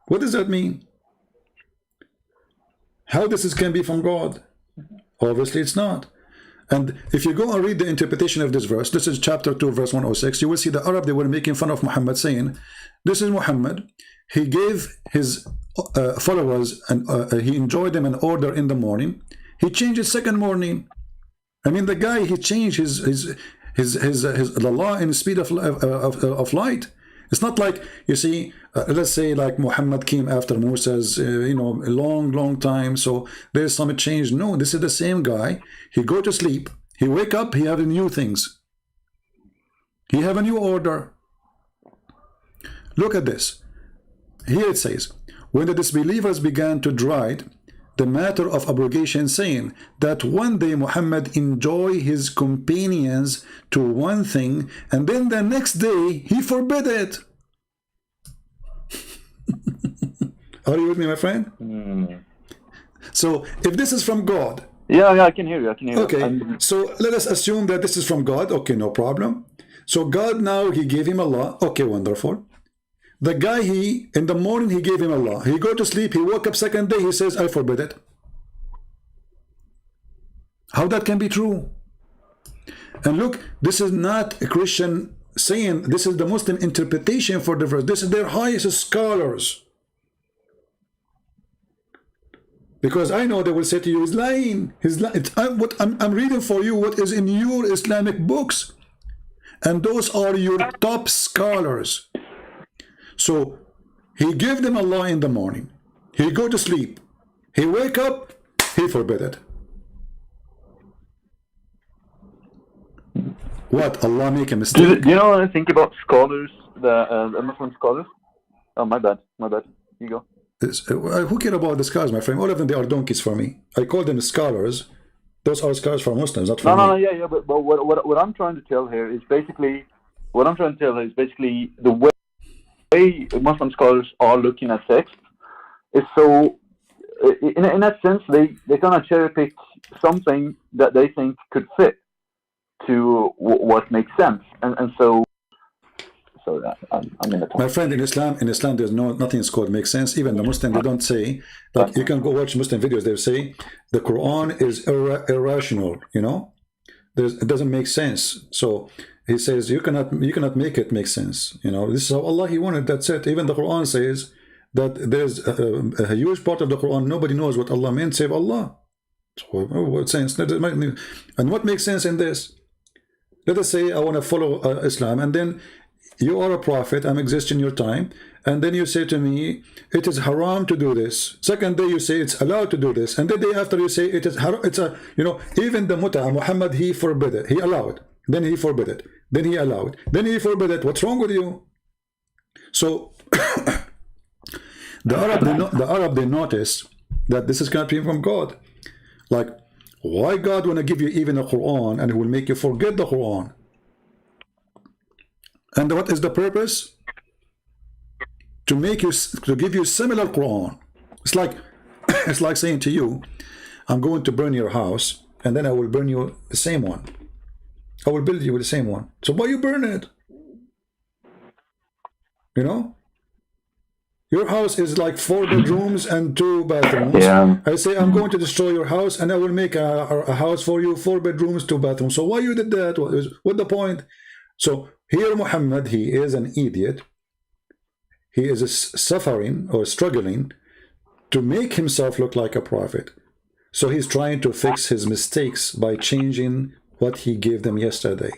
What does that mean? How this can be from God? Obviously it's not. And if you go and read the interpretation of this verse, this is chapter 2, verse 106, you will see the Arab, they were making fun of Muhammad, saying, this is Muhammad. He gave his followers, and he enjoyed them an order in the morning. He changed it second morning. I mean, the guy, he changed the law in the speed of light. It's not like, you see, let's say like Muhammad came after Musa's, a long time, so there's some change. No, this is the same guy. He go to sleep, he wake up, he have new things. He have a new order. Look at this. Here it says, when the disbelievers began to deride the matter of abrogation, saying that one day Muhammad enjoy his companions to one thing, and then the next day he forbid it. Are you with me, my friend? So if this is from God, yeah, I can hear you. Okay, so let us assume that this is from God. Okay, no problem. So God now, he gave him a law. Okay, wonderful. The guy, in the morning he gave him a law. He go to sleep, he woke up second day, he says, I forbid it. How that can be true? And look, this is not a Christian saying, this is the Muslim interpretation for the verse. This is their highest scholars. Because I know they will say to you, he's lying. I'm reading for you what is in your Islamic books. And those are your top scholars. So he gave them Allah in the morning. He go to sleep. He wake up. He forbid it. What? Allah make a mistake? Do you know what I think about scholars, the Muslim scholars? Oh, my bad. You go. Who care about the scholars, my friend? All of them, they are donkeys for me. I call them scholars. Those are scholars for Muslims, not for me. No, yeah. But what I'm trying to tell here is basically the way Muslim scholars are looking at text is so, in that sense, they kind of cherry pick something that they think could fit to what makes sense, and so that I'm in the point. My friend, in Islam, there's nothing is called makes sense. Even the Muslim, they don't say, like, you can go watch Muslim videos, they say the Quran is irrational, it doesn't make sense. So he says you cannot make it make sense. This is how Allah he wanted. That's it. Even the Quran says that there's a huge part of the Quran nobody knows what Allah meant save Allah. So what sense? And what makes sense in this? Let us say I want to follow Islam, and then you are a prophet, I'm existing in your time, and then you say to me it is haram to do this. Second day you say it's allowed to do this, and the day after you say it is haram. It's a even the mut'a, Muhammad he forbid it, he allowed, then he forbid it, then he allowed, then he forbid it. What's wrong with you? So the Arab they notice that this is coming from God. Like, why God want to give you even a Quran and he will make you forget the Quran? And what is the purpose? To give you similar Quran. It's like it's like saying to you, I'm going to burn your house, and then I will burn you the same one. I will build you with the same one. So why you burn it? Your house is like 4 bedrooms and 2 bathrooms. Yeah. I say I'm going to destroy your house, and I will make a house for you, 4 bedrooms, 2 bathrooms. So why you did that? What's the point? So here Muhammad, he is an idiot. He is suffering or struggling to make himself look like a prophet. So he's trying to fix his mistakes by changing what he gave them yesterday.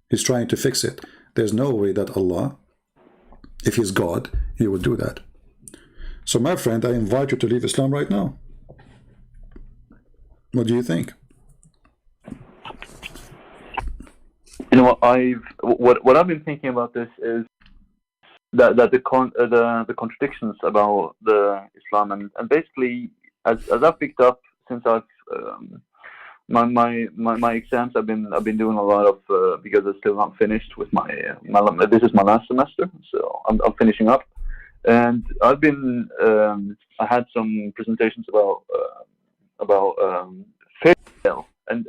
He's trying to fix it. There's no way that Allah, if he's God, he would do that. So my friend, I invite you to leave Islam right now. What do you think? What I've been thinking about this is that the contradictions about the Islam and basically as I've picked up since I've my exams I've been doing a lot of because I'm still not finished with my this is my last semester, so I'm finishing up, and I've been I had some presentations about fairy tale and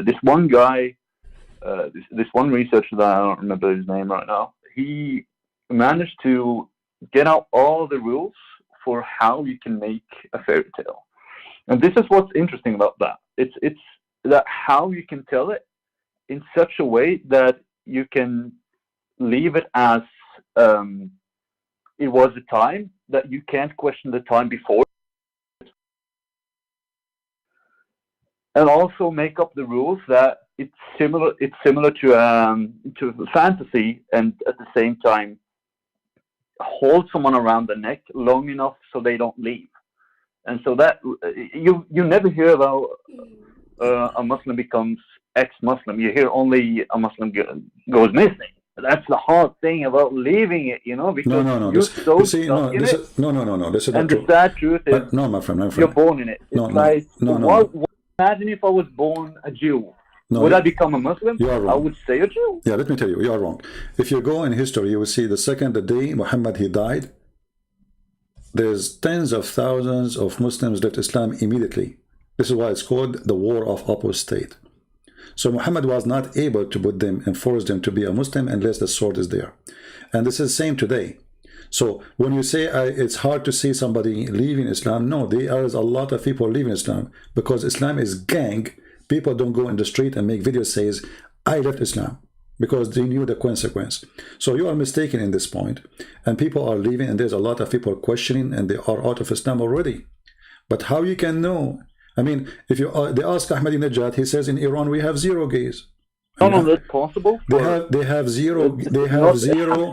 this one guy. This one researcher that I don't remember his name right now, he managed to get out all the rules for how you can make a fairy tale. And this is what's interesting about that. It's that how you can tell it in such a way that you can leave it as it was a time, that you can't question the time before, and also make up the rules that it's similar to fantasy, and at the same time hold someone around the neck long enough so they don't leave. And so that you never hear about a Muslim becomes ex-Muslim. You hear only a Muslim goes missing. That's the hard thing about leaving it, because No. you're so You see, stuck in it. no. This is not And true. the sad truth is, No, my friend. you're born in it. It's imagine if I was born a Jew. No, Would I become a Muslim? you are wrong. I would stay a Jew. Yeah, let me tell you, you are wrong. If you go in history, you will see the day Muhammad he died, there's tens of thousands of Muslims left Islam immediately. This is why it's called the War of Apostate. So Muhammad was not able to put them and force them to be a Muslim unless the sword is there. And this is the same today. So when you say it's hard to see somebody leaving Islam, no, there is a lot of people leaving Islam because Islam is gang. People don't go in the street and make videos says, I left Islam, because they knew the consequence. So you are mistaken in this point. And people are leaving, and there's a lot of people questioning, and they are out of Islam already. But how you can know? I mean, if you they ask Ahmadinejad, he says in Iran we have 0 gays. No, that's possible. They have zero.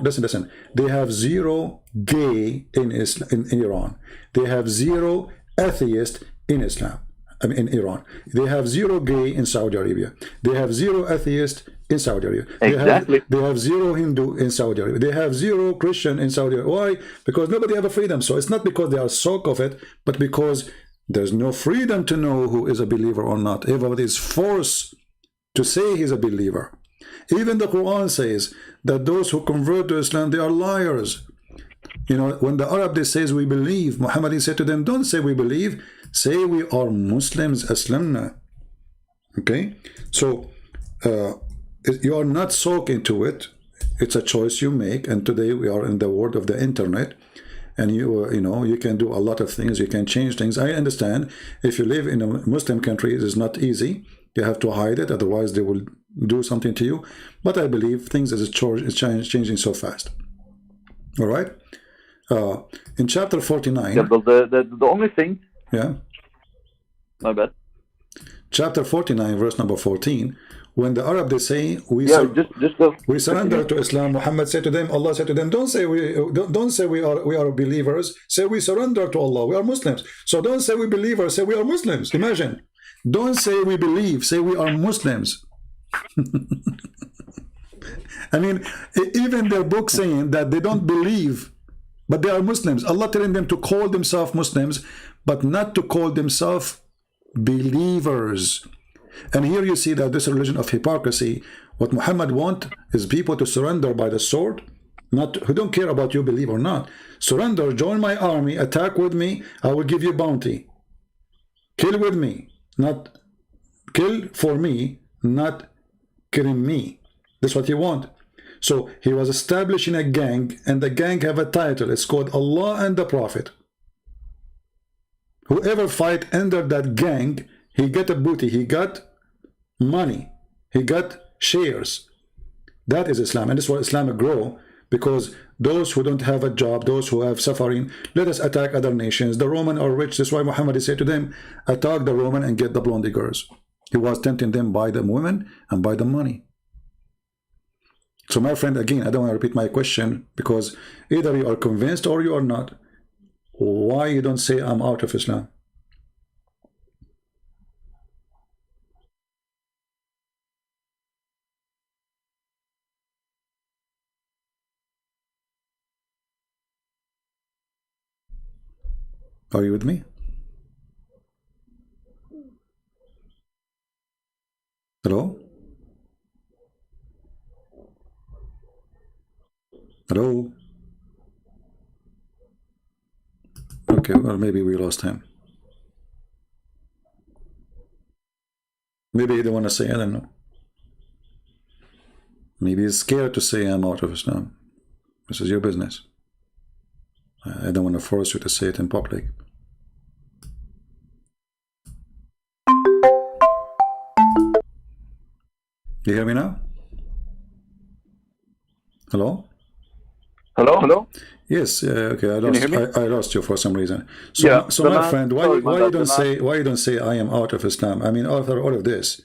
Listen. They have 0 gay in Iran. They have 0 atheist in Islam. I mean, in Iran. They have 0 gay in Saudi Arabia. They have 0 atheist in Saudi Arabia. Exactly. They have 0 Hindu in Saudi Arabia. They have 0 Christian in Saudi Arabia. Why? Because nobody have a freedom. So it's not because they are soak of it, but because there's no freedom to know who is a believer or not. Everybody is forced to say he's a believer. Even the Quran says that those who convert to Islam, they are liars. When the Arab they says we believe, Muhammad said to them, don't say we believe, say we are Muslims, Aslamna. Okay? So you are not soaked into it. It's a choice you make. And today we are in the world of the internet. And you can do a lot of things. You can change things. I understand if you live in a Muslim country, it is not easy. You have to hide it, otherwise they will do something to you. But I believe things is changing so fast. All right. In chapter 49. Yeah, but the only thing. Yeah. My bad. Chapter 49, verse number 14. When the Arab they say we surrender to Islam, Muhammad said to them, Allah said to them, don't say we are believers. Say we surrender to Allah. We are Muslims. So don't say we believers. Say we are Muslims. Imagine. Don't say we believe. Say we are Muslims. I mean, even their book saying that they don't believe, but they are Muslims. Allah telling them to call themselves Muslims, but not to call themselves believers. And here you see that this religion of hypocrisy, what Muhammad want is people to surrender by the sword, who don't care about you believe or not. Surrender, join my army, attack with me, I will give you bounty. Kill with me, not kill for me, not killing me. That's what he want. So he was establishing a gang, and the gang have a title. It's called Allah and the Prophet. Whoever fight under that gang, he got a booty, he got money, he got shares. That is Islam, and this is why Islam grow, because those who don't have a job, those who have suffering, let us attack other nations. The Roman are rich. That's why Muhammad said to them, attack the Roman and get the blondie girls. He was tempting them by the women and by the money. So my friend, again, I don't want to repeat my question, because either you are convinced or you are not. Why you don't say I'm out of Islam? Are you with me? Hello? Hello? Okay, well, maybe we lost him. Maybe he don't want to say, I don't know. Maybe he's scared to say I'm out of Islam. This is your business. I don't want to force you to say it in public. You hear me now? Hello? Hello? Hello? Yes. Okay. you hear me? I lost you for some reason. So, Yeah, so the my last- friend, why sorry, why my you bad, don't the say I am out of Islam? I mean, after all of this,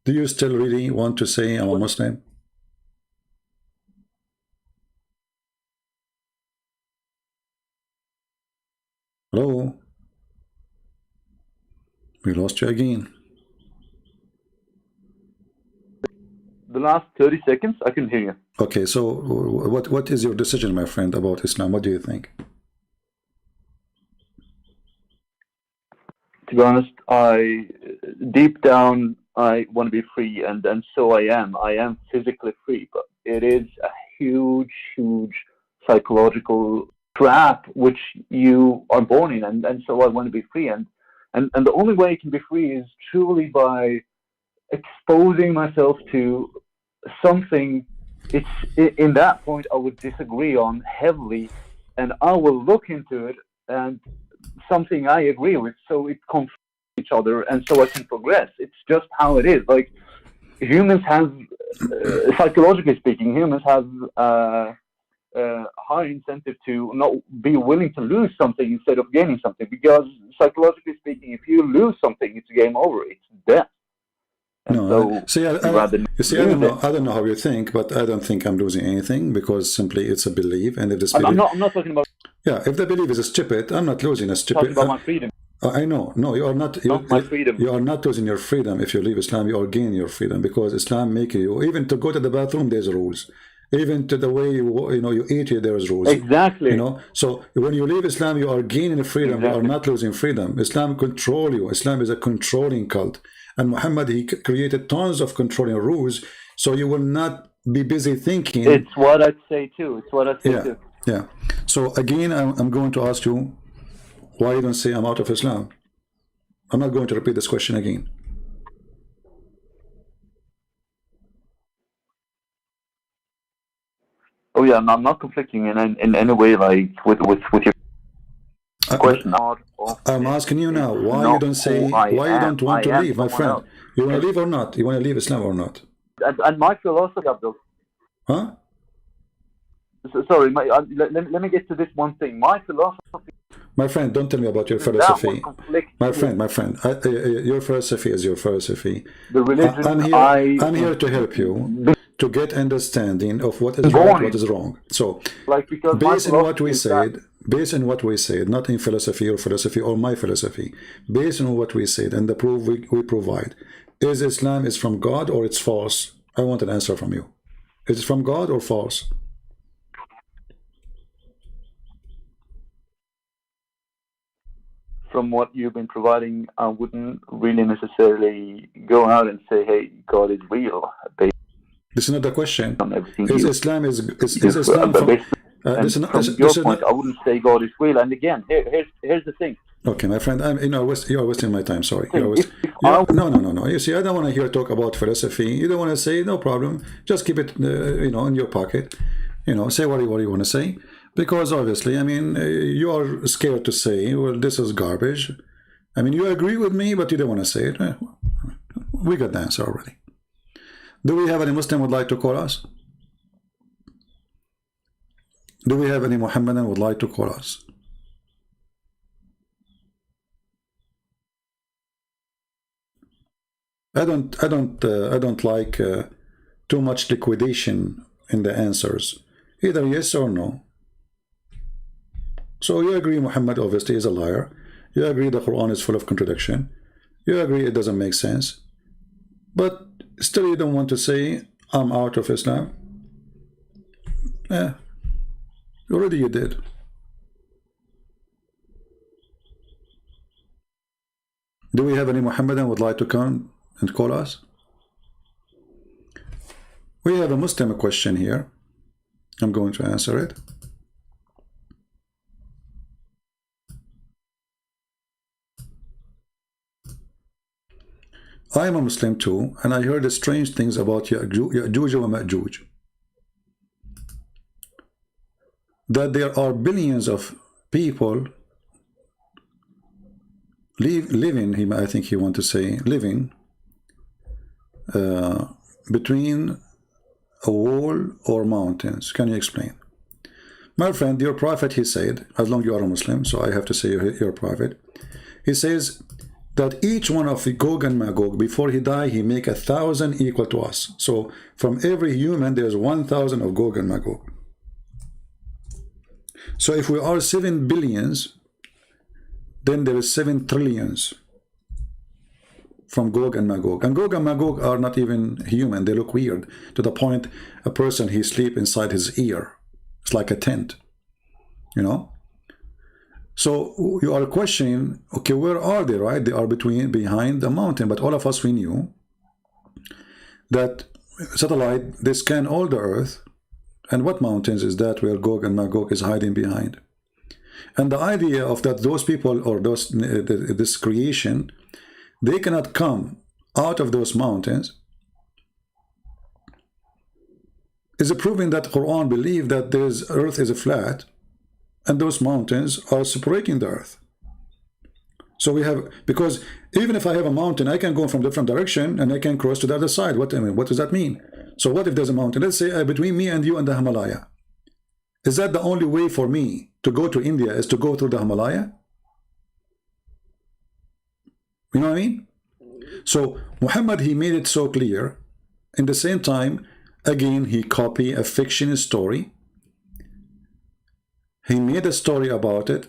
do you still really want to say I'm a Muslim? Hello? We lost you again. The last 30 seconds, I couldn't hear you. Okay, so what is your decision, my friend, about Islam? What do you think? To be honest, deep down, I want to be free, and so I am. I am physically free, but it is a huge, huge psychological trap which you are born in, and so I want to be free, and the only way I can be free is truly by exposing myself to something. It's in that point I would disagree on heavily, and I will look into it and something I agree with, so it conflicts each other, and so I can progress. It's just how it is. Like humans have, psychologically speaking, humans have high incentive to not be willing to lose something instead of gaining something, because psychologically speaking, if you lose something, it's game over. It's death. And No, so see, I don't know. I don't know how you think, but I don't think I'm losing anything, because simply it's a belief, and if this belief, I'm not talking about. yeah, if the belief is stupid, I'm not losing a I'm stupid. talking about my freedom. I know. No, you are not. Not my freedom. You are not losing your freedom if you leave Islam. You are gaining your freedom, because Islam makes you, even to go to the bathroom, there's rules. Even to the way you eat, there's rules. Exactly. So when you leave Islam, you are gaining freedom. Exactly. You are not losing freedom. Islam control you. Islam is a controlling cult, and Muhammad, he created tons of controlling rules. So you will not be busy thinking. It's what I'd say too. It's what I'd say Yeah, too. yeah. So again, I'm going to ask you, why you don't say I'm out of Islam? I'm not going to repeat this question again. Oh yeah, I'm not conflicting in any way, like with your question. I'm asking you now, why Not you don't say, who I why you am. don't want to I am leave, my someone friend? else. You want to leave or not? You want to leave Islam or not? And my philosophy, Abdul. Huh? Sorry, let me get to this one thing. My philosophy. My friend, don't tell me about your That philosophy. one conflicts My with friend, your philosophy is your philosophy. the religion. I'm here to help you to get understanding of what is right, what is wrong. So, like, because based on what we philosophy is that- said, based on what we said, not in philosophy or my philosophy, based on what we said and the proof we provide, is Islam is from God or it's false? I want an answer from you. Is it from God or false? From what you've been providing, I wouldn't really necessarily go out and say, "Hey, God is real." Based This is not the question. on everything Is you Islam is just, Islam from? based- and This is not. from This your is point, not. I wouldn't say God is real. And again, here's the thing. Okay, my friend, you are wasting my time. Sorry. If No. You see, I don't want to hear talk about philosophy. You don't want to say, no problem. Just keep it, in your pocket. Say what you want to say, because obviously, I mean, you are scared to say, well, this is garbage. I mean, you agree with me, but you don't want to say it. We got the answer already. Do we have any Muslim would like to call us? Do we have any Muhammadan would like to call us? I don't like too much liquidation in the answers. Either yes or no. So you agree Muhammad obviously is a liar. You agree the Quran is full of contradiction. You agree it doesn't make sense. But still you don't want to say I'm out of Islam. Yeah. Already you did. Do we have any Muhammadan would like to come and call us? We have a Muslim question here. I'm going to answer it. I am a Muslim too, and I heard strange things about Ya'juj wa Ma'juj. That there are billions of people living, I think he want to say, living between a wall or mountains? Can you explain? My friend, your prophet, he said, as long as you are a Muslim, so I have to say you're a prophet, he says that each one of Gog and Magog, before he died, he make 1,000 equal to us. So from every human, there's 1,000 of Gog and Magog. So if we are 7 billions, then there is 7 trillions from Gog and Magog. And Gog and Magog are not even human. They look weird, to the point a person, he sleep inside his ear. It's like a tent, you know. So you are questioning, okay, where are they, right? They are behind the mountain. But all of us, we knew that satellite, they scan all the earth. And what mountains is that where Gog and Magog is hiding behind? And the idea of that those people or this creation, they cannot come out of those mountains is proving that Quran believe that earth is flat and those mountains are separating the earth. So we have, because even if I have a mountain, I can go from different direction and I can cross to the other side. What does that mean? So what if there's a mountain? Let's say between me and you and the Himalaya. Is that the only way for me to go to India is to go through the Himalaya? You know what I mean? So Muhammad, he made it so clear. In the same time, again, he copied a fiction story. He made a story about it.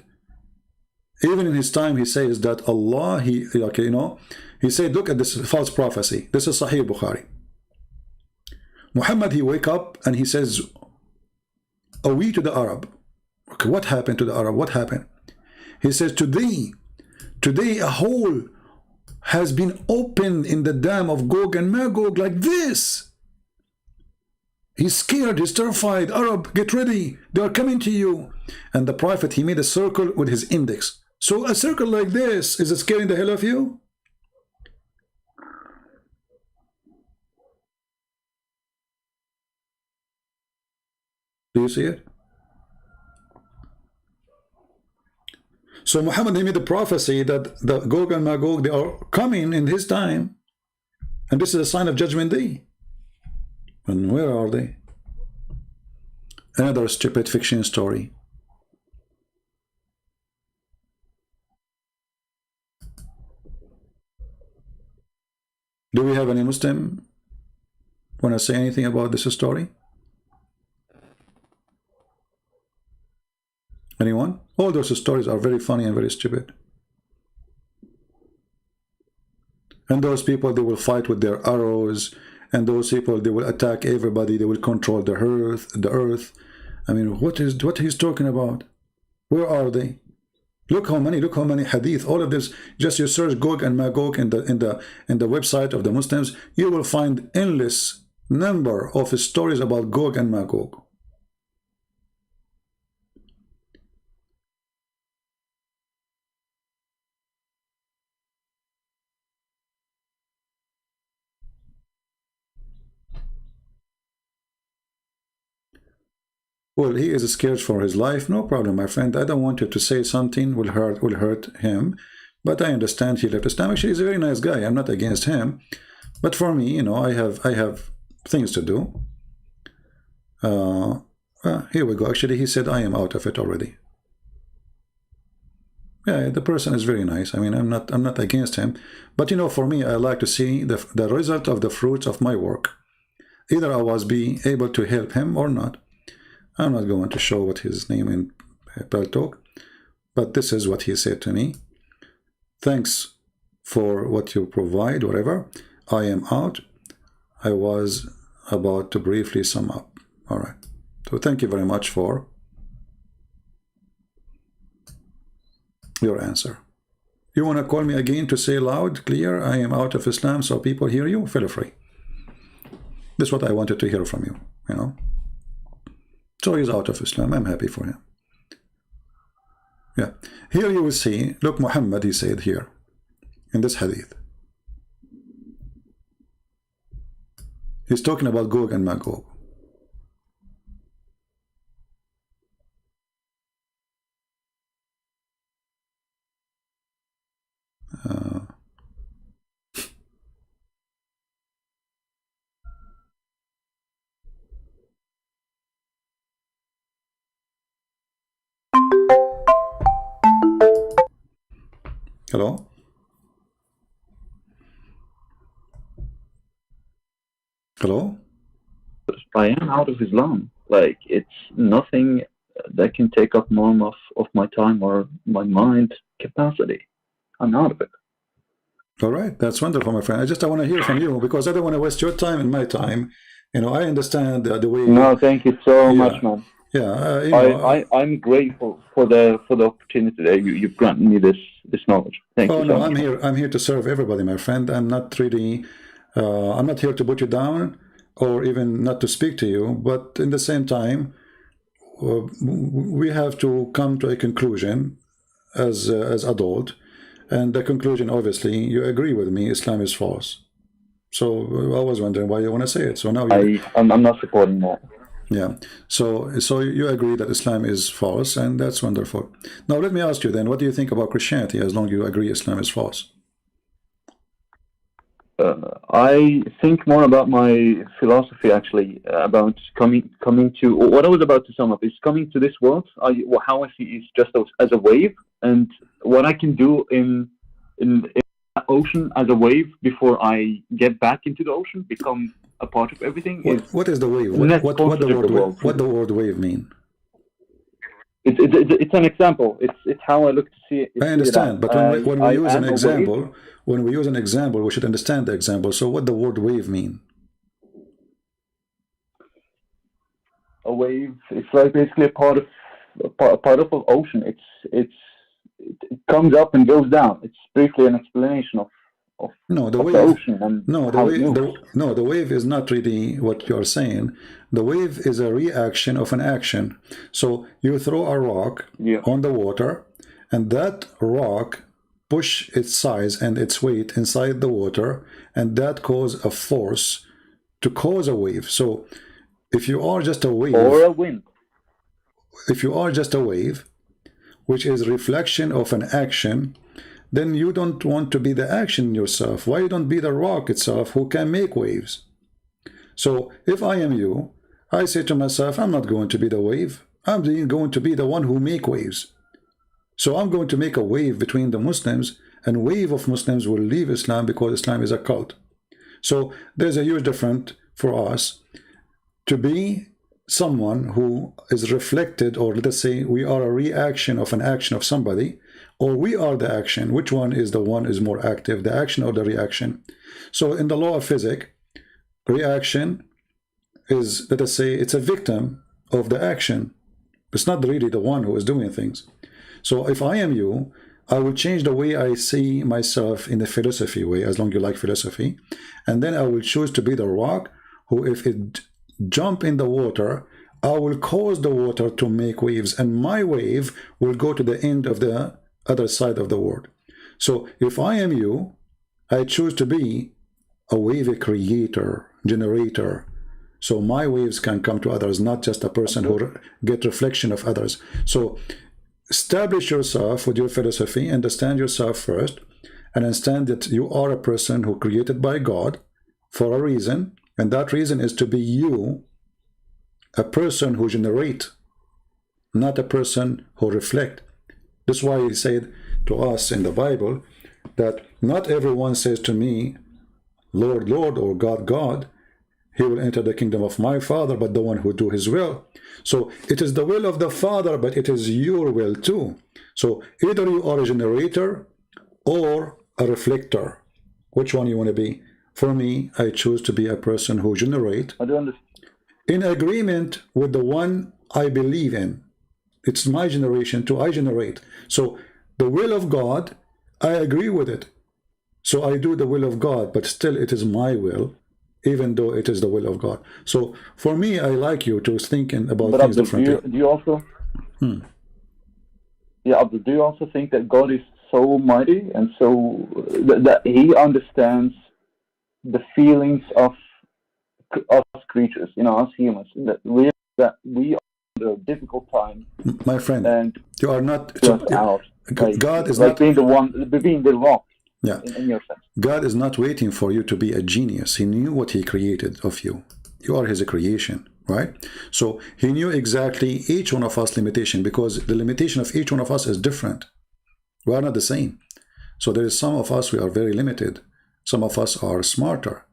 Even in his time, he says that Allah, he said, look at this false prophecy. This is Sahih Bukhari. Muhammad, he wake up and he says, are we to the Arab? Okay, what happened to the Arab? What happened? He says, today a hole has been opened in the dam of Gog and Magog like this. He's scared, he's terrified. Arab, get ready, they are coming to you. And the prophet, he made a circle with his index. So a circle like this, is it scaring the hell of you? Do you see it? So Muhammad, he made a prophecy that the Gog and Magog, they are coming in his time. And this is a sign of Judgment Day. And where are they? Another stupid fiction story. Do we have any Muslim want to say anything about this story? Anyone? All those stories are very funny and very stupid. And those people, they will fight with their arrows. And those people, they will attack everybody. They will control the earth. I mean, what he's talking about? Where are they? Look how many hadith. All of this. Just you search Gog and Magog in the website of the Muslims, you will find endless number of stories about Gog and Magog. Well, he is scared for his life. No problem, my friend. I don't want you to say something will hurt him. But I understand he left Islam. Actually, he's a very nice guy. I'm not against him. But for me, you know, I have things to do. Here we go. Actually, he said I am out of it already. Yeah, the person is very nice. I mean, I'm not against him. But you know, for me, I like to see the result of the fruits of my work. Either I was be able to help him or not. I'm not going to show what his name in Paltalk, but this is what he said to me. Thanks for what you provide, whatever. I am out. I was about to briefly sum up. All right. So thank you very much for your answer. You want to call me again to say loud, clear, I am out of Islam so people hear you? Feel free. This is what I wanted to hear from you, you know. So he's out of Islam. I'm happy for him. Yeah. Here you will see, look, Muhammad, he said here, in this hadith. He's talking about Gog and Magog. Hello? Hello? I am out of Islam. Like, it's nothing that can take up more of my time or my mind capacity. I'm out of it. All right, that's wonderful, my friend. I want to hear from you because I don't want to waste your time and my time. You know, I understand the way. No, thank you so much, man. Yeah, you know, I'm grateful for the opportunity that you've granted me this knowledge. Thank you so much. I'm here to serve everybody, my friend. I'm not really, I'm not here to put you down or even not to speak to you. But in the same time, we have to come to a conclusion as adult, and the conclusion, obviously, you agree with me, Islam is false. So I was wondering why you want to say it. So now I'm not supporting that. Yeah. So you agree that Islam is false, and that's wonderful. Now let me ask you then, what do you think about Christianity? As long as you agree Islam is false. I think more about my philosophy, actually, about coming to what I was about to sum up is coming to this world. How I see is just as a wave, and what I can do in the ocean as a wave before I get back into the ocean, become a part of everything. What is the wave? What the word wave mean? It's an example. It's how I look to see it. I understand, but when we use an example, we should understand the example. So what the word wave mean? A wave, it's like basically a part of an ocean. It comes up and goes down. It's briefly an explanation of the ocean and the wave is not really what you're saying. The wave is a reaction of an action. So you throw a rock on the water, and that rock push its size and its weight inside the water, and that cause a force to cause a wave. So if you are just a wave or a wind, if you are just a wave, which is reflection of an action, then you don't want to be the action yourself. Why you don't be the rock itself who can make waves? So if I am you, I say to myself, I'm not going to be the wave. I'm going to be the one who make waves. So I'm going to make a wave between the Muslims, and wave of Muslims will leave Islam because Islam is a cult. So there's a huge difference for us to be someone who is reflected, or let us say we are a reaction of an action of somebody, or we are the action. Which one is the one is more active, the action or the reaction? So in the law of physics, reaction is, let us say, it's a victim of the action. It's not really the one who is doing things. So if I am you, I will change the way I see myself in the philosophy way, as long as you like philosophy, and then I will choose to be the rock who, if it jump in the water, I will cause the water to make waves, and my wave will go to the end of the other side of the world. So if I am you, I choose to be a wave creator, generator. So my waves can come to others, not just a person who get reflection of others. So establish yourself with your philosophy, understand yourself first, and understand that you are a person who created by God for a reason, and that reason is to be you, a person who generate, not a person who reflect. That's why he said to us in the Bible that not everyone says to me, Lord, Lord, or God, God, he will enter the kingdom of my Father, but the one who do his will. So it is the will of the Father, but it is your will too. So either you are a generator or a reflector. Which one you want to be? For me, I choose to be a person who generate I do understand. in agreement with the one I believe in. It's my generation too. I generate. So the will of God, I agree with it. So I do the will of God, but still it is my will, even though it is the will of God. So for me, I like you to thinking about things differently. Do you also? Yeah, Abdul, do you also think that God is so mighty and so that He understands the feelings of us creatures, us humans, that we are under a difficult time? My friend, and you are not just out. God is like not being the rock. Yeah. In your sense. God is not waiting for you to be a genius. He knew what he created of you. You are his creation, right? So he knew exactly each one of us limitation, because the limitation of each one of us is different. We are not the same. So there is some of us, we are very limited. Some of us are smarter.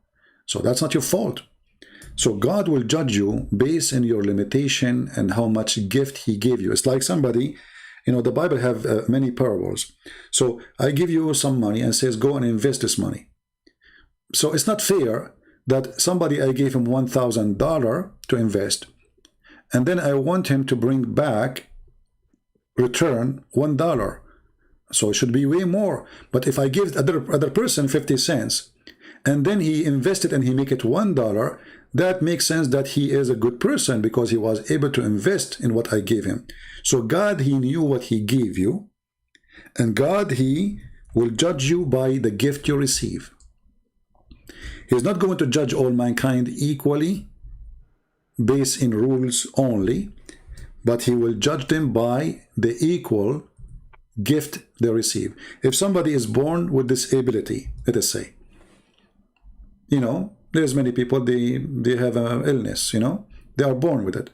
So that's not your fault. So God will judge you based on your limitation and how much gift he gave you. It's like somebody, you know, the Bible have many parables. So I give you some money and says, go and invest this money. So it's not fair that somebody, I gave him $1,000 to invest, and then I want him to bring back, return $1. So it should be way more. But if I give other person 50 cents, and then he invested and he make it $1, that makes sense that he is a good person because he was able to invest in what I gave him. So God, he knew what he gave you, and God, he will judge you by the gift you receive. He's not going to judge all mankind equally based in rules only, but he will judge them by the equal gift they receive. If somebody is born with disability, let us say, you know, there's many people, they have an illness, you know, they are born with it.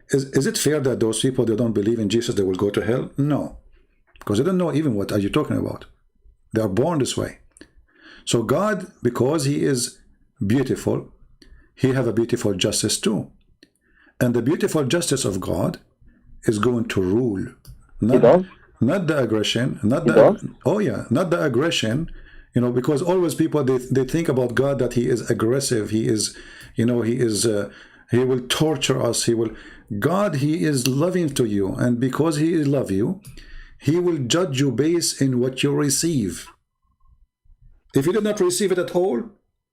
Is it fair that those people, they don't believe in Jesus, they will go to hell? No, because they don't know even what are you talking about. They are born this way. So God, because he is beautiful, he have a beautiful justice too. And the beautiful justice of God is going to rule. Not the aggression, not the aggression, you know, because always people, they think about God that he is aggressive, he is, you know, he will torture us, God, he is loving to you, and because he love you, he will judge you based in what you receive. If you did not receive it at all,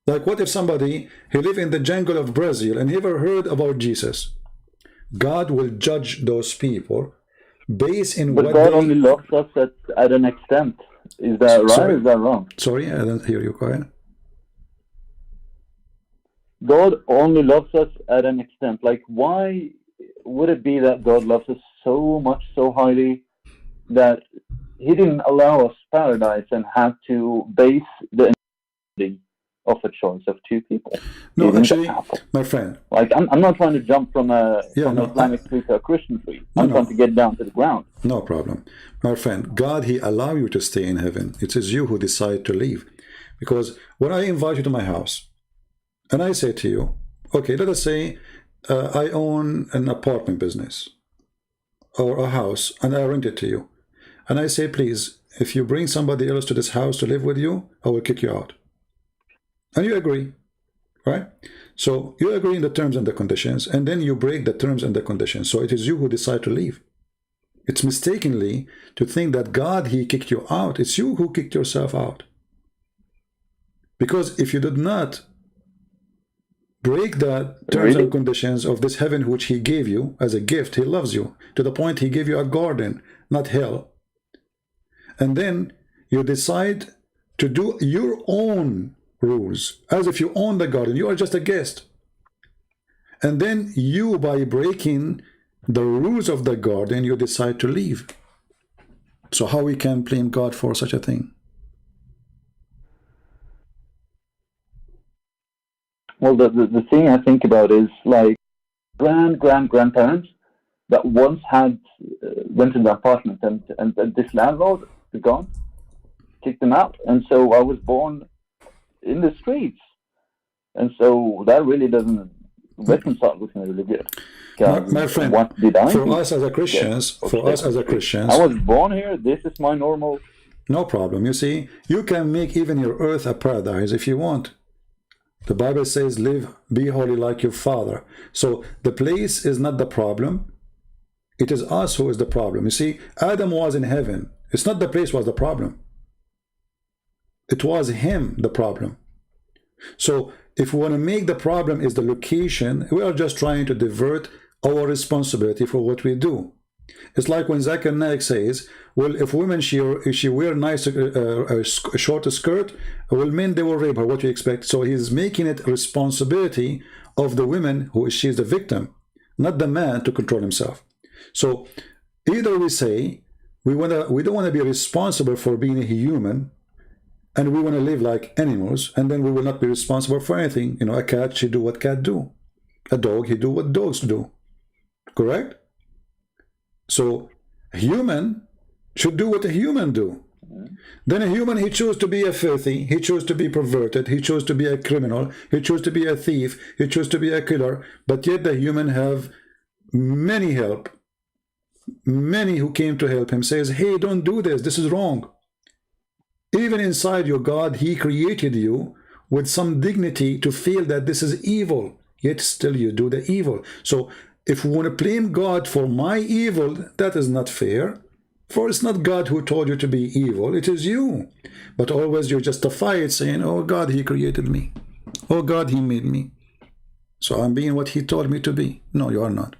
like what if somebody, he live in the jungle of Brazil and never heard about Jesus? God will judge those people based in what God only loves us at an extent. Is that right or is that wrong? Sorry, I don't hear you, go ahead. God only loves us at an extent. Like, why would it be that God loves us so much, so highly, that he didn't allow us paradise and had to base the ending of a choice of two people? No, actually, my friend. Like, I'm not trying to jump from an Islamic tree to a Christian tree. I'm trying to get down to the ground. No problem. My friend, God, he allow you to stay in heaven. It is you who decide to leave. Because when I invite you to my house, and I say to you, okay, let us say I own an apartment business or a house, and I rent it to you. And I say, please, if you bring somebody else to this house to live with you, I will kick you out. And you agree, right? So you agree in the terms and the conditions, and then you break the terms and the conditions. So it is you who decide to leave. It's mistakenly to think that God, he kicked you out. It's you who kicked yourself out. Because if you did not break the terms and conditions of this heaven which he gave you as a gift, he loves you to the point he gave you a garden, not hell. And then you decide to do your own rules as if you own the garden. You are just a guest. And then you, by breaking the rules of the garden, you decide to leave. So how we can blame God for such a thing? Well, the thing I think about is like grandparents that once had rented an apartment, and this landlord, the God, kicked them out, and so I was born in the streets, and so that really doesn't reconcile with me really good. My friend, what did I for us as a Christians, I was born here. This is my normal. No problem. You see, you can make even your earth a paradise if you want. The Bible says, live, be holy like your Father. So the place is not the problem. It is us who is the problem. You see, Adam was in heaven. It's not the place was the problem. It was him, the problem. So if we want to make the problem is the location, we are just trying to divert our responsibility for what we do. It's like when Zakir Naik says, well, if women, she wear nice a short skirt, well, men, they will rape her. What do you expect? So he's making it responsibility of the women who she's the victim, not the man to control himself. So either we say we don't want to be responsible for being a human, and we want to live like animals, and then we will not be responsible for anything. You know, a cat, she do what cat do. A dog, he do what dogs do. Correct? So a human should do what a human do. Then a human, he chose to be a filthy, he chose to be perverted, he chose to be a criminal, he chose to be a thief, he chose to be a killer, but yet the human have many help. Many who came to help him says, hey, don't do this, this is wrong. Even inside your God, he created you with some dignity to feel that this is evil, yet still you do the evil. So if we want to blame God for my evil, that is not fair. For it's not God who told you to be evil, it is you. But always you justify it saying, oh God, he created me. Oh God, he made me. So I'm being what he told me to be. No, you are not.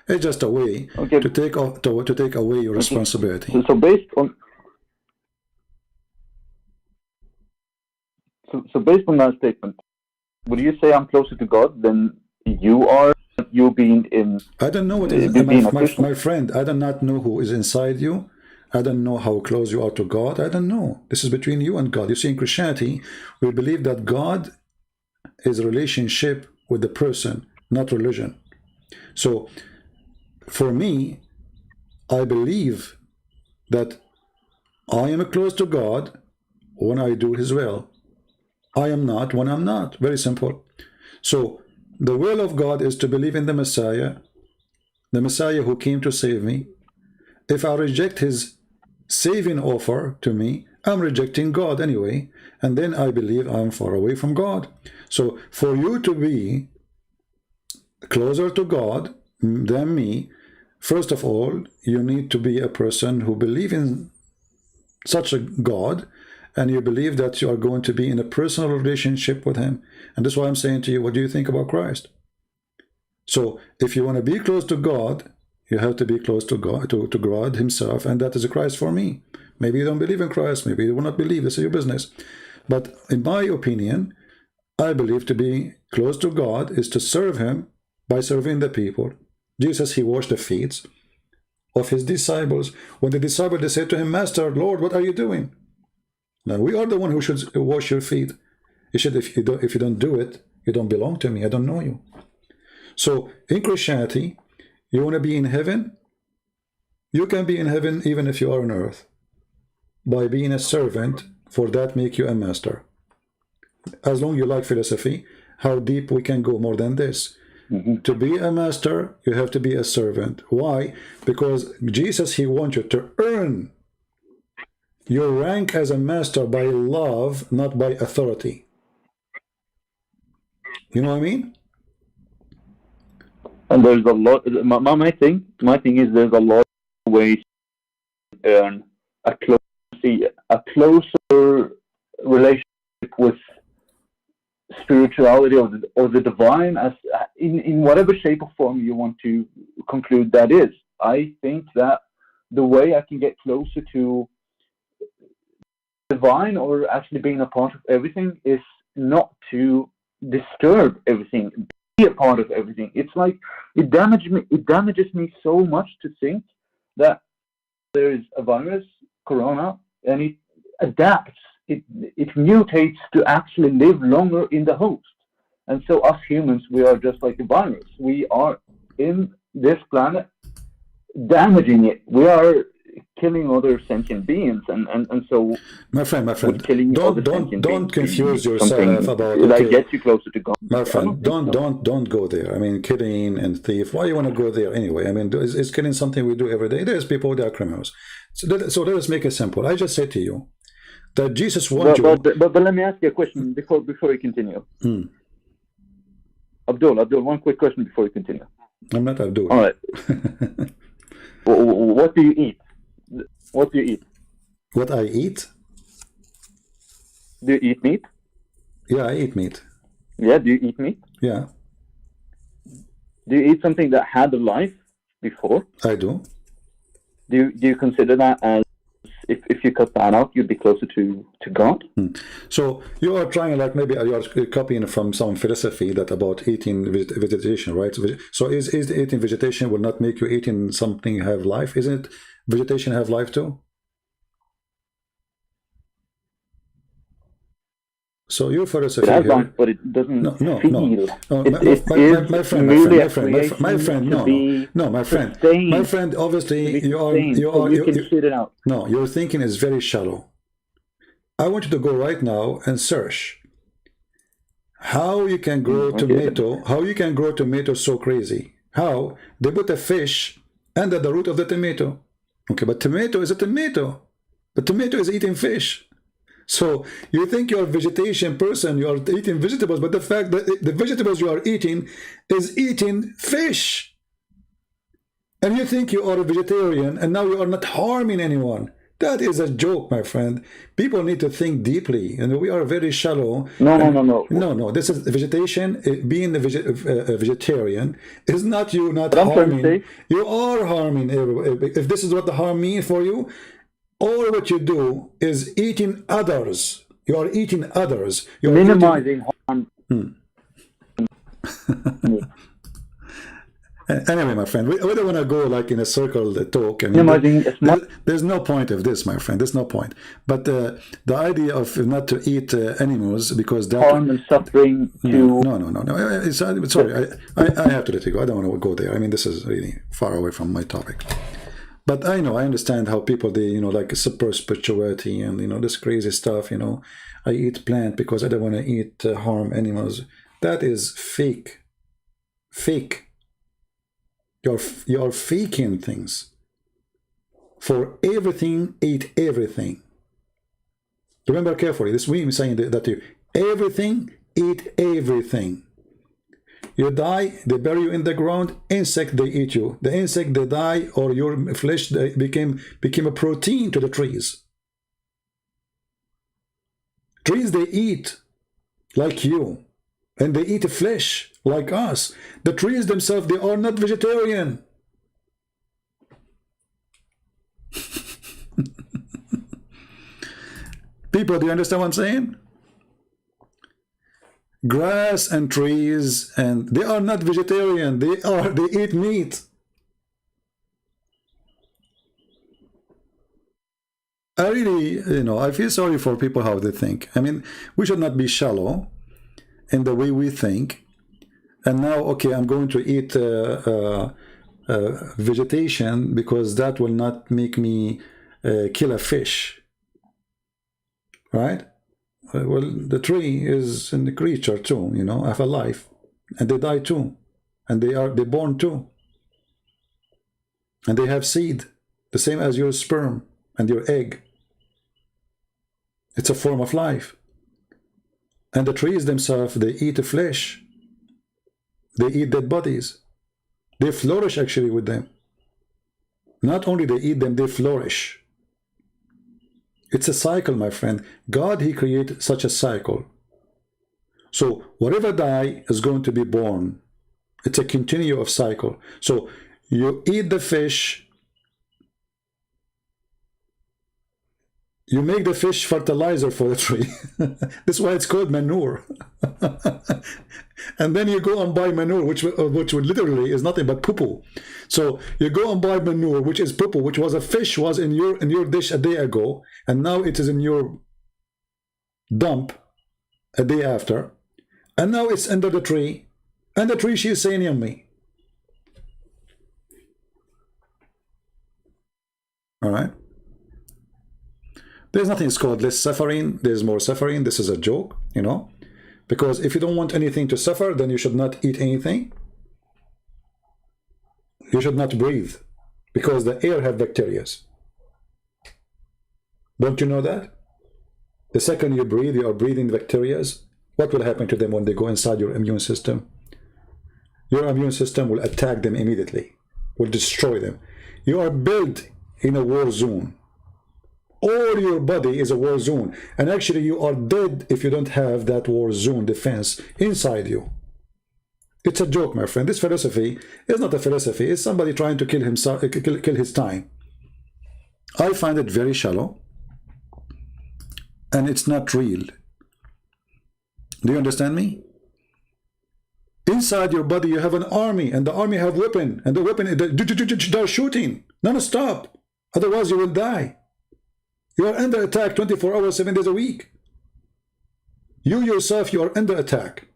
It's just a way to take away your responsibility. So based on so based on that statement, would you say I'm closer to God than you are? You being in, I don't know what is my friend. I do not know who is inside you. I don't know how close you are to God. I don't know. This is between you and God. You see, in Christianity, we believe that God is a relationship with the person, not religion. So, for me, I believe that I am close to God when I do His will. I am not when I'm not. Very simple. So, the will of God is to believe in the Messiah who came to save me. If I reject His saving offer to me, I'm rejecting God anyway, and then I believe I'm far away from God. So for you to be closer to God than me, first of all, you need to be a person who believes in such a God, and you believe that you are going to be in a personal relationship with Him. And that's why I'm saying to you, what do you think about Christ? So if you want to be close to God, you have to be close to God, to God Himself, and that is a Christ for me. Maybe you don't believe in Christ, maybe you will not believe, this is your business. But in my opinion, I believe to be close to God is to serve Him by serving the people. Jesus, He washed the feet of His disciples. When the disciples, they said to Him, Master, Lord, what are you doing? Now, we are the one who should wash your feet. He said, if you don't do it, you don't belong to me. I don't know you. So, in Christianity, you want to be in heaven? You can be in heaven even if you are on earth. By being a servant, for that make you a master. As long as you like philosophy, how deep we can go more than this. To be a master, you have to be a servant. Why? Because Jesus, He wants you to earn your rank as a master by love, not by authority. You know what I mean? And there's a lot. My thing is there's a lot of ways to earn a closer relationship with spirituality or the divine, as in whatever shape or form you want to conclude that is. I think that the way I can get closer to divine, or actually being a part of everything, is not to disturb everything, be a part of everything. It's like it damages me so much to think that there is a virus, corona, and it adapts, it mutates to actually live longer in the host. And so us humans, we are just like the virus. We are in this planet damaging it. We are killing other sentient beings, and so my friend, don't confuse yourself about that gets you closer to God. My friend, don't go there. I mean, killing and thief. Why you want to go there anyway? I mean, is killing something we do every day? There's people that are criminals. So let us make it simple. I just say to you that Jesus wants you. But let me ask you a question before you continue. Abdul, one quick question before you continue. I'm not Abdul. All right. What do you eat? What do you eat? What I eat? Do you eat meat? Yeah, I eat meat. Yeah, do you eat meat? Yeah. Do you eat something that had a life before? I do. Do you consider that as, if you cut that out, you'd be closer to God? So you are trying, like, maybe you are copying from some philosophy that about eating vegetation, right? So is eating vegetation will not make you eating something have life? Isn't it vegetation have life too? So your philosophy here, life, but it doesn't feel. My friend, obviously you can sit it out. No, your thinking is very shallow. I want you to go right now and search how you can grow tomato, how you can grow tomato so crazy. How? They put a fish under the root of the tomato. Okay, but tomato is a tomato. The tomato is eating fish. So you think you're a vegetation person, you are eating vegetables, but the fact that the vegetables you are eating is eating fish. And you think you are a vegetarian and now you are not harming anyone. That is a joke, my friend. People need to think deeply, and we are very shallow. No. This is vegetation. Being a vegetarian is not you not harming. You are harming. If this is what the harm means for you, all what you do is eating others. You are eating others. You are minimizing harm. Anyway, my friend, we don't want to go like in a circle talk. I mean, there's no point of this, my friend. There's no point. But the idea of not to eat animals because that harm and suffering to no. Sorry, I have to let you go. I don't want to go there. I mean, this is really far away from my topic. But I understand how people, they like super spirituality and this crazy stuff. I eat plant because I don't want to eat harm animals. That is fake. You're faking things. For everything, eat everything. Remember carefully, this we saying that you everything, eat everything. You die, they bury you in the ground, insect, they eat you. The insect, they die, or your flesh became a protein to the trees. Trees, they eat like you. And they eat flesh like us. The trees themselves, they are not vegetarian. People, do you understand what I'm saying? Grass and trees, and they are not vegetarian. They eat meat. I really, I feel sorry for people how they think. I mean, we should not be shallow in the way we think. And now, okay, I'm going to eat vegetation because that will not make me kill a fish, right? Well, the tree is a creature too, have a life, and they die too, and they're born too, and they have seed, the same as your sperm and your egg. It's a form of life. And the trees themselves, they eat the flesh. They eat dead bodies. They flourish actually with them. Not only they eat them, they flourish. It's a cycle, my friend. God, he created such a cycle. So whatever die is going to be born. It's a continuum of cycle. So you eat the fish, you make the fish fertilizer for the tree. That's why it's called manure. And then you go and buy manure, which literally is nothing but poo-poo. So you go and buy manure, which is poo-poo, which was a fish was in your dish a day ago, and now it is in your dump a day after, and now it's under the tree, and the tree, she is saying yummy. All right. There's nothing called less suffering. There's more suffering. This is a joke, because if you don't want anything to suffer, then you should not eat anything. You should not breathe, because the air have bacteria. Don't you know that? The second you breathe, you are breathing bacteria. What will happen to them when they go inside your immune system? Your immune system will attack them immediately, will destroy them. You are built in a war zone. All your body is a war zone, and actually you are dead if you don't have that war zone defense inside you. It's a joke, my friend. This philosophy is not a philosophy. It's somebody trying to kill himself, kill his time. I find it very shallow, and it's not real. Do you understand me? Inside your body you have an army, and the army have weapon, and the weapon, they're shooting non-stop. Otherwise you will die. You are under attack 24 hours, 7 days a week. You yourself, you are under attack.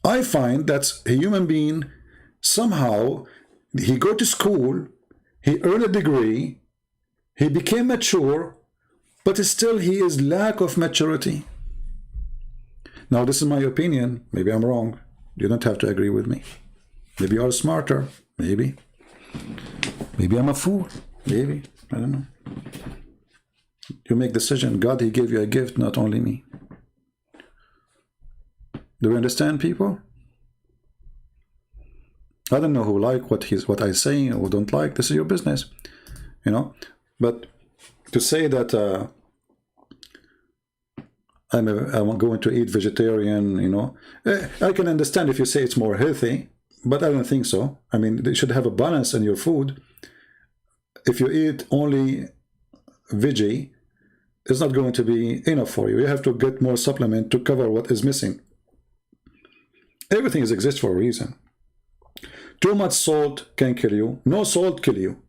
I find that a human being, somehow, he go to school, he earn a degree, He became mature, but still he is lack of maturity. Now, this is my opinion. Maybe I'm wrong. You don't have to agree with me. Maybe you're smarter. Maybe. Maybe I'm a fool. Maybe. I don't know. You make decision. God, he gave you a gift, not only me. Do you understand, people? I don't know who like what I say or don't like. This is your business, you know. But to say that I'm going to eat vegetarian, you know, I can understand if you say it's more healthy, but I don't think so. I mean, they should have a balance in your food. If you eat only veggie, it's not going to be enough for you. You have to get more supplement to cover what is missing. Everything exists for a reason. Too much salt can kill you. No salt kill you.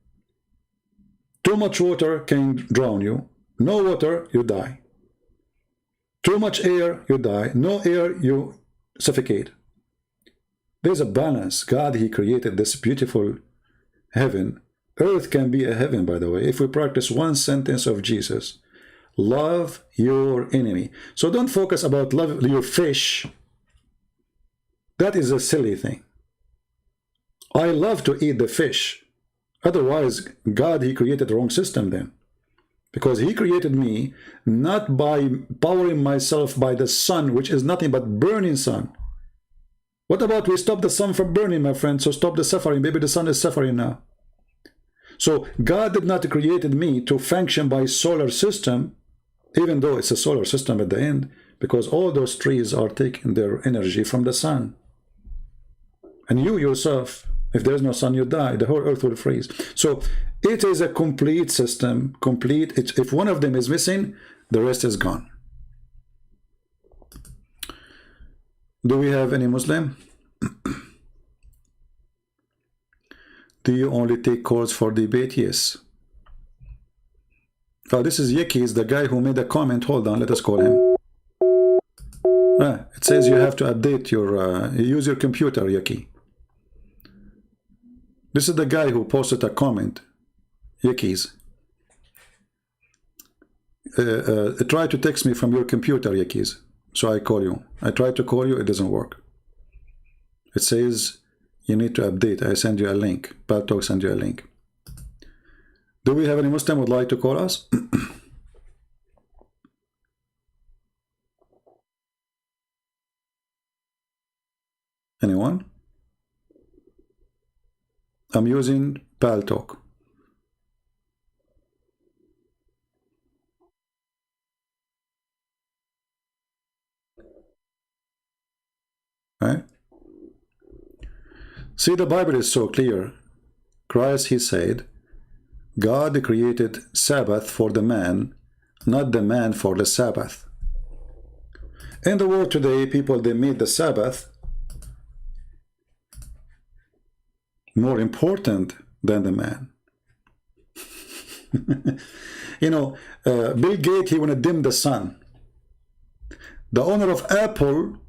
Too much water can drown you. No water, you die. Too much air, you die. No air, you suffocate. There's a balance. God, he created this beautiful heaven. Earth can be a heaven, by the way, if we practice one sentence of Jesus. Love your enemy. So don't focus about love your fish. That is a silly thing. I love to eat the fish. Otherwise, God, he created the wrong system then. Because he created me not by powering myself by the sun, which is nothing but burning sun. What about we stop the sun from burning, my friend? So stop the suffering. Maybe the sun is suffering now. So God did not create me to function by solar system, even though it's a solar system at the end, because all those trees are taking their energy from the sun. And you yourself, if there's no sun, you die. The whole earth will freeze. So it is a complete system, complete. If one of them is missing, the rest is gone. Do we have any Muslim? Do you only take calls for debate? Yes. Oh, this is Yeki, is the guy who made a comment. Hold on, let us call him. It says you have to update your, use your computer, Yeki. This is the guy who posted a comment. Yekis. Try to text me from your computer, Yekis. So I call you. I try to call you, it doesn't work. It says you need to update. I send you a link. Paltalk send you a link. Do we have any Muslim would like to call us? Anyone? I'm using Paltalk. Right? See, the Bible is so clear. Christ, he said, God created Sabbath for the man, not the man for the Sabbath. In the world today, people, they made the Sabbath more important than the man. You know, Bill Gates, he want to dim the sun. The owner of Apple,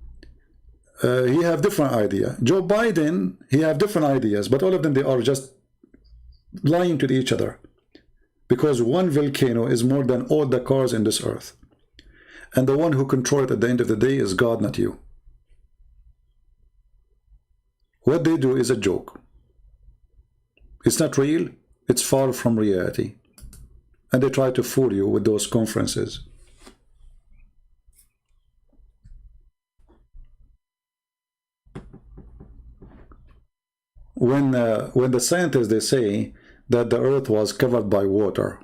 he have different idea. Joe Biden, he have different ideas, but all of them, they are just lying to each other. Because one volcano is more than all the cars in this earth. And the one who controls it at the end of the day is God, not you. What they do is a joke. It's not real. It's far from reality. And they try to fool you with those conferences. When the scientists, they say that the earth was covered by water,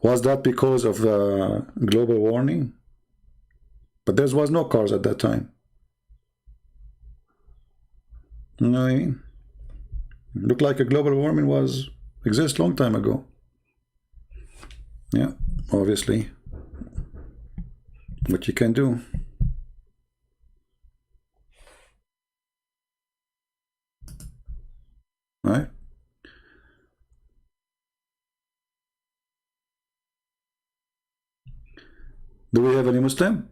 was that because of global warming? But there was no cars at that time. You know what I mean? Looked like a global warming was exist long time ago. Yeah, obviously. What you can do. Right? Do we have any Muslim?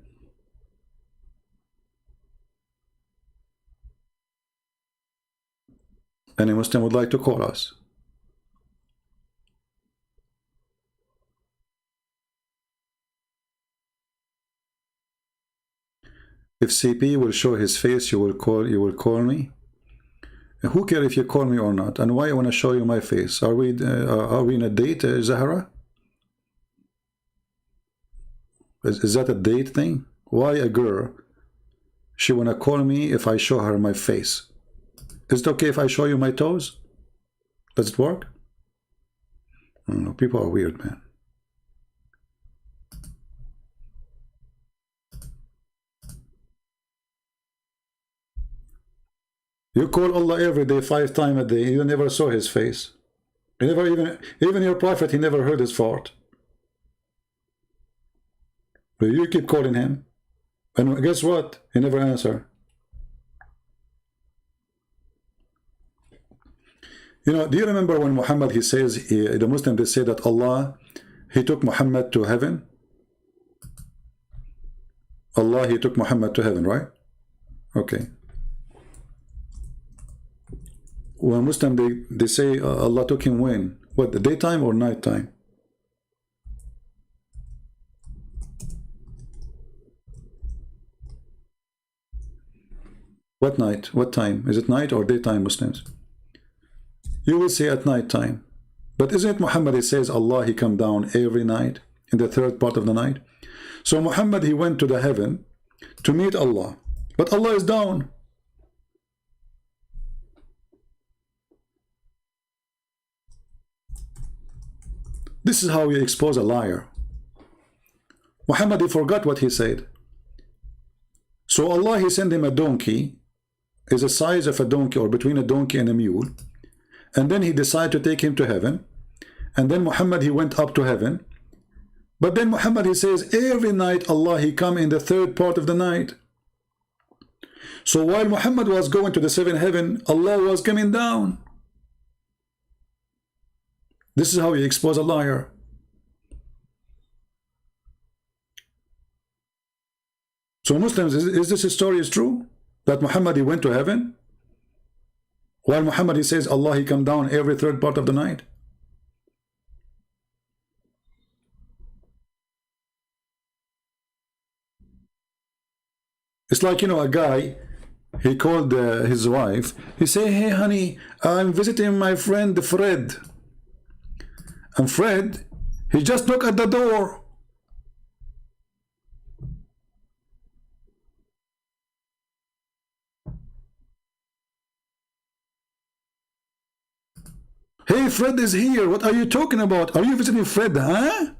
Any Muslim would like to call us? If CP will show his face, you will call me. And who cares if you call me or not? And why I want to show you my face? Are we in a date, Zahra? Is that a date thing? Why a girl, she want to call me if I show her my face? Is it okay if I show you my toes? Does it work? I don't know. People are weird, man. You call Allah every day, 5 times a day. You never saw his face. You never even your prophet, he never heard his fart. But you keep calling him. And guess what? He never answer. You know, do you remember when Muhammad, he says, the Muslims, they say that Allah, he took Muhammad to heaven? Allah, he took Muhammad to heaven, right? Okay. When Muslim, they say Allah took him when? What, the daytime or nighttime? What night? What time? Is it night or daytime, Muslims? You will say at night time. But isn't it Muhammad, he says Allah, he come down every night in the 3rd part of the night? So Muhammad, he went to the heaven to meet Allah. But Allah is down. This is how you expose a liar. Muhammad, he forgot what he said. So Allah, he sent him a donkey, is the size of a donkey or between a donkey and a mule. And then he decided to take him to heaven. And then Muhammad, he went up to heaven. But then Muhammad, he says, every night Allah, he come in the 3rd part of the night. So while Muhammad was going to the 7th heaven, Allah was coming down. This is how you expose a liar. So Muslims, is this story is true? That Muhammad, he went to heaven? While Muhammad, he says Allah, he come down every 3rd part of the night. It's like, you know, a guy, he called his wife. He say, hey honey, I'm visiting my friend Fred. And Fred, he just knocked at the door. Hey, Fred is here. What are you talking about? Are you visiting Fred, huh?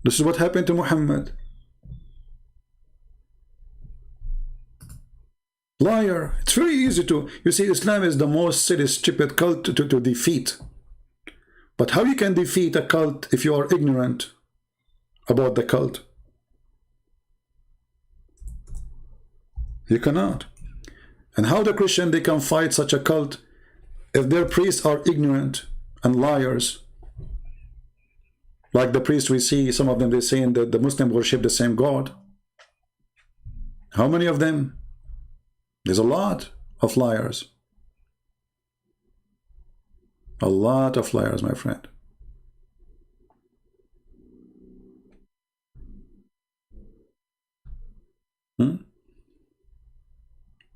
This is what happened to Muhammad. Liar. It's very easy to, you see, Islam is the most silly, stupid cult to defeat. But how you can defeat a cult if you are ignorant about the cult? You cannot. And how the Christian, they can fight such a cult if their priests are ignorant and liars? Like the priests we see, some of them, they saying that the Muslim worship the same God. How many of them? There's a lot of liars. A lot of liars, my friend.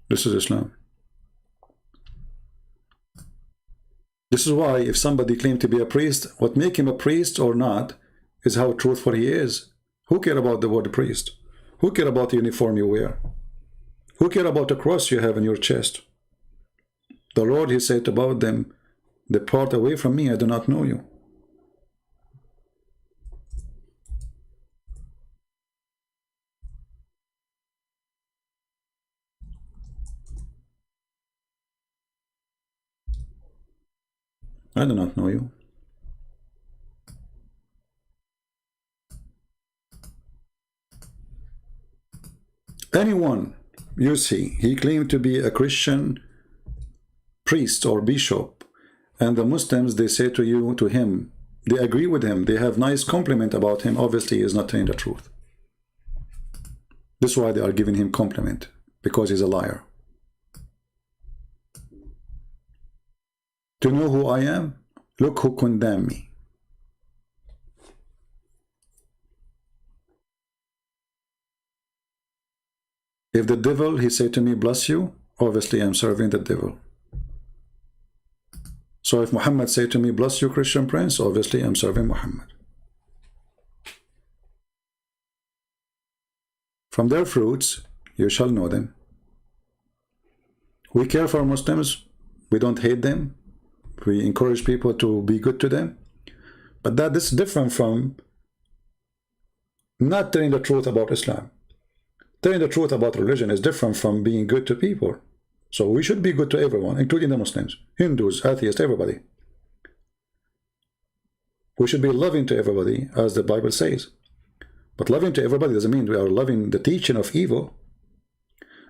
This is Islam. This is why if somebody claims to be a priest, what make him a priest or not is how truthful he is. Who care about the word priest? Who care about the uniform you wear? Who care about the cross you have in your chest? The Lord, he said about them, depart away from me, I do not know you. I do not know you. Anyone you see, he claimed to be a Christian priest or bishop, and the Muslims, they say to him, they agree with him, they have nice compliment about him. Obviously he is not telling the truth. This is why they are giving him compliment, because he's a liar. To know who I am, look who condemned me. If the devil, he said to me, bless you, obviously I'm serving the devil. So if Muhammad said to me, bless you, Christian Prince, obviously I'm serving Muhammad. From their fruits, you shall know them. We care for Muslims. We don't hate them. We encourage people to be good to them. But that is different from not telling the truth about Islam. Telling the truth about religion is different from being good to people. So we should be good to everyone, including the Muslims, Hindus, atheists, everybody. We should be loving to everybody, as the Bible says. But loving to everybody doesn't mean we are loving the teaching of evil.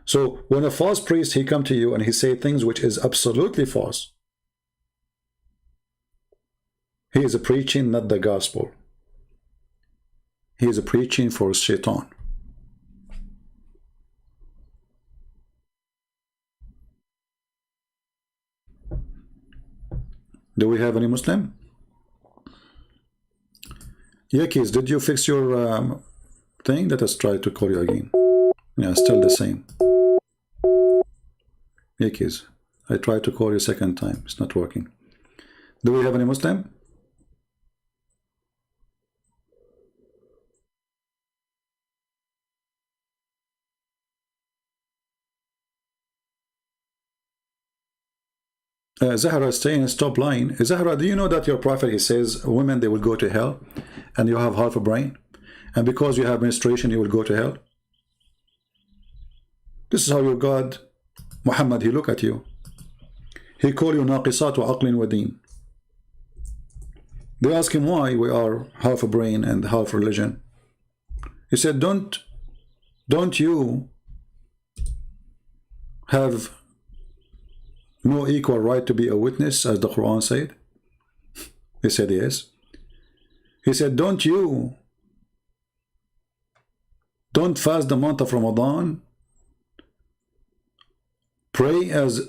So when a false priest, he come to you and he say things which is absolutely false, he is preaching not the gospel. He is preaching for Shaitan. Do we have any Muslim? Yakis, did you fix your thing? Let us try to call you again. Yeah, still the same. Yakis, I tried to call you second time. It's not working. Do we have any Muslim? Zahra is saying, stop lying. Zahra, do you know that your prophet, he says, women, they will go to hell, and you have half a brain, and because you have menstruation, you will go to hell? This is how your God, Muhammad, he look at you. He call you naqisat wa aqlin wa deen. They ask him why we are half a brain and half religion. He said, don't you have no equal right to be a witness, as the Quran said? He said yes. He said, don't fast the month of Ramadan, pray as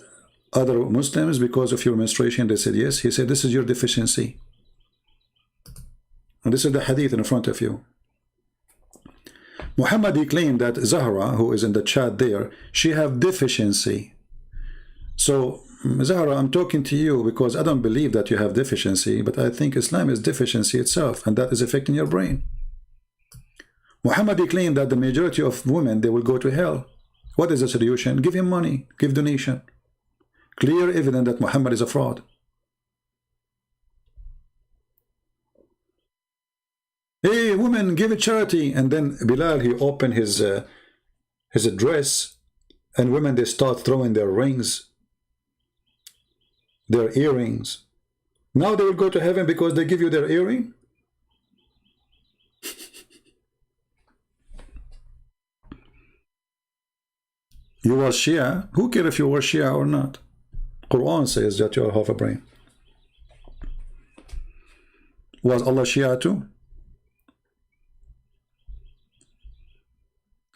other Muslims because of your menstruation? They said yes. He said, this is your deficiency. And this is the hadith in front of you. Muhammad, he claimed that Zahra, who is in the chat there, she have deficiency. So, Zahra, I'm talking to you because I don't believe that you have deficiency, but I think Islam is deficiency itself, and that is affecting your brain. Muhammad, he claimed that the majority of women, they will go to hell. What is the solution? Give him money, give donation. Clear evidence that Muhammad is a fraud. Hey, women, give it charity. And then Bilal, he opened his dress, and women, they start throwing their rings, their earrings. Now they will go to heaven because they give you their earring? You are Shia? Who cares if you were Shia or not? Quran says that you are half a brain. Was Allah Shia too?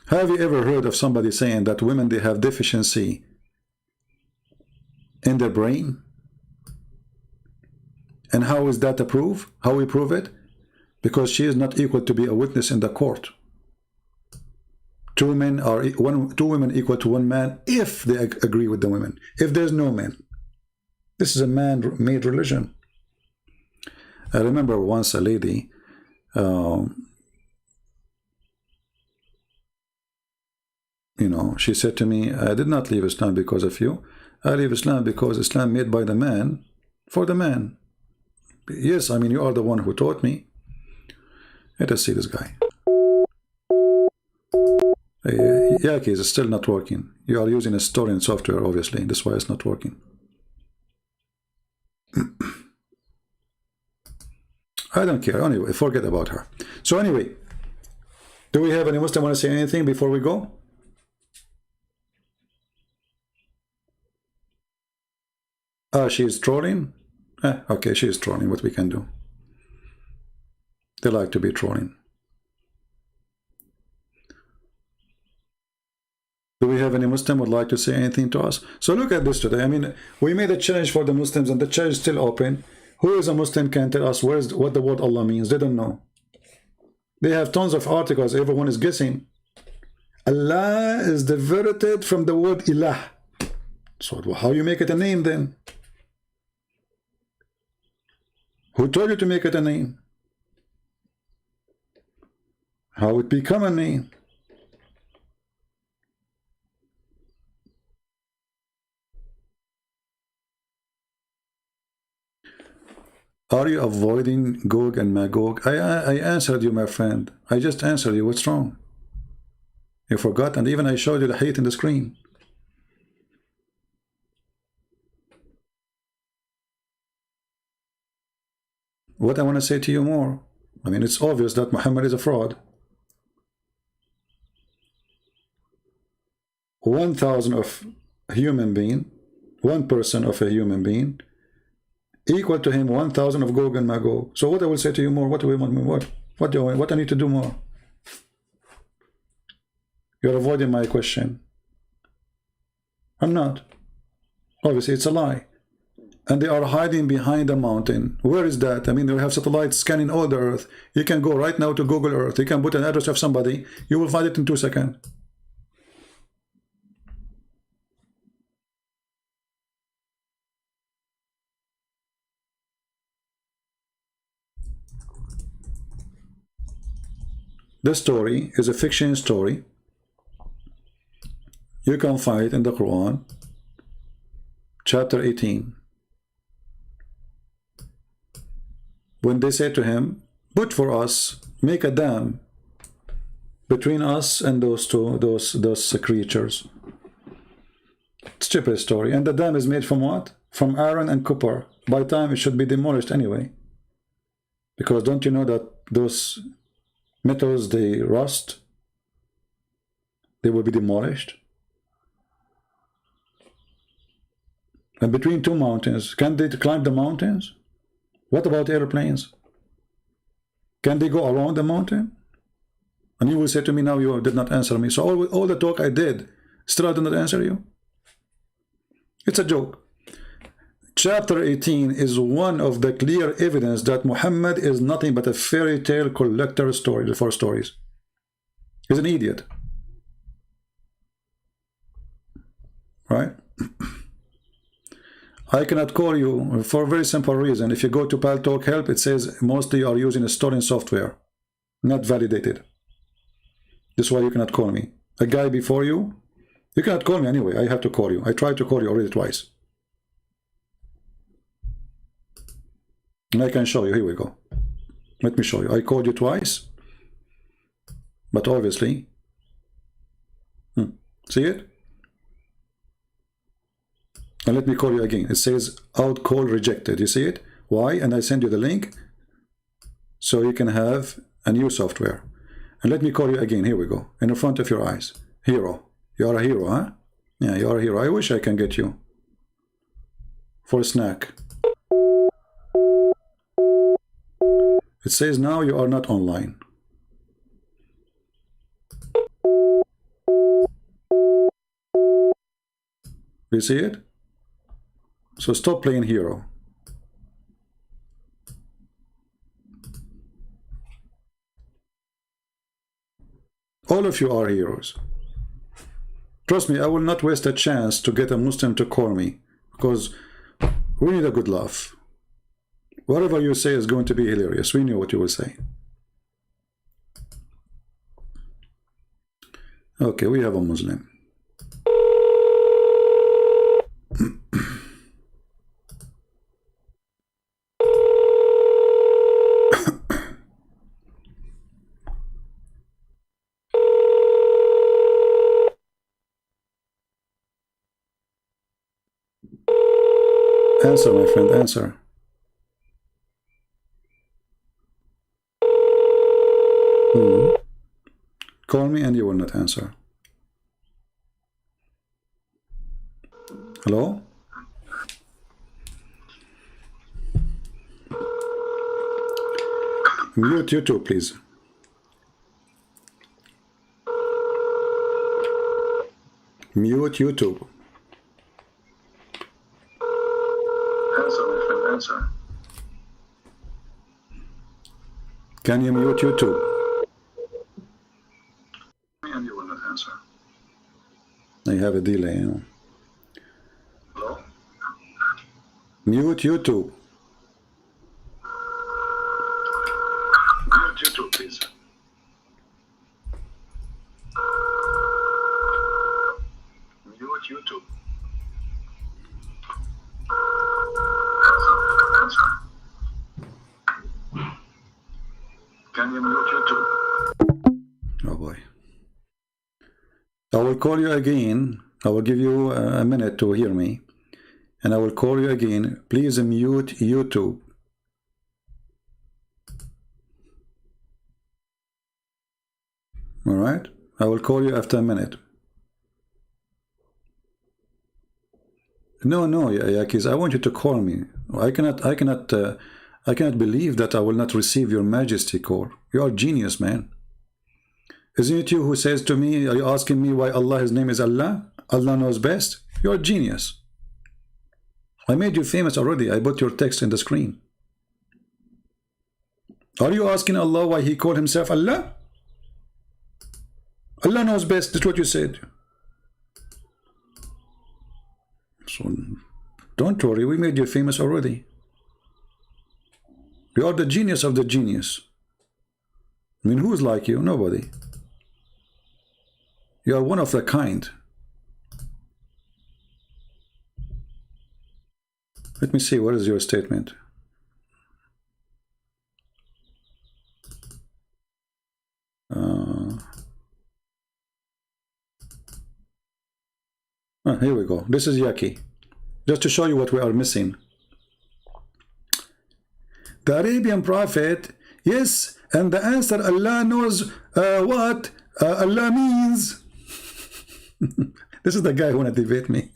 Have you ever heard of somebody saying that women, they have deficiency in their brain? And how is that a proof? How we prove it? Because she is not equal to be a witness in the court. Two women equal to one man if they agree with the women. If there's no man, this is a man-made religion. I remember once a lady, you know, she said to me, I did not leave Islam because of you. I leave Islam because Islam made by the man for the man. Yes, I mean, you are the one who taught me. Let us see this guy. Yaki is still not working. You are using a storing software, obviously. That's why it's not working. I don't care. Anyway, forget about her. So anyway, do we have any Muslim want to say anything before we go? She is trolling? Okay, she is trolling. What we can do? They like to be trolling. Do we have any Muslim would like to say anything to us? So look at this today. I mean, we made a challenge for the Muslims and the challenge is still open. Who is a Muslim can tell us what the word Allah means? They don't know. They have tons of articles. Everyone is guessing. Allah is diverted from the word ilah. So how you make it a name then? Who told you to make it a name? How it become a name? Are you avoiding Gog and Magog? I answered you, my friend. I just answered you. What's wrong? You forgot, and even I showed you the hate in the screen. What I want to say to you more, I mean, it's obvious that Muhammad is a fraud. 1,000 of a human being, one person of a human being, equal to him 1,000 of Gog and Magog. So what I will say to you more? What do we want more? What I need to do more? You're avoiding my question. I'm not. Obviously, it's a lie. And they are hiding behind a mountain. Where is that? I mean, they have satellites scanning all the earth. You can go right now to Google Earth. You can put an address of somebody. You will find it in 2 seconds. This story is a fiction story. You can find it in the Quran, chapter 18. When they say to him, put for us, make a dam between us and those creatures. Stupid story. And the dam is made from what? From iron and copper. By time it should be demolished anyway. Because don't you know that those metals, they rust? They will be demolished. And between two mountains, can they climb the mountains? What about airplanes? Can they go around the mountain? And you will say to me, now you did not answer me. So all the talk I did, still I did not answer you? It's a joke. Chapter 18 is one of the clear evidence that Muhammad is nothing but a fairy tale collector story for stories. He's an idiot. Right? I cannot call you for a very simple reason. If you go to Paltalk Help, it says mostly you are using a storing software, not validated. This is why you cannot call me. A guy before you cannot call me anyway. I have to call you. I tried to call you already twice. And I can show you. Here we go. Let me show you. I called you twice, but obviously, see it? And let me call you again. It says out call rejected. You see it? Why? And I send you the link so you can have a new software. And let me call you again. Here we go. In the front of your eyes. Hero. You are a hero, huh? Yeah, you are a hero. I wish I can get you for a snack. It says now you are not online. You see it? So stop playing hero. All of you are heroes. Trust me, I will not waste a chance to get a Muslim to call me, because we need a good laugh. Whatever you say is going to be hilarious. We know what you will say. Okay, we have a Muslim. Answer, my friend, answer. Call me and you will not answer. Hello? Mute YouTube, please. Mute YouTube. Answer, my friend, answer. Can you mute YouTube? And you will not answer. answer. You have a delay, you know. Hello? Mute YouTube. Mute YouTube, please. Mute YouTube. Answer. Can you mute YouTube? Oh boy. I will call you again. I will give you a minute to hear me. And I will call you again. Please mute YouTube. All right? I will call you after a minute. No, Yakis, I want you to call me. I cannot believe that I will not receive your majesty call. You are a genius, man. Isn't it you who says to me, are you asking me why Allah, his name is Allah? Allah knows best. You're a genius. I made you famous already. I put your text in the screen. Are you asking Allah why he called himself Allah? Allah knows best. That's what you said. So don't worry, we made you famous already. You are the genius of the genius. I mean, who's like you? Nobody. You are one of the kind. Let me see, what is your statement? Here we go. This is Yaki. Just to show you what we are missing. The Arabian prophet, yes, and the answer, Allah knows what Allah means. This is the guy who wanna debate me.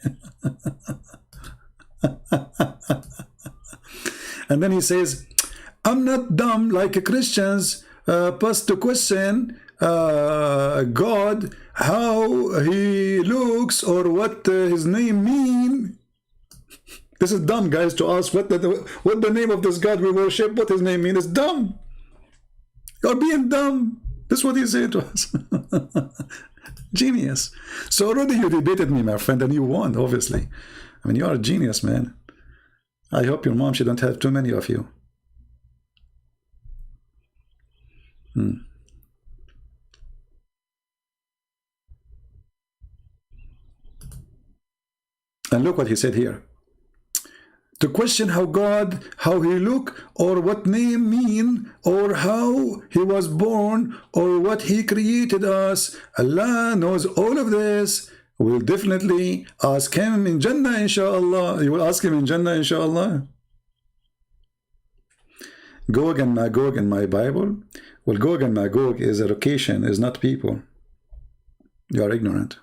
And then he says, I'm not dumb like Christians past to question God, how he looks or what his name mean. This is dumb, guys, to ask what the name of this God we worship, what his name mean. It's dumb. You're being dumb. That's what he said to us. Genius. So already you debated me, my friend, and you won, obviously. I mean, you are a genius, man. I hope your mom, she don't have too many of you. And look what he said here. To question how God, how he look, or what name mean, or how he was born, or what he created us. Allah knows all of this. We'll definitely ask him in Jannah, inshallah. You will ask him in Jannah, inshallah. Gog and Magog in my Bible. Well, Gog and Magog is a location, is not people. You are ignorant.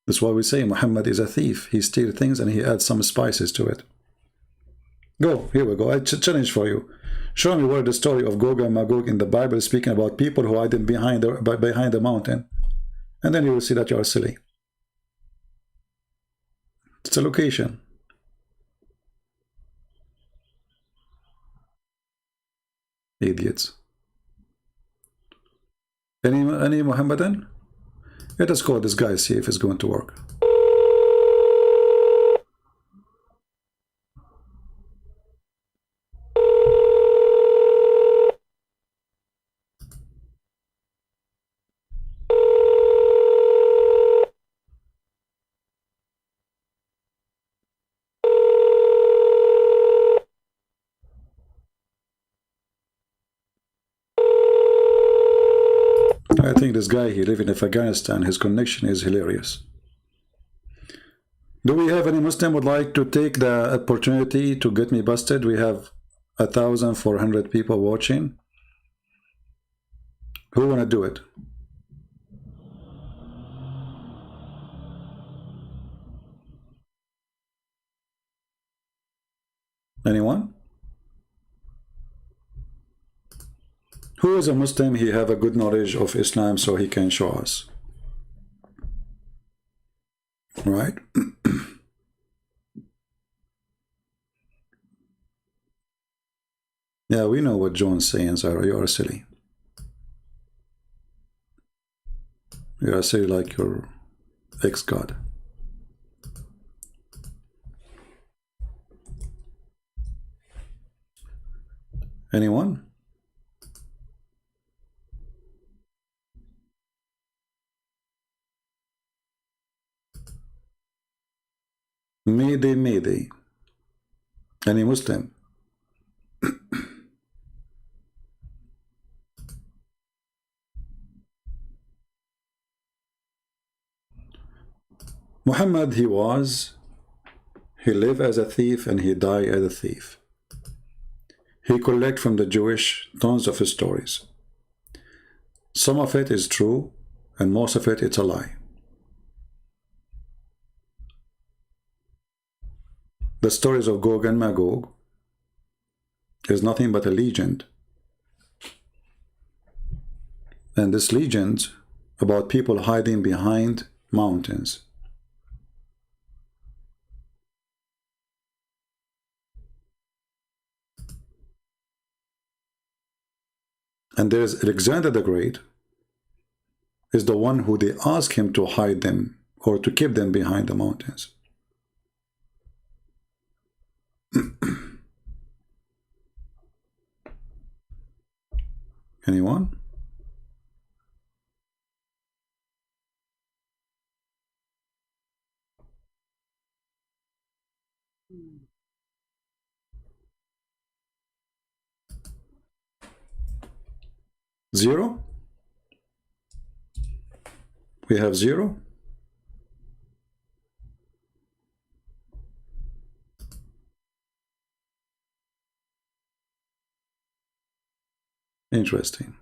That's why we say Muhammad is a thief. He steals things and he adds some spices to it. Go, here we go. I challenge for you. Show me where the story of Gog and Magog in the Bible is speaking about people who hide behind the mountain. And then you will see that you are silly. It's a location. Idiots. Any Muhammadan? Let us call this guy, see if it's going to work. I think this guy, he lives in Afghanistan. His connection is hilarious. Do we have any Muslim would like to take the opportunity to get me busted? We have 1,400 people watching. Who want to do it? Anyone? Who is a Muslim? He have a good knowledge of Islam, so he can show us. Right? Yeah, we know what John's saying, Zara. You are silly. Yeah, say like your ex-god. Anyone? Mayday, Mayday. Any Muslim? Muhammad, he lived as a thief and he died as a thief. He collect from the Jewish tons of stories. Some of it is true and most of it, it's a lie. The stories of Gog and Magog is nothing but a legend. And this legend about people hiding behind mountains. And there's Alexander the Great is the one who they ask him to hide them or to keep them behind the mountains. Anyone? Zero? We have zero? Interesting.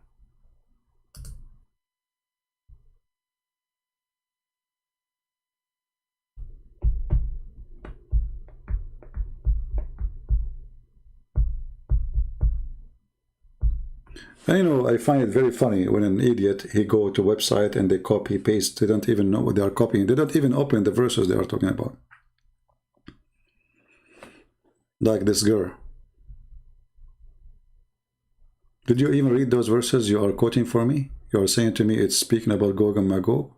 And you know, I find it very funny when an idiot, he go to website and they copy paste. They don't even know what they are copying. They don't even open the verses they are talking about. Like this girl. Did you even read those verses you are quoting for me? You are saying to me it's speaking about Gog and Magog?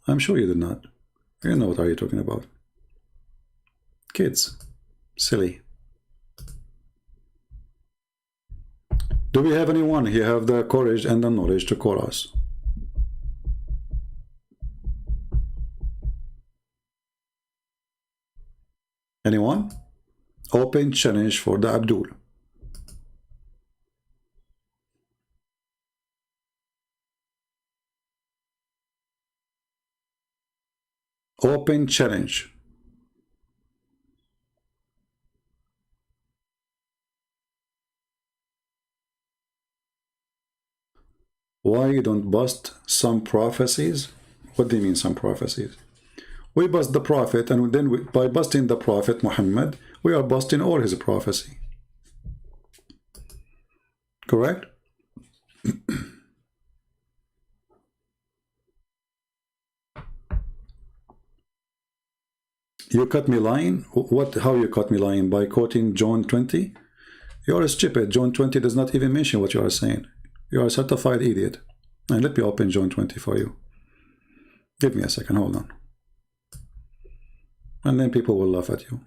I'm sure you did not. You know what are you talking about. Kids. Silly. Do we have anyone who have the courage and the knowledge to call us? Anyone? Open challenge for the Abdul. Open challenge. Why you don't bust some prophecies? What do you mean some prophecies? We bust the prophet, and then by busting the prophet Muhammad, we are busting all his prophecy. Correct? You caught me lying? What? How you caught me lying? By quoting John 20? You are stupid. John 20 does not even mention what you are saying. You are a certified idiot. And let me open John 20 for you. Give me a second, hold on. And then people will laugh at you.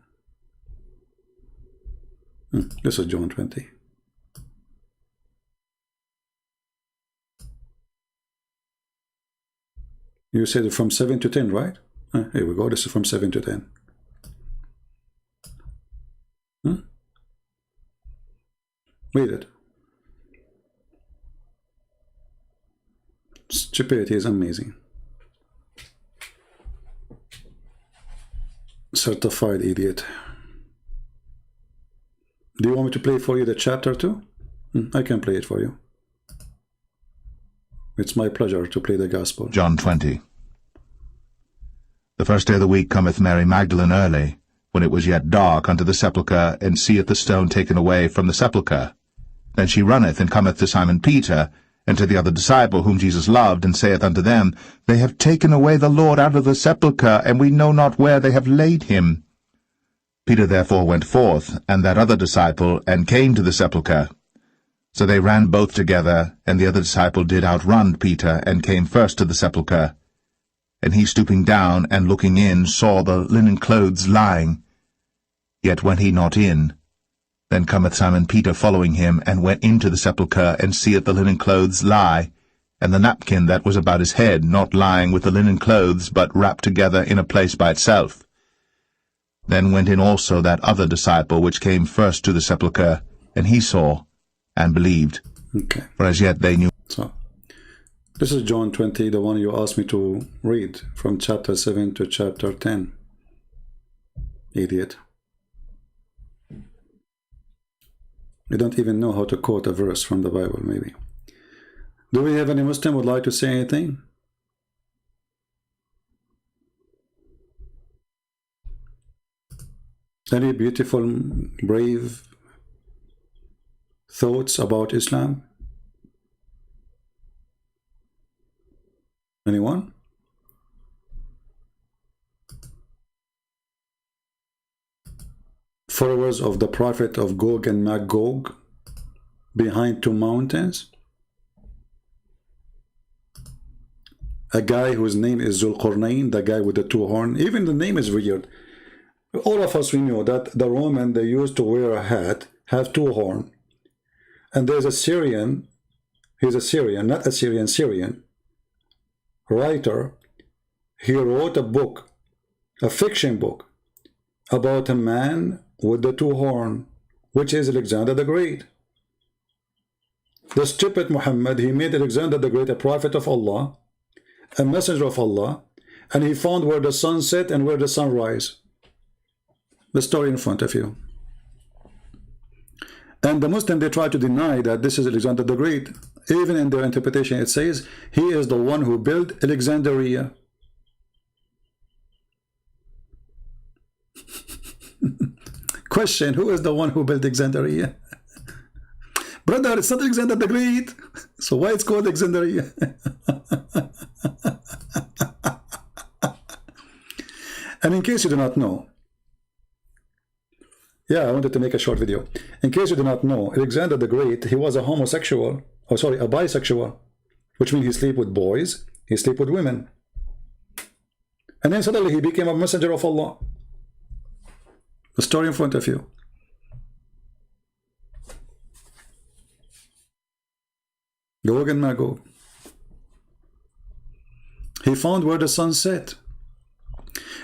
This is John 20. You said from 7 to 10, right? Here we go. This is from 7 to 10. Read it. Stupidity is amazing. Certified idiot. Do you want me to play for you the chapter too? I can play it for you. It's my pleasure to play the gospel. John 20. The first day of the week cometh Mary Magdalene early, when it was yet dark, unto the sepulchre, and seeth the stone taken away from the sepulchre. Then she runneth, and cometh to Simon Peter, and to the other disciple whom Jesus loved, and saith unto them, They have taken away the Lord out of the sepulchre, and we know not where they have laid him. Peter therefore went forth, and that other disciple, and came to the sepulchre. So they ran both together, and the other disciple did outrun Peter, and came first to the sepulchre. And he, stooping down and looking in, saw the linen clothes lying. Yet went he not in. Then cometh Simon Peter following him, and went into the sepulchre, and seeth the linen clothes lie, and the napkin that was about his head not lying with the linen clothes, but wrapped together in a place by itself. Then went in also that other disciple which came first to the sepulchre, and he saw, and believed. Okay. For as yet they knew. So, this is John 20, the one you asked me to read, from chapter 7 to chapter 10. Idiot. You don't even know how to quote a verse from the Bible, maybe. Do we have any Muslim would like to say anything? Any beautiful, brave thoughts about Islam? Anyone? Followers of the prophet of Gog and Magog behind two mountains? A guy whose name is Zulqarnain, the guy with the two horns. Even the name is weird. All of us, we know that the Roman, they used to wear a hat, have two horns. And there's a Syrian, he's a Syrian, not a Syrian writer. He wrote a book, a fiction book, about a man with the two horns, which is Alexander the Great. The stupid Muhammad, he made Alexander the Great a prophet of Allah, a messenger of Allah, and he found where the sun set and where the sun rise. The story in front of you. And the Muslim, they try to deny that this is Alexander the Great. Even in their interpretation, it says he is the one who built Alexandria. Question, who is the one who built Alexandria? Brother, it's not Alexander the Great. So why it's called Alexandria? And in case you do not know, yeah, I wanted to make a short video. In case you do not know, Alexander the Great, he was a homosexual, a bisexual, which means he sleep with boys, he sleep with women. And then suddenly he became a messenger of Allah. The story in front of you. Gog and Magog. He found where the sun set.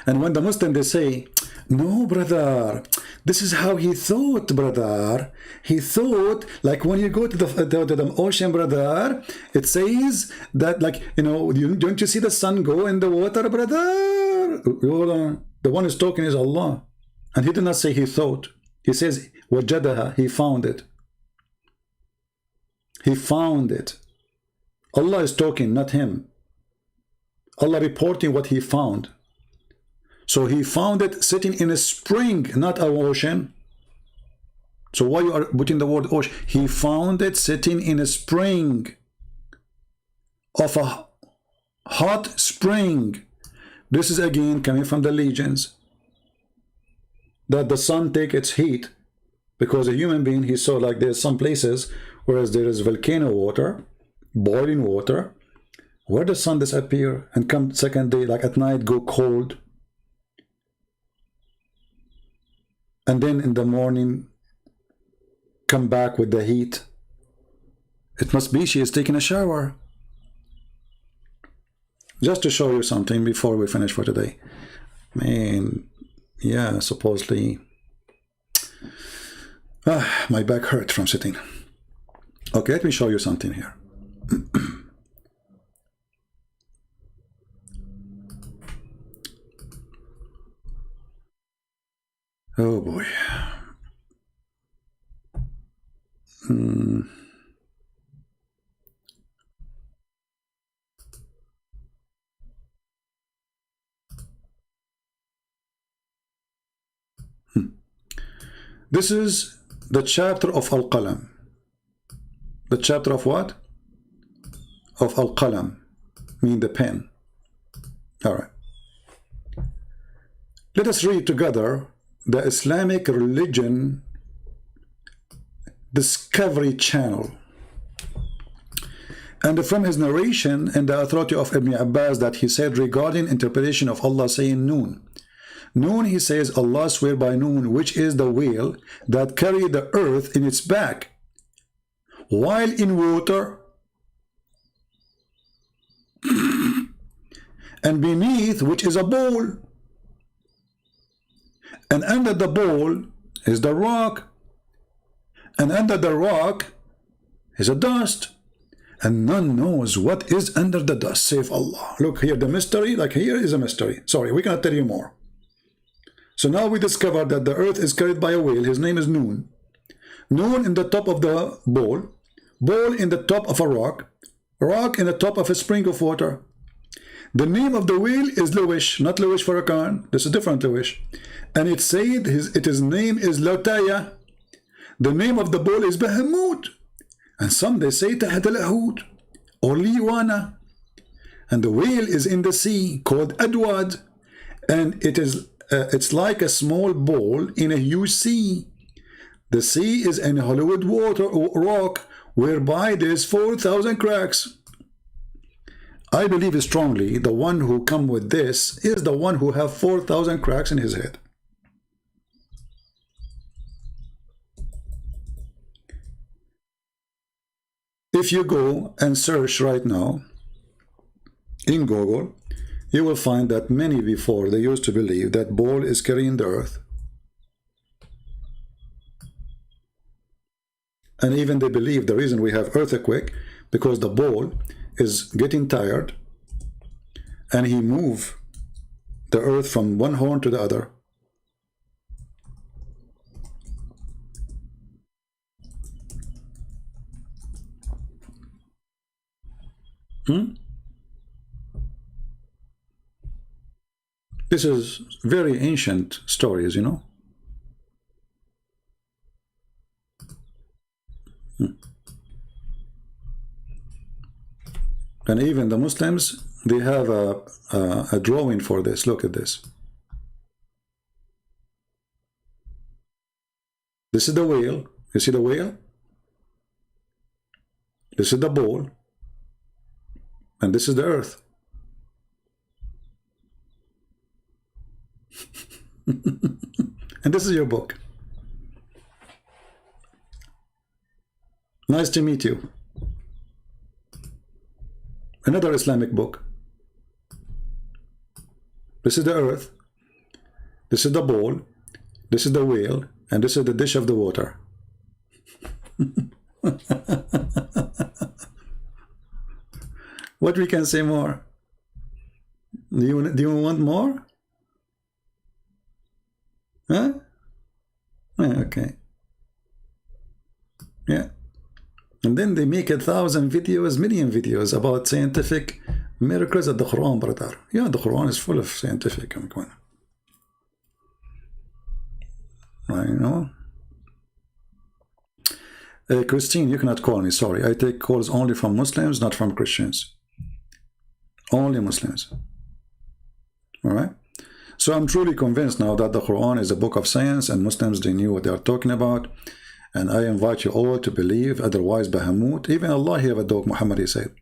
And when the Muslim, they say, no, brother, this is how he thought, brother. He thought, like when you go to the ocean, brother, it says that, like, you know, don't you see the sun go in the water, brother? The one who's talking is Allah. And he did not say he thought. He says, wajadaha, he found it. He found it. Allah is talking, not him. Allah reporting what he found. So he found it sitting in a spring, not an ocean. So why you are putting the word ocean? He found it sitting in a spring, of a hot spring. This is again coming from the legends, that the sun take its heat, because a human being, he saw like there's some places whereas there is volcano water, boiling water, where the sun disappear and come second day, like at night, go cold. And then in the morning, come back with the heat. It must be she is taking a shower. Just to show you something before we finish for today. Man, yeah, supposedly. My back hurt from sitting. Okay, let me show you something here. Oh boy. This is the chapter of Al-Qalam. The chapter of what? Of Al-Qalam, mean the pen. All right. Let us read together the Islamic Religion Discovery Channel. And from his narration and the authority of Ibn Abbas that he said regarding interpretation of Allah saying Noon. Noon, he says, Allah swear by Noon, which is the whale that carried the earth in its back, while in water, and beneath which is a bowl, and under the bowl is the rock, and under the rock is a dust, and none knows what is under the dust save Allah. Look here, the mystery, like here is a mystery. Sorry, we cannot tell you more. So now we discover that the earth is carried by a whale. His name is Noon. Noon in the top of the bowl, bowl in the top of a rock, rock in the top of a spring of water. The name of the whale is Luwish, not Luwish Farrakhan. This is different Luwish. And it said his name is Lotaya. The name of the bowl is Bahamut. And some they say Tahad al-Ahud or Liwana. And the whale is in the sea called Adwad. And it's like a small bowl in a huge sea. The sea is in Hollywood water or rock, whereby there's 4,000 cracks. I believe strongly the one who come with this is the one who have 4,000 cracks in his head. If you go and search right now in Google, you will find that many before they used to believe that ball is carrying the earth. And even they believe the reason we have earthquake because the ball is getting tired and he move the earth from one horn to the other. This is very ancient stories, you know. And even the Muslims, they have a drawing for this. Look at this. This is the whale. You see the whale? This is the bowl. And this is the earth. And this is your book. Nice to meet you. Another Islamic book. This is the earth. This is the bowl. This is the whale. And this is the dish of the water. What we can say more? Do you want more? Huh? Okay. Yeah. And then they make 1,000 videos, million videos about scientific miracles of the Quran, brother. Yeah, the Quran is full of scientific. Come on. I know. Christine, you cannot call me, sorry. I take calls only from Muslims, not from Christians. Only Muslims. Alright? So I'm truly convinced now that the Quran is a book of science and Muslims, they knew what they are talking about. And I invite you all to believe, otherwise Bahamut. Even Allah have a dog, Muhammad, he said.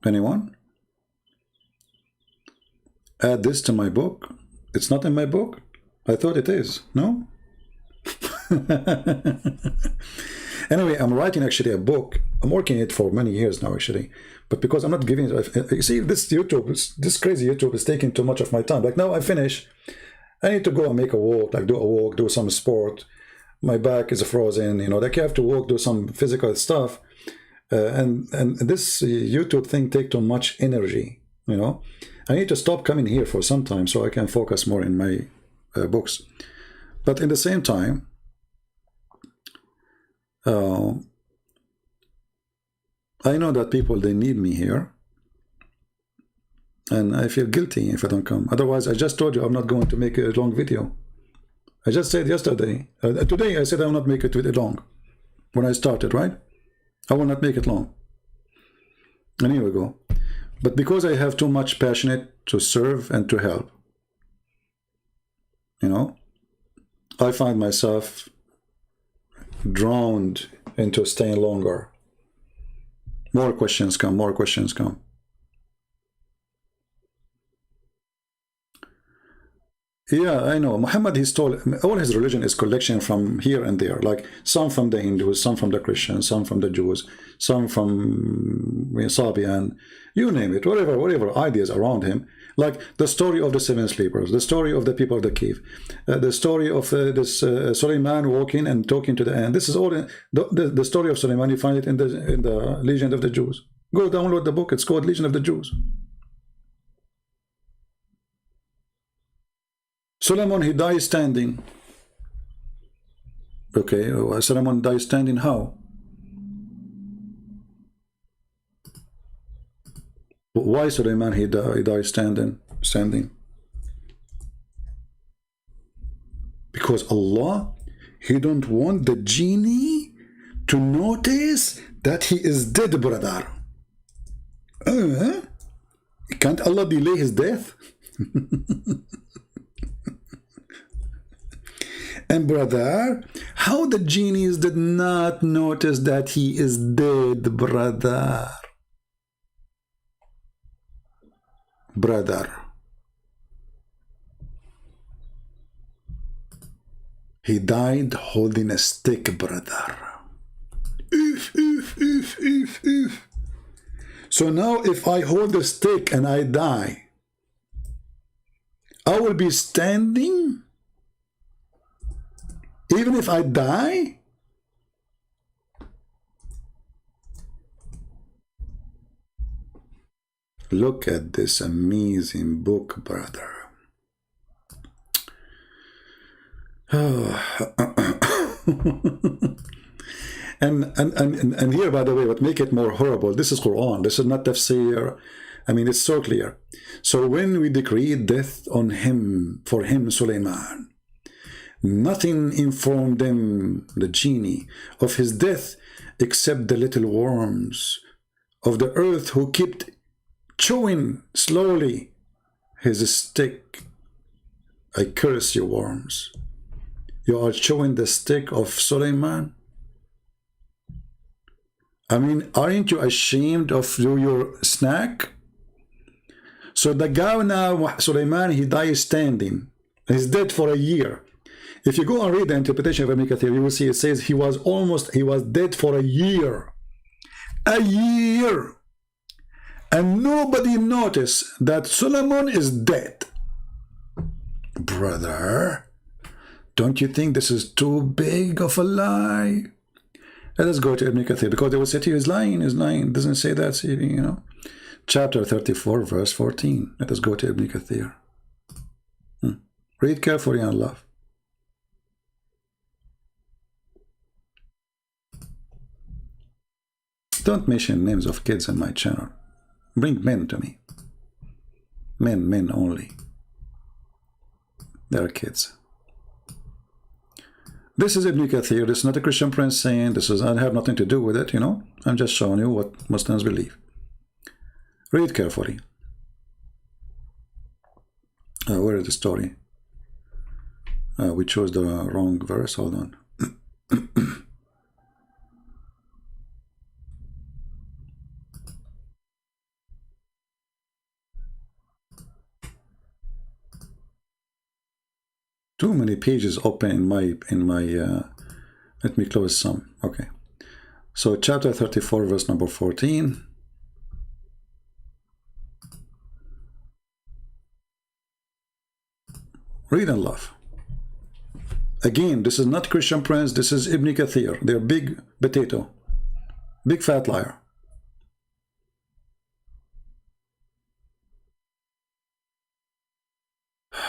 Anyone? Add this to my book. It's not in my book. I thought it is. No? Anyway, I'm writing actually a book. I'm working it for many years now actually. But because I'm not giving it, you see, this YouTube, this crazy YouTube is taking too much of my time. Like now I finish, I need to go and make a walk, like do a walk, do some sport. My back is frozen, you know, like you have to walk, do some physical stuff. And this YouTube thing take too much energy, you know. I need to stop coming here for some time so I can focus more in my books. But in the same time, I know that people, they need me here. And I feel guilty if I don't come. Otherwise, I just told you I'm not going to make a long video. I just said yesterday, today I said I will not make it long. When I started, right? I will not make it long. And here we go. But because I have too much passionate to serve and to help, you know, I find myself drowned into staying longer. More questions come, more questions come. Yeah, I know. Muhammad, he's told all his religion is collection from here and there, like some from the Hindus, some from the Christians, some from the Jews, some from Sabian, you name it, whatever ideas around him. Like the story of the seven sleepers, the story of the people of the cave, the story of this Suleiman walking and talking to the ant. This is all in the story of Suleiman. You find it in the Legend of the Jews. Go download the book. It's called Legend of the Jews. Solomon, he died standing. Okay, Solomon died standing how? Why Solomon he died standing? Because Allah, he don't want the genie to notice that he is dead, brother. Can't Allah delay his death? And brother, how the genies did not notice that he is dead, brother? He died holding a stick, brother. So now if I hold a stick and I die, I will be standing even if I die? Look at this amazing book, brother. And here, by the way, what make it more horrible, this is Quran, this is not tafsir. I mean, it's so clear. So when we decreed death on him, for him, Suleiman, nothing informed them, the genie, of his death except the little worms of the earth who kept chewing slowly his stick. I curse you, worms. You are chewing the stick of Suleiman. I mean, aren't you ashamed of your snack? So the guy now, Suleiman, he died standing. He's dead for a year. If you go and read the interpretation of Ibn Kathir, you will see it says he was dead for a year. A year. And nobody noticed that Solomon is dead. Brother, don't you think this is too big of a lie? Let us go to Ibn Kathir, because they will say to you, he's lying, It doesn't say that, you know. Chapter 34, verse 14. Let us go to Ibn Kathir. Read carefully and love. Don't mention names of kids in my channel. Bring men to me. Men only. They are kids. This is Ibn Kathir. This is not a Christian prince saying this is. I have nothing to do with it, you know. I'm just showing you what Muslims believe. Read carefully. Where is the story? We chose the wrong verse. Hold on. Too many pages open in my let me close some. Okay, so chapter 34, verse number 14. Read and love. Again, this is not Christian Prince, this is Ibn Kathir. They're big potato, big fat liar.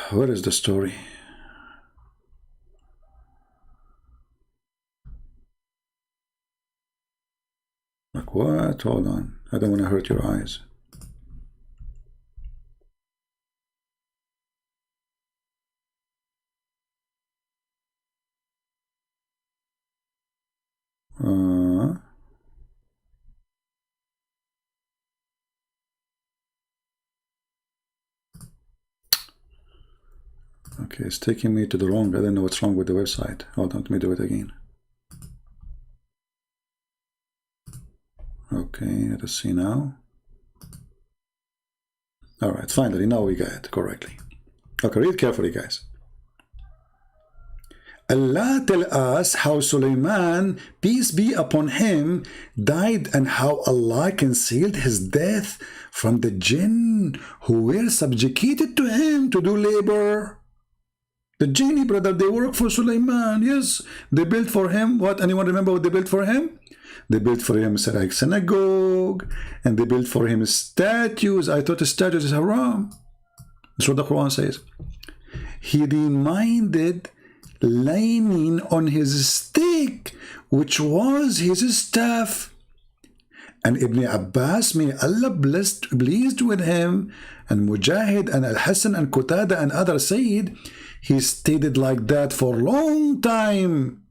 Where is the story? Like what? Hold on. I don't want to hurt your eyes. Okay, it's taking me to the wrong. I don't know what's wrong with the website. Hold on, let me do it again. Okay, let us see now. All right, finally, now we got it correctly. Okay, read carefully, guys. Allah tell us how Sulaiman, peace be upon him, died and how Allah concealed his death from the jinn who were subjugated to him to do labor. The genie, brother, they work for Sulaiman. Yes, they built for him. What? Anyone remember what they built for him? They built for him a synagogue, and they built for him statues. I thought the statues is haram. That's what the Quran says. He reminded leaning on his stick, which was his staff. And Ibn Abbas, may Allah pleased with him, and Mujahid and Al-Hassan and Qatada and others said, he stayed like that for a long time,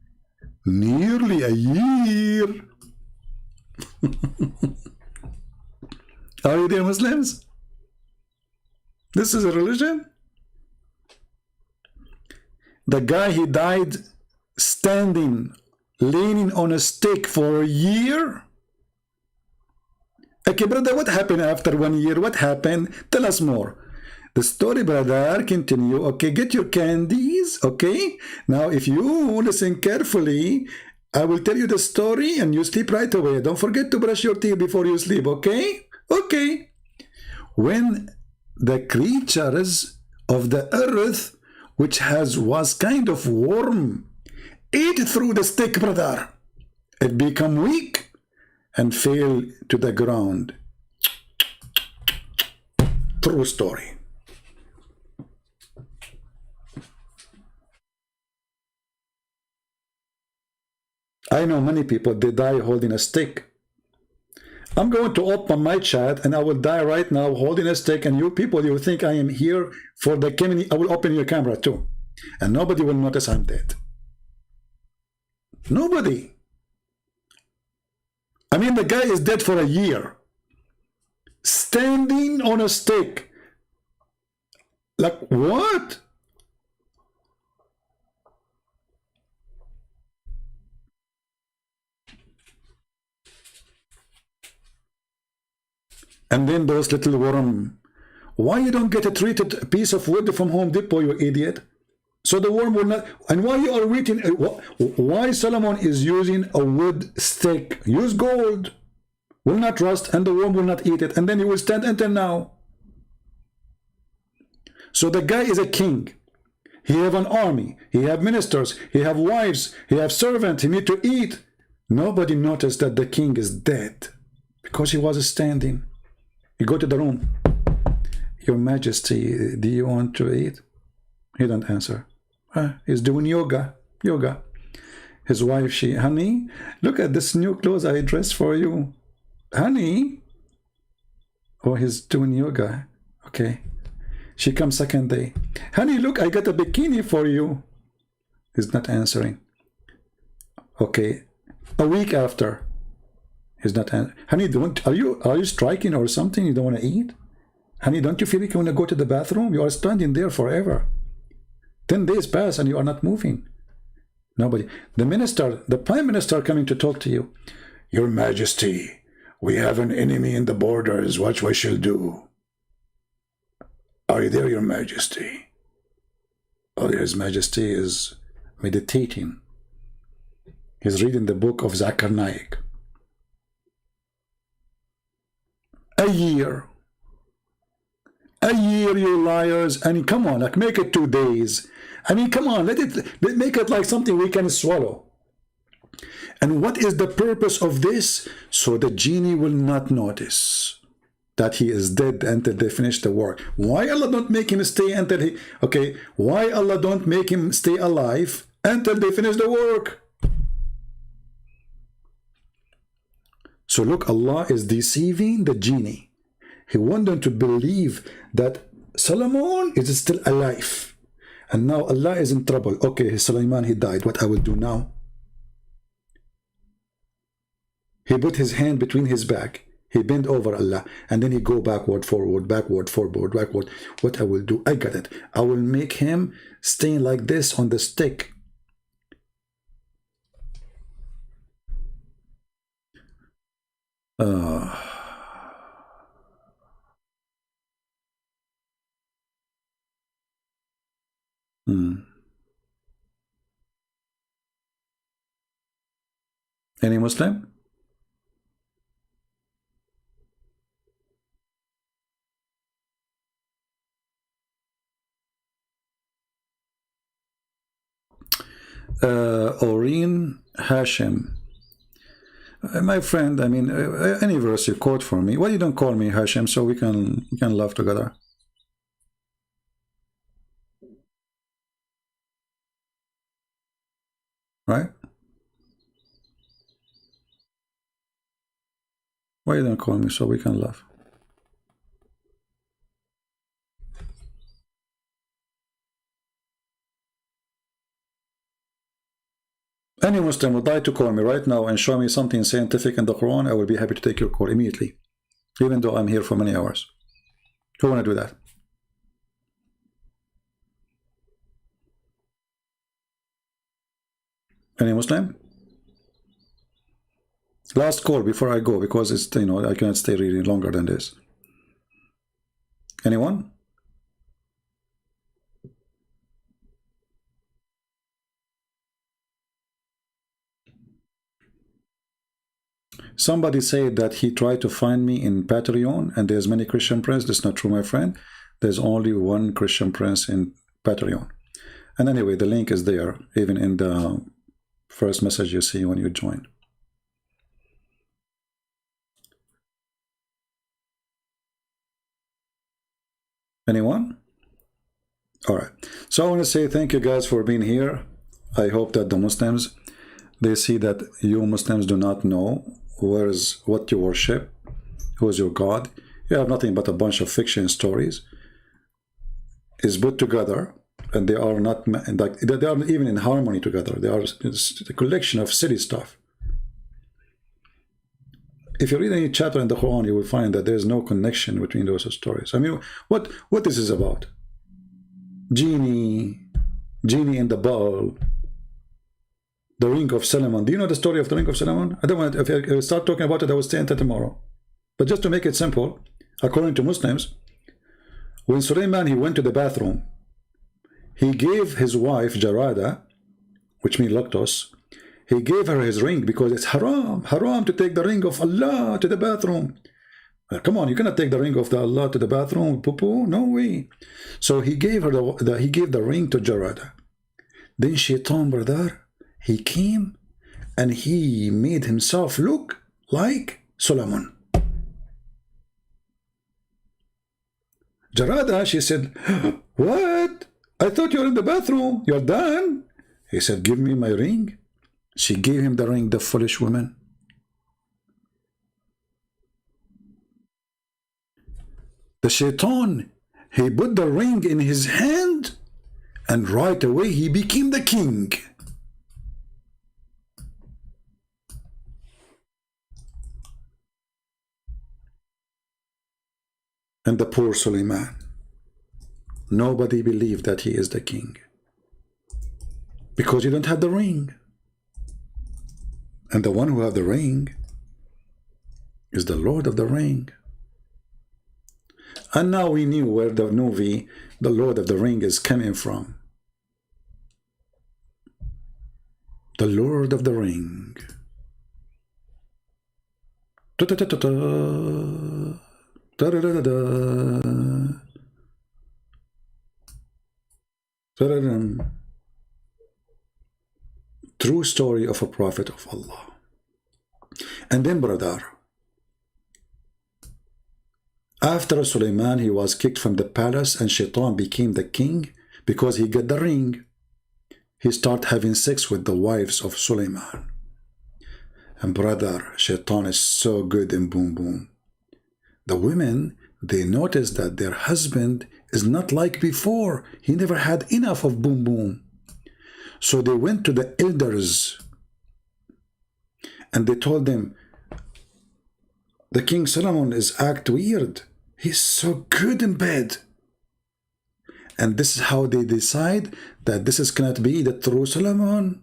nearly a year. Are you there, Muslims? This is a religion? The guy, he died standing, leaning on a stick for a year. Okay, brother, what happened after 1 year? What happened? Tell us more. The story, brother, continue. Okay, get your candies. Okay, now if you listen carefully, I will tell you the story and you sleep right away. Don't forget to brush your teeth before you sleep. Okay? Okay. When the creatures of the earth, which was kind of warm, ate through the stick, brother, it became weak and fell to the ground. True story. I know many people, they die holding a stick. I'm going to open my chat and I will die right now holding a stick, and you people, you think I am here for the community. I will open your camera too, and nobody will notice I'm dead. Nobody. I mean, the guy is dead for a year, standing on a stick. Like what? And then those little worm. Why you don't get a treated piece of wood from Home Depot, you idiot? So the worm will not. And why you are waiting? Why Solomon is using a wood stick? Use gold. Will not rust, and the worm will not eat it. And then he will stand until now. So the guy is a king. He have an army. He have ministers. He have wives. He have servants. He need to eat. Nobody noticed that the king is dead because he was standing. You go to the room. Your Majesty, do you want to eat? He don't answer. He's doing yoga. His wife, honey, look at this new clothes I dressed for you. Honey. Oh, he's doing yoga. Okay. She comes second day. Honey, look, I got a bikini for you. He's not answering. Okay. A week after. He's not answering. Honey, are you striking or something? You don't want to eat? Honey, don't you feel like you want to go to the bathroom? You are standing there forever. 10 days pass and you are not moving. Nobody. The minister, the prime minister coming to talk to you. Your Majesty, we have an enemy in the borders. What we shall do? Are you there, Your Majesty? Oh, His Majesty is meditating. He's reading the book of Zakir Naik. A year, you liars. I mean, come on, like make it 2 days. I mean, come on, let make it like something we can swallow. And what is the purpose of this? So the genie will not notice that he is dead until they finish the work. Why Allah don't make him stay until he, okay, why Allah don't make him stay alive until they finish the work? So look, Allah is deceiving the genie. He wants them to believe that Solomon is still alive. And now Allah is in trouble. Okay, Sulaiman, he died. What I will do now? He put his hand between his back. He bent over Allah. And then he go backward, forward, backward, forward, backward. What I will do? I got it. I will make him stay like this on the stick. Uh, Any Muslim? Oreen Hashim. My friend, I mean, any verse you quote for me. Why you don't call me Hashim so we can laugh together? Right? Why you don't call me so we can laugh? Any Muslim would like to call me right now and show me something scientific in the Quran, I will be happy to take your call immediately, even though I'm here for many hours. Who want to do that? Any Muslim? Last call before I go, because it's, you know, I cannot stay really longer than this. Anyone? Somebody said that he tried to find me in Patreon and there's many Christian prince. That's not true, my friend. There's only one Christian prince in Patreon. And anyway, the link is there, even in the first message you see when you join. Anyone? All right. So I want to say thank you guys for being here. I hope that the Muslims, they see that you Muslims do not know what you worship, who is your God. You have nothing but a bunch of fiction stories is put together, and they are not like they are not even in harmony together. They are a collection of silly stuff. If you read any chapter in the Quran, you will find that there is no connection between those stories. I mean, what this is about? Genie in the bottle. The Ring of Solomon. Do you know the story of the Ring of Solomon? I don't want to, if I start talking about it, I will stay until tomorrow. But just to make it simple, according to Muslims, when Sulaiman, he went to the bathroom, he gave his wife Jarada, which means lactose, he gave her his ring because it's haram to take the ring of Allah to the bathroom. Well, come on, you cannot take the ring of Allah to the bathroom, poo-poo, no way. So he gave her he gave the ring to Jarada. Then Shaitan, brother, he came and he made himself look like Solomon. Jarada, she said, what? I thought you were in the bathroom. You're done. He said, give me my ring. She gave him the ring, the foolish woman. The Shaitan, he put the ring in his hand and right away he became the king. And the poor Suleiman, nobody believed that he is the king because you don't have the ring. And the one who have the ring is the Lord of the Ring. And now we knew where the movie The Lord of the Ring is coming from. The Lord of the Ring. True story of a prophet of Allah. And then, brother, after Suleiman, he was kicked from the palace and Shaitan became the king because he got the ring. He started having sex with the wives of Suleiman. And brother, Shaitan is so good in boom boom. The women, they noticed that their husband is not like before. He never had enough of boom boom. So they went to the elders and they told them, the King Solomon is act weird. He's so good in bed. And this is how they decide that this is cannot be the true Solomon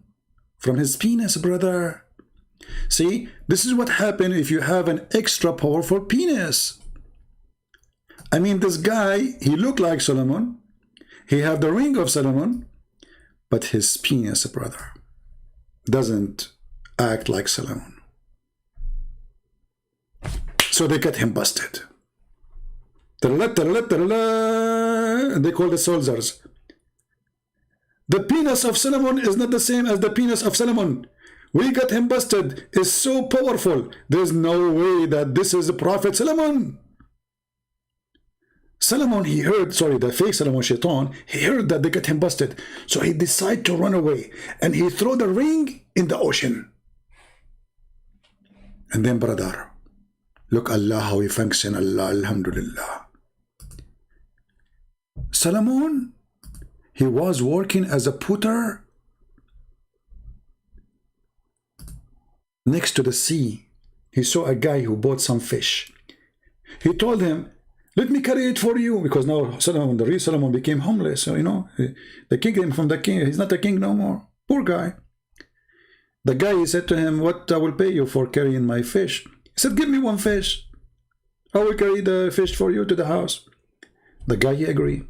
from his penis, brother. See, this is what happens if you have an extra powerful penis. I mean, this guy, he looked like Solomon. He had the ring of Solomon, but his penis, brother, doesn't act like Solomon. So they get him busted. They call the soldiers. The penis of Solomon is not the same as the penis of Solomon. We got him busted. It's so powerful. There's no way that this is the Prophet Solomon. Solomon, he heard, sorry, the fake Solomon Shaitan, he heard that they got him busted. So he decided to run away. And he threw the ring in the ocean. And then, brother, look Allah how he function. Allah, alhamdulillah. Solomon, he was working as a putter next to the sea. He saw a guy who bought some fish. He told him, let me carry it for you, because now Solomon, the real Solomon, became homeless. So, you know, the king came from the king. He's not a king no more. Poor guy. The guy, he said to him, what I will pay you for carrying my fish? He said, give me one fish. I will carry the fish for you to the house. The guy, he agreed.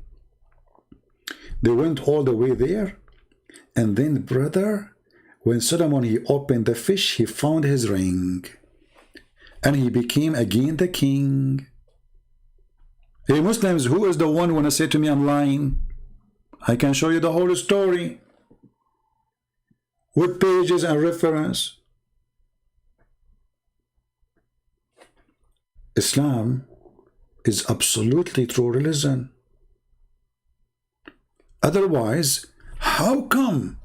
They went all the way there. And then, brother, when Solomon, he opened the fish, he found his ring. And he became again the king. Hey, Muslims, who is the one when I say to me I'm lying? I can show you the whole story with pages and reference. Islam is absolutely true religion. Otherwise, how come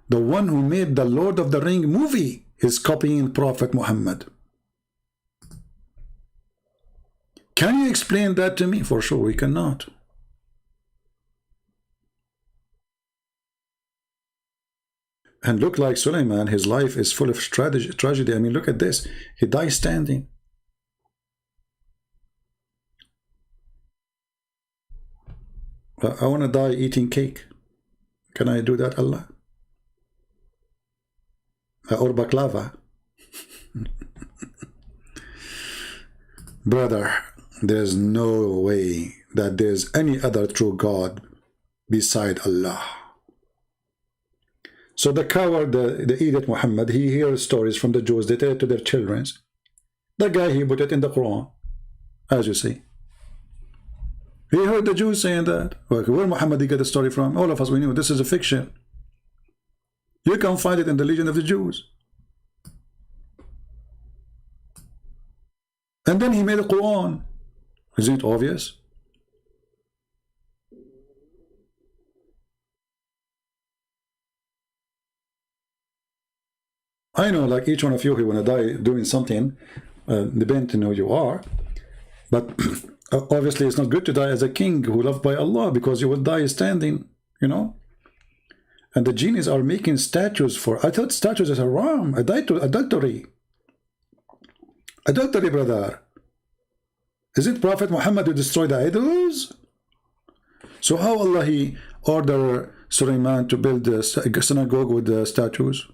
the one who made the Lord of the Ring movie is copying Prophet Muhammad? Can you explain that to me? For sure, we cannot. And look like Suleiman, his life is full of tragedy. I mean, look at this. He dies standing. I want to die eating cake. Can I do that, Allah? Or baklava? Brother, there's no way that there's any other true God beside Allah. So the coward, the idiot Muhammad, he hears stories from the Jews. They tell it to their children. The guy, he put it in the Quran, as you see. He heard the Jews saying that. Where Muhammad he got the story from? All of us, we knew this is a fiction. You can find it in the Legend of the Jews. And then he made a Quran. Isn't it obvious? I know, like each one of you who want to die doing something, depending on who you are, but obviously it's not good to die as a king who loved by Allah, because you will die standing, you know. And the genies are making statues for, I thought statues is haram, adultery. Adultery, brother. Is it Prophet Muhammad who destroyed the idols? So how Allah he ordered Sulaiman to build a synagogue with the statues?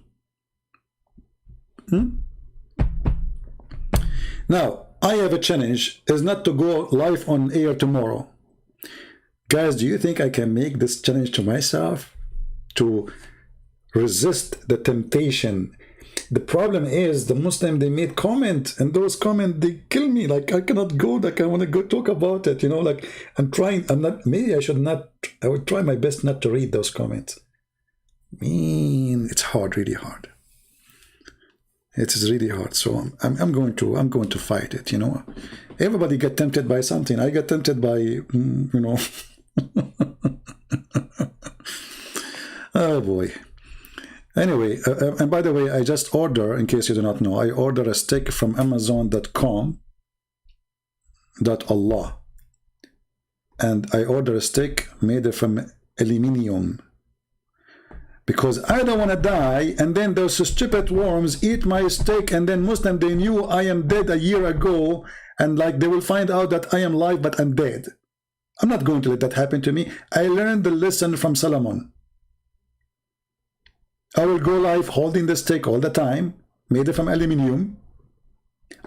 Now, I have a challenge, is not to go live on air tomorrow. Guys, do you think I can make this challenge to myself to resist the temptation? The problem is the Muslim, they made comments, and those comments, they kill me. Like, I cannot go, like, I want to go talk about it, you know, like, I'm not, maybe I should not, I would try my best not to read those comments. It's hard, really hard. It is really hard. So I'm going to fight it, you know. Everybody get tempted by something. I get tempted by, you know. Oh boy. Anyway, and by the way, I just order, in case you do not know, I order a stick from Amazon.com.Allah, and I order a stick made from aluminium, because I don't want to die, and then those stupid worms eat my steak, and then Muslim, they knew I am dead a year ago, and like they will find out that I am alive, but I'm dead. I'm not going to let that happen to me. I learned the lesson from Solomon. I will go live holding the stick all the time, made from aluminium.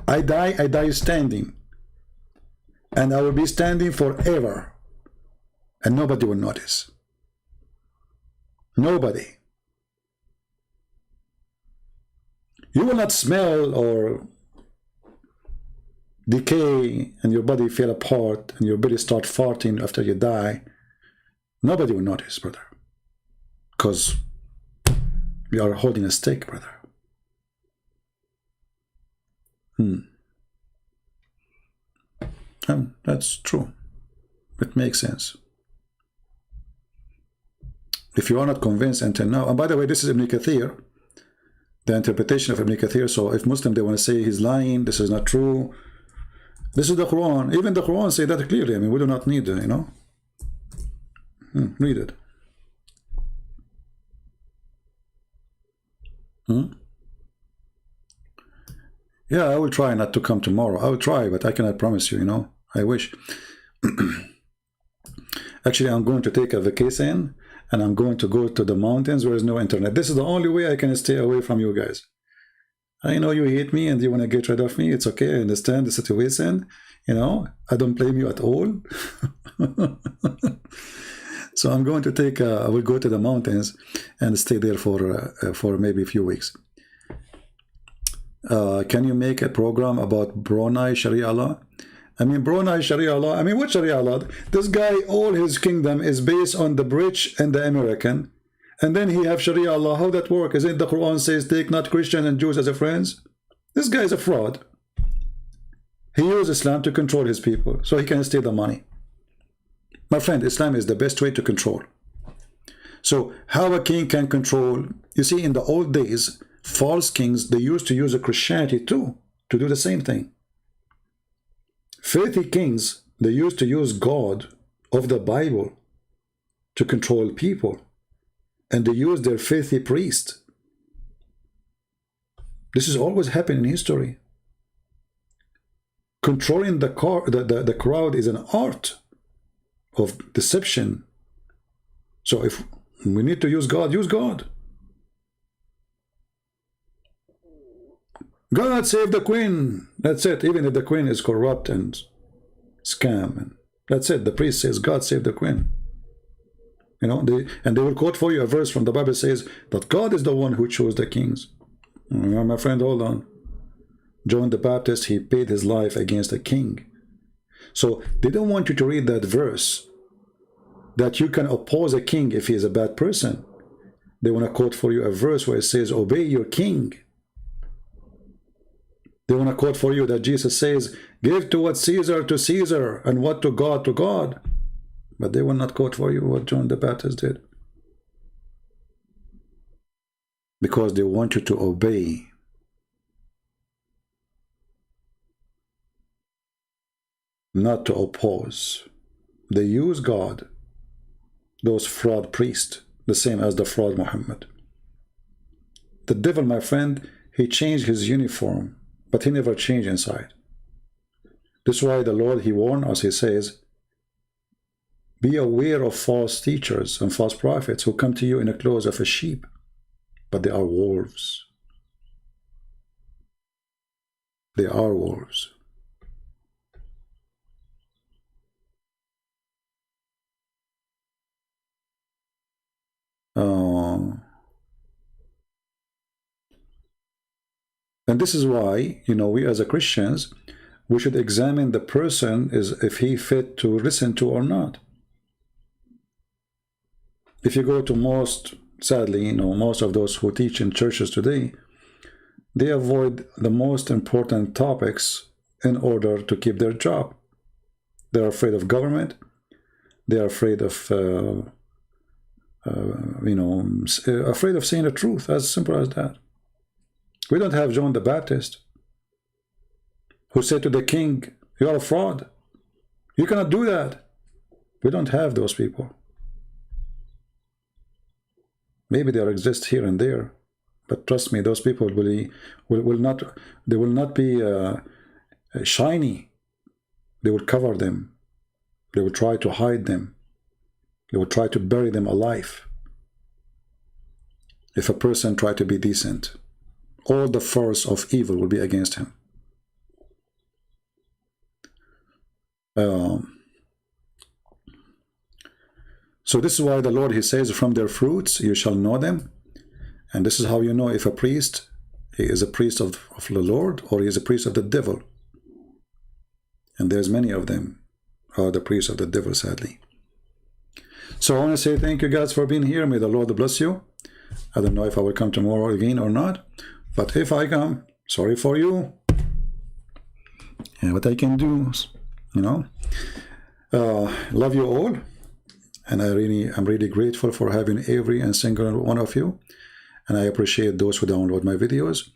I die standing. And I will be standing forever. And nobody will notice. Nobody. You will not smell or decay and your body fall apart and your body start farting after you die. Nobody will notice, brother. Because we are holding a stake, brother. That's true. It makes sense. If you are not convinced until now, and by the way, this is Ibn Kathir, the interpretation of Ibn Kathir. So if Muslim, they want to say he's lying, this is not true. This is the Quran. Even the Quran say that clearly. I mean, we do not need, you know. Read it. Yeah, I will try not to come tomorrow. I will try, but I cannot promise you, you know. I wish. Actually, I'm going to take a vacation and I'm going to go to the mountains where there's no internet. This is the only way I can stay away from you guys. I know you hate me and you want to get rid of me. It's okay. I understand the situation. You know, I don't blame you at all. So I'm going to take, I will go to the mountains and stay there for maybe a few weeks. Can you make a program about Brunei Sharia law? I mean, Brunei Sharia law, I mean, what Sharia law? This guy, all his kingdom is based on the British and the American. And then he have Sharia law. How that work? Isn't the Quran says, take not Christians and Jews as a friends? This guy is a fraud. He used Islam to control his people, so he can steal the money. My friend, Islam is the best way to control. So how a king can control, you see, in the old days, false kings, they used to use a Christianity too, to do the same thing. Faithy kings, they used to use God of the Bible to control people. And they use their faithy priest. This has always happened in history. Controlling the crowd is an art of deception. So if we need to use God, use God. God save the queen. That's it. Even if the queen is corrupt and scam, and that's it. The priest says, God save the queen. You know, they will quote for you a verse from the Bible says that God is the one who chose the kings. My friend, hold on. John the Baptist, he paid his life against a king. So they don't want you to read that verse that you can oppose a king if he is a bad person. They want to quote for you a verse where it says, obey your king. They want to quote for you that Jesus says, give to what Caesar to Caesar and what to God to God. But they will not quote for you what John the Baptist did. Because they want you to obey. Not to oppose. They use God. Those fraud priests. The same as the fraud Muhammad. The devil, my friend, he changed his uniform. But he never changed inside. This is why the Lord, he warned us, he says, be aware of false teachers and false prophets who come to you in the clothes of a sheep, but they are wolves. They are wolves. And this is why, you know, we as a Christians, we should examine the person is if he fit to listen to or not. If you go to most, sadly, you know, most of those who teach in churches today, they avoid the most important topics in order to keep their job. They're afraid of government. They're afraid of, you know, afraid of saying the truth, as simple as that. We don't have John the Baptist who said to the king, you are a fraud. You cannot do that. We don't have those people. Maybe they exist here and there, but trust me, those people will not be shiny. They will cover them. They will try to hide them. They will try to bury them alive. If a person try to be decent all the force of evil will be against him. So this is why the Lord, he says, from their fruits you shall know them. And this is how you know if a priest, he is a priest of the Lord, or he is a priest of the devil. And there's many of them are the priests of the devil, sadly. So I want to say thank you guys for being here. May the Lord bless you. I don't know if I will come tomorrow again or not, but if I come, sorry for you. And what I can do, you know. Love you all, and I'm really grateful for having every and single one of you, and I appreciate those who download my videos.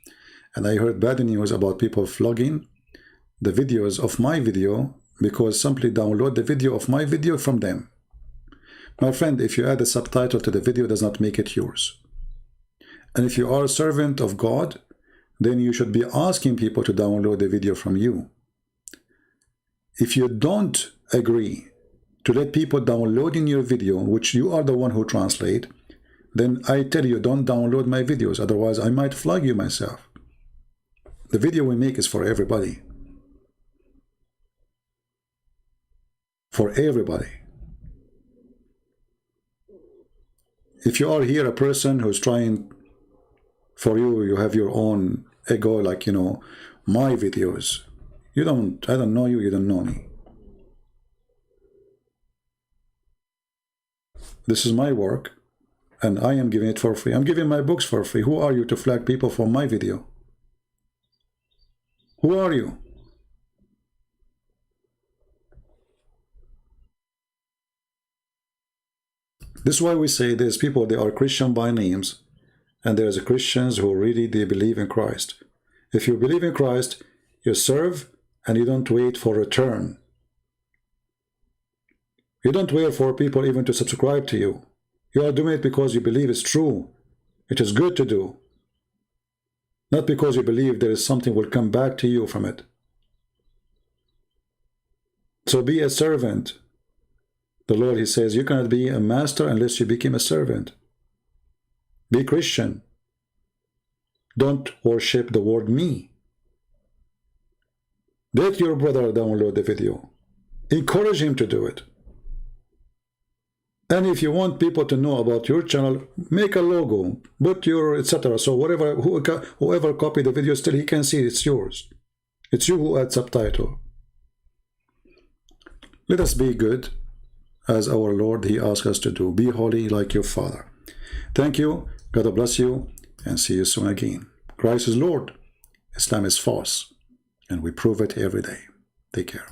And I heard bad news about people flogging the videos of my video because simply download the video of my video from them. My friend, if you add a subtitle to the video, does not make it yours. And if you are a servant of God, then you should be asking people to download the video from you. If you don't agree to let people download in your video, which you are the one who translate, then I tell you, don't download my videos, otherwise I might flag you myself. The video we make is for everybody. For everybody. If you are here a person who's trying for you, you have your own ego, like, you know, my videos. I don't know you, you don't know me. This is my work, and I am giving it for free. I'm giving my books for free. Who are you to flag people for my video? Who are you? This is why we say there's people, they are Christian by names, and there's Christians who really, they believe in Christ. If you believe in Christ, you serve, and you don't wait for return. You don't wait for people even to subscribe to you. You are doing it because you believe it's true. It is good to do. Not because you believe there is something will come back to you from it. So be a servant. The Lord, he says, you cannot be a master unless you become a servant. Be Christian. Don't worship the word me. Let your brother download the video. Encourage him to do it. And if you want people to know about your channel, make a logo, put your etc. So whoever copied the video, still he can see it's yours. It's you who add subtitle. Let us be good as our Lord, he asks us to do. Be holy like your Father. Thank you. God bless you, and see you soon again. Christ is Lord. Islam is false, and we prove it every day. Take care.